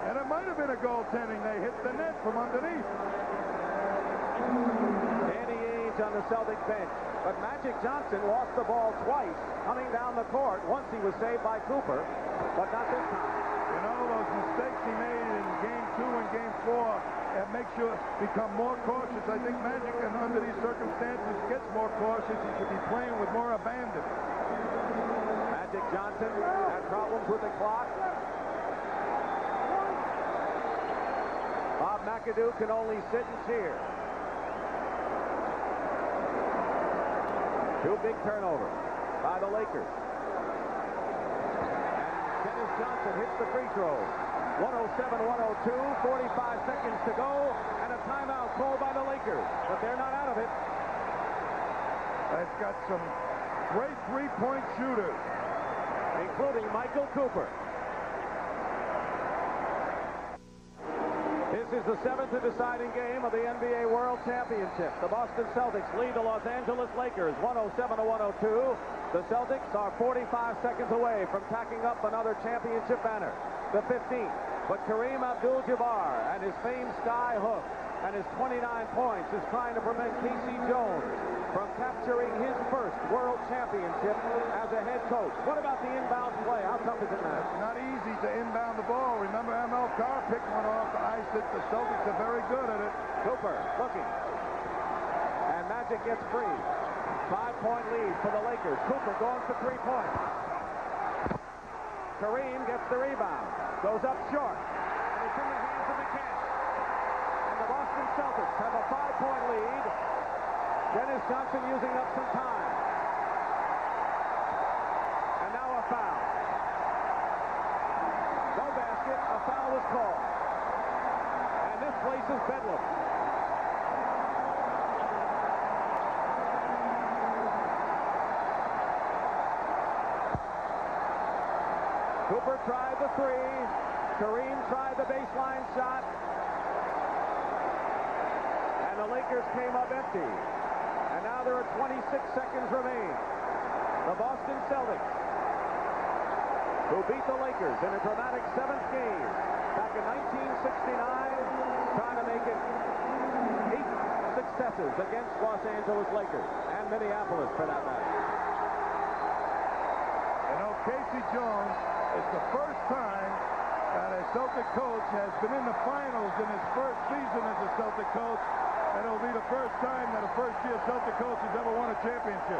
and it might have been a goaltending. They hit the net from underneath. Danny Ainge on the Celtic bench, but Magic Johnson lost the ball twice coming down the court. Once he was saved by Cooper, but not this time. You know, those mistakes he made in Game 2 and Game 4, it makes you become more cautious. I think Magic, and under these circumstances, gets more cautious. He should be playing with more abandon. Magic Johnson had problems with the clock. Bob McAdoo can only sit and cheer. 2 big turnovers by the Lakers. And Dennis Johnson hits the free throw. 107-102, 45 seconds to go, and a timeout called by the Lakers. But they're not out of it. They've got some great three-point shooters, including Michael Cooper. This is the 7th and deciding game of the NBA World Championship. The Boston Celtics lead the Los Angeles Lakers 107-102. The Celtics are 45 seconds away from tacking up another championship banner, the 15th. But Kareem Abdul-Jabbar and his famed sky hook and his 29 points is trying to prevent K.C. Jones from capturing his first world championship as a head coach. What about the inbound play? How tough is it now? It's not easy to inbound the ball. Remember, M.L. Carr picked one off the ice. The Celtics are very good at it. Cooper looking. And Magic gets free. 5-point lead for the Lakers. Cooper going for 3 points. Kareem gets the rebound. Goes up short. And it's in the hands of the catch. And the Boston Celtics have a 5-point lead. Dennis Johnson using up some time. And now a foul. No basket. A foul was called. And this place is bedlam. Cooper tried the 3. Kareem tried the baseline shot. And the Lakers came up empty. And now there are 26 seconds remaining. The Boston Celtics, who beat the Lakers in a dramatic 7th game back in 1969, trying to make it 8 successes against Los Angeles Lakers and Minneapolis, for that matter. You know, K.C. Jones, it's the first time that a Celtic coach has been in the finals in his first season as a Celtic coach, and it'll be the first time that a first-year Celtic coach has ever won a championship.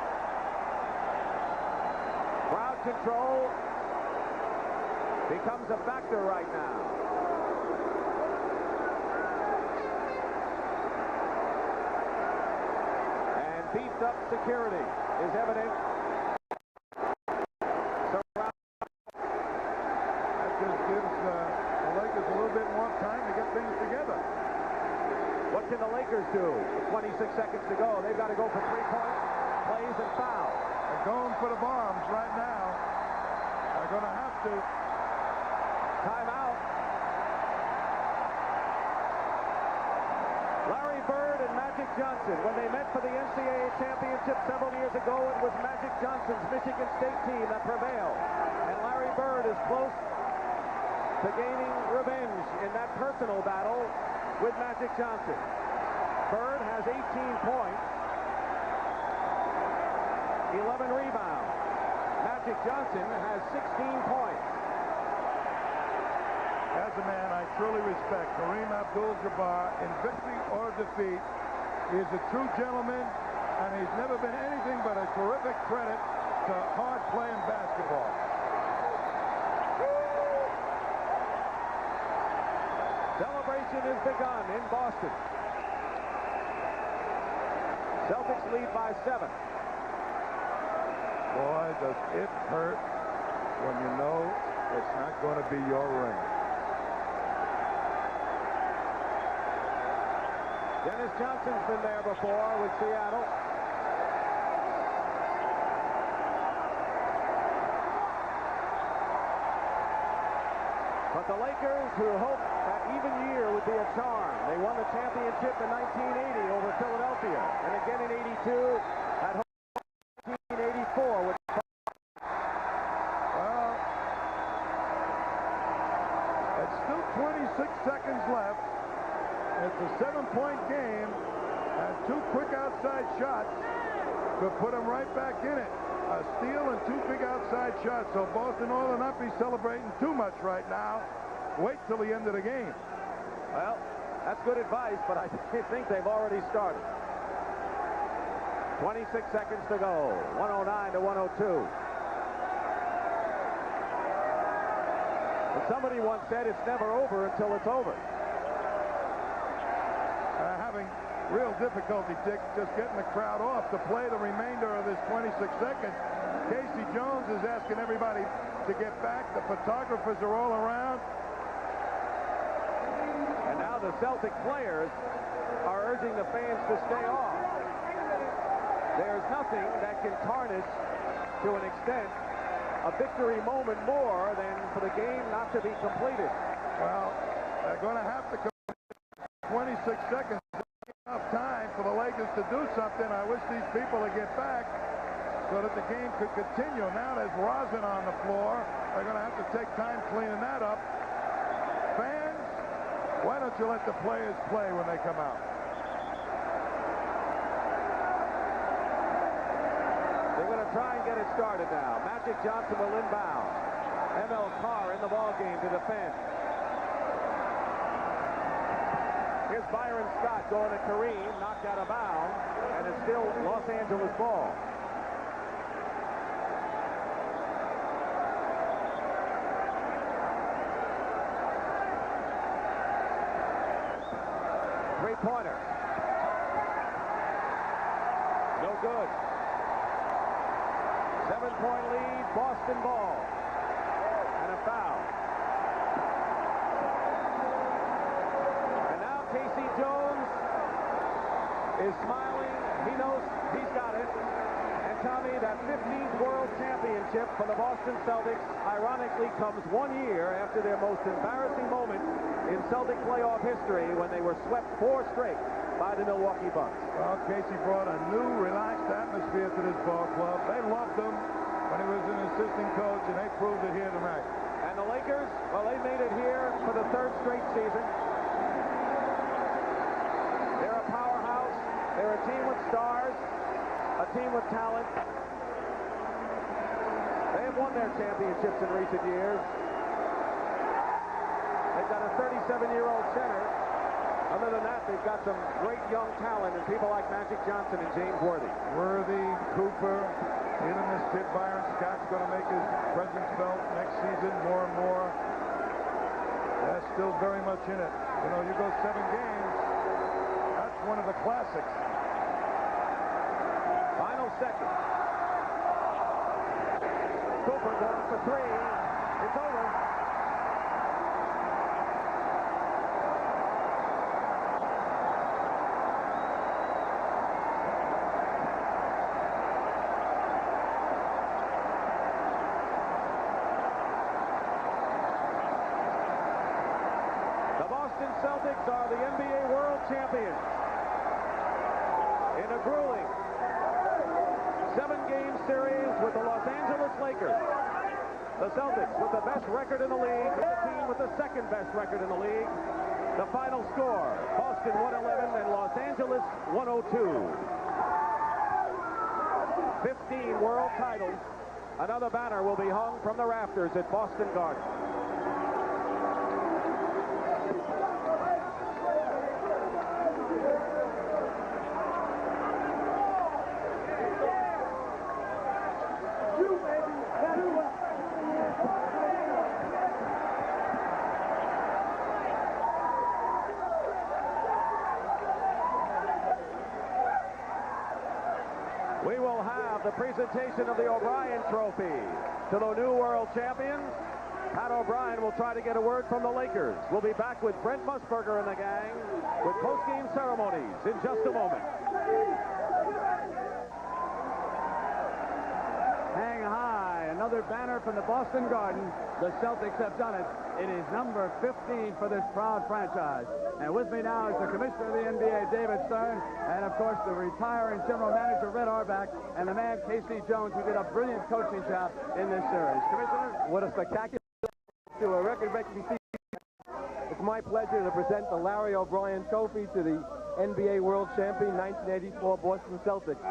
Crowd control becomes a factor right now. beefed up security is evident. That just gives the Lakers a little bit more time to get things together. What can the Lakers do? With 26 seconds to go. They've got to go for 3-point plays and foul. They're going for the bombs right now. They're going to have to. Timeout. Larry Bird and Magic Johnson. When they met for the NCAA championship several years ago, it was Magic Johnson's Michigan State team that prevailed. And Larry Bird is close to gaining revenge in that personal battle with Magic Johnson. Bird has 18 points, 11 rebounds. Magic Johnson has 16 points. As a man I truly respect, Kareem Abdul-Jabbar, in victory or defeat, he is a true gentleman, and he's never been anything but a terrific credit to hard play in basketball. Celebration has begun in Boston. Celtics lead by 7. Boy, does it hurt when you know it's not going to be your ring. Dennis Johnson's been there before with Seattle. But the Lakers, who hoped that even year would be a charm. They won the championship in 1980 over Philadelphia, and again in 82 at home in 1984 with. Well, it's still 26 seconds left. It's a 7-point game, and 2 quick outside shots could put them right back in it. A steal and 2 big outside shots. So Boston ought to not be celebrating too much right now. Wait till the end of the game. Well, that's good advice, but I think they've already started. 26 seconds to go. 109 to 102. But somebody once said it's never over until it's over. Having real difficulty, Dick, just getting the crowd off to play the remainder of this 26 seconds. Casey Jones is asking everybody to get back. The photographers are all around. And now the Celtic players are urging the fans to stay off. There's nothing that can tarnish, to an extent, a victory moment more than for the game not to be completed. Well, they're going to have to 26 seconds. Enough time for the Lakers to do something. I wish these people would get back so that the game could continue. Now there's rosin on the floor. They're going to have to take time cleaning that up. Fans, why don't you let the players play when they come out? They're going to try and get it started now. Magic Johnson will inbound. ML Carr in the ballgame to defend. Here's Byron Scott going to Kareem, knocked out of bounds, and it's still Los Angeles ball. Three-pointer. No good. 7-point lead, Boston ball. And a foul. Casey Jones is smiling. He knows he's got it. And Tommy, that 15th World Championship for the Boston Celtics ironically comes 1 year after their most embarrassing moment in Celtic playoff history when they were swept 4 straight by the Milwaukee Bucks. Well, Casey brought a new, relaxed atmosphere to this ball club. They loved him when he was an assistant coach, and they proved it here tonight. And the Lakers, well, they made it here for the 3rd straight season. They're a powerhouse. They're a team with stars, a team with talent. They have won their championships in recent years. They've got a 37-year-old center. Other than that, they've got some great young talent and people like Magic Johnson and James Worthy. Worthy, Cooper, in this kid, Byron Scott's going to make his presence felt next season more and more. That's still very much in it. You know, you go 7 games. One of the classics. final seconds. Cooper going for three. It's over. The Boston Celtics are the NBA World Champions in a grueling 7-game series with the Los Angeles Lakers. The Celtics with the best record in the league, the team with the second best record in the league. The final score, Boston 111 and Los Angeles 102. 15 world titles. Another banner will be hung from the rafters at Boston Garden. We will have the presentation of the O'Brien Trophy to the new world champions. Pat O'Brien will try to get a word from the Lakers. We'll be back with Brent Musburger and the gang with post-game ceremonies in just a moment. Hang high, another banner from the Boston Garden. The Celtics have done it. It is number 15 for this proud franchise. And with me now is the commissioner of the NBA, David Stern, and of course the retiring general manager, Red Auerbach, and the man, K.C. Jones, who did a brilliant coaching job in this series. Commissioner, what a spectacular to a record-breaking season. It's my pleasure to present the Larry O'Brien Trophy to the NBA World Champion 1984 Boston Celtics.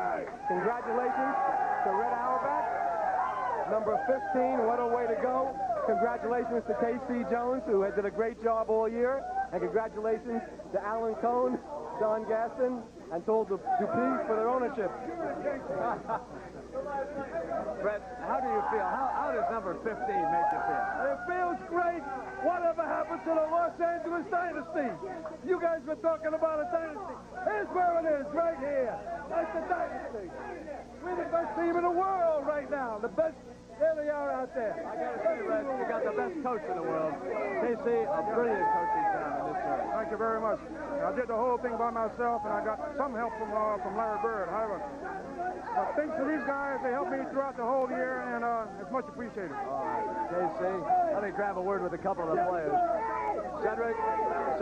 Congratulations to Red Auerbach. Number 15, what a way to go. Congratulations to K.C. Jones, who did a great job all year. And congratulations to Alan Cohn, Don Gaston, and Toll Dupuis for their ownership. Brett, how do you feel? How does number 15 make you feel? It feels great. Whatever happened to the Los Angeles dynasty? You guys were talking about a dynasty. Here's where it is, right here. That's the dynasty. We're the best team in the world right now. The best. There they are out there. I got to say, Red, you got the best coach in the world. K.C., a brilliant coaching job in this series. Thank you very much. I did the whole thing by myself, and I got some help from Larry Bird. However, thanks to these guys, they helped me throughout the whole year, and it's much appreciated. All right, K.C., let me grab a word with a couple of the players. Cedric, let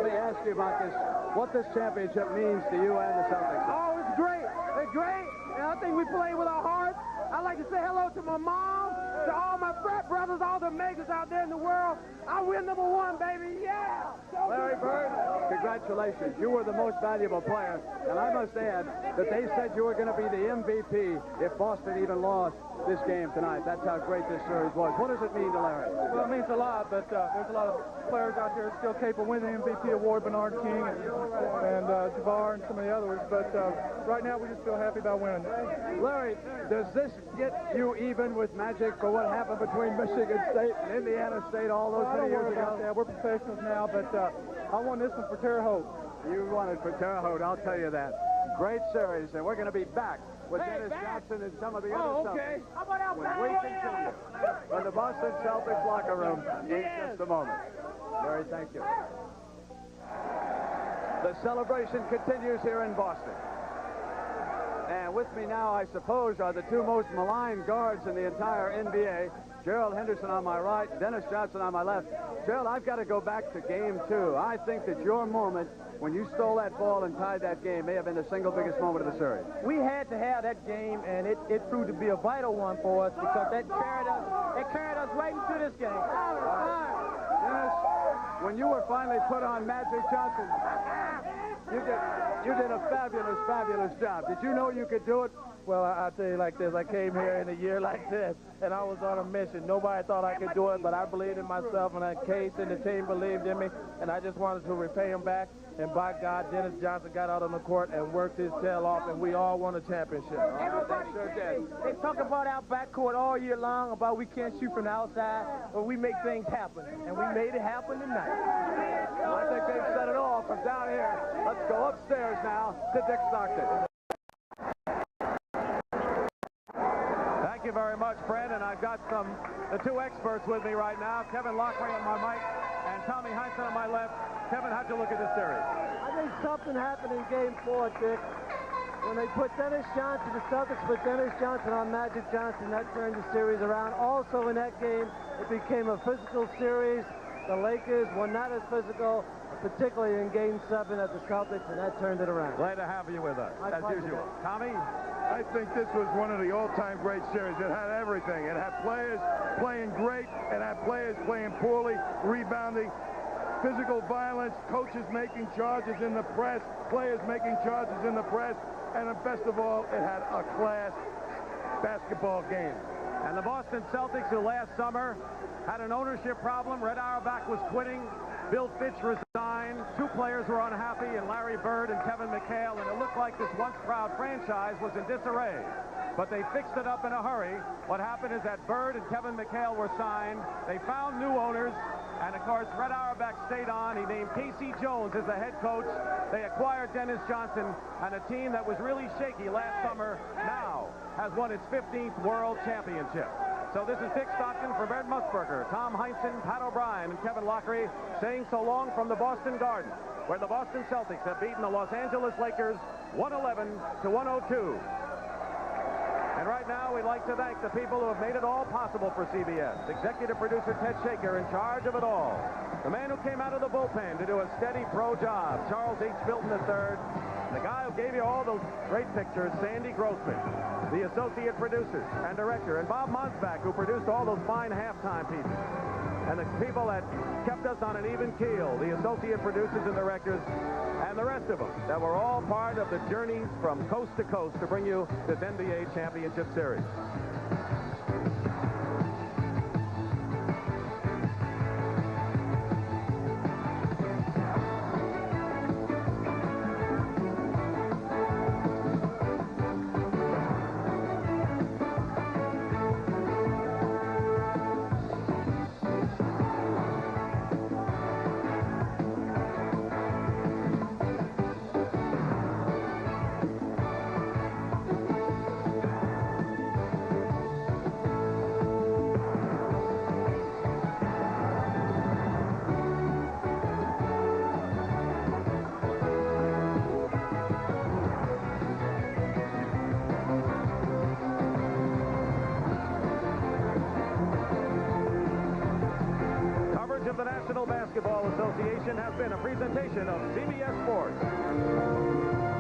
me ask you about this. What this championship means to you and the Celtics. Oh, it's great. It's great. And I think we play with our hearts. I'd like to say hello to my mom, to all my frat brothers, all the makers out there in the world. I win number 1, baby. Yeah. Larry Bird, congratulations. You were the most valuable player. And I must add that they said you were going to be the MVP if Boston even lost this game tonight. That's how great this series was. What does it mean to Larry? Well, it means a lot, but there's a lot of players out there still capable of winning the MVP award, Bernard King and Jabbar and some of the others. But right now we just feel happy about winning. Larry, does this get you even with Magic for what happened between Michigan State and Indiana State all those many years ago? We're professionals now, but I won this one for Terre Haute. You won it for Terre Haute, I'll tell you that. Great series, and we're going to be back with Dennis Johnson and some of the other Celtics. How about out when we continue from the Boston Celtics locker room in just a moment. Larry, thank you. The celebration continues here in Boston. And with me now, I suppose, are the two most maligned guards in the entire NBA. Gerald Henderson on my right, Dennis Johnson on my left. Gerald, I've got to go back to Game 2. I think that your moment when you stole that ball and tied that game may have been the single biggest moment of the series. We had to have that game, and it proved to be a vital one for us because that carried us right into this game. Dennis, when you were finally put on Magic Johnson, you did a fabulous, fabulous job. Did you know you could do it Well, I'll tell you like this. I came here in a year like this, and I was on a mission. Nobody thought I could do it, but I believed in myself, and Case and the team believed in me, and I just wanted to repay them back. And by God, Dennis Johnson got out on the court and worked his tail off, and we all won a championship. Everybody sure did. They talk about our backcourt all year long, about we can't shoot from the outside, but we make things happen, and we made it happen tonight. I think they've said it all from down here. Let's go upstairs now to Dick Stockton. Thank you very much, Fred, and I've got the two experts with me right now, Kevin Lockery on my mic and Tommy Heinsohn on my left. Kevin, how'd you look at this series? I think something happened in Game 4, Dick. When they put Dennis Johnson, the Celtics put Dennis Johnson on Magic Johnson, that turned the series around. Also in that game, it became a physical series. The Lakers were not as physical, particularly in Game 7 at the Celtics, and that turned it around. Glad to have you with us, as usual. Tommy? I think this was one of the all-time great series. It had everything. It had players playing great. It had players playing poorly, rebounding, physical violence, coaches making charges in the press, players making charges in the press, and best of all, it had a class basketball game. And the Boston Celtics, who last summer had an ownership problem. Red Auerbach was quitting. Bill Fitch resigned. Two players were unhappy, and Larry Bird and Kevin McHale, and it looked like this once-proud franchise was in disarray. But they fixed it up in a hurry. What happened is that Bird and Kevin McHale were signed. They found new owners, and of course, Red Auerbach stayed on. He named Casey Jones as the head coach. They acquired Dennis Johnson, and a team that was really shaky last summer now has won its 15th World Championship. So this is Dick Stockton for Brent Musburger, Tom Heinsohn, Pat O'Brien, and Kevin Lockery saying so long from the Boston Garden, where the Boston Celtics have beaten the Los Angeles Lakers 111-102. And right now, we'd like to thank the people who have made it all possible for CBS. Executive producer Ted Shaker in charge of it all. The man who came out of the bullpen to do a steady pro job, Charles H. Milton III. The guy who gave you all those great pictures, Sandy Grossman. The associate producers and director, and Bob Monsbach, who produced all those fine halftime pieces. And the people that kept us on an even keel, the associate producers and directors, and the rest of them that were all part of the journeys from coast to coast to bring you this NBA Championship Series. Of the National Basketball Association has been a presentation of CBS Sports.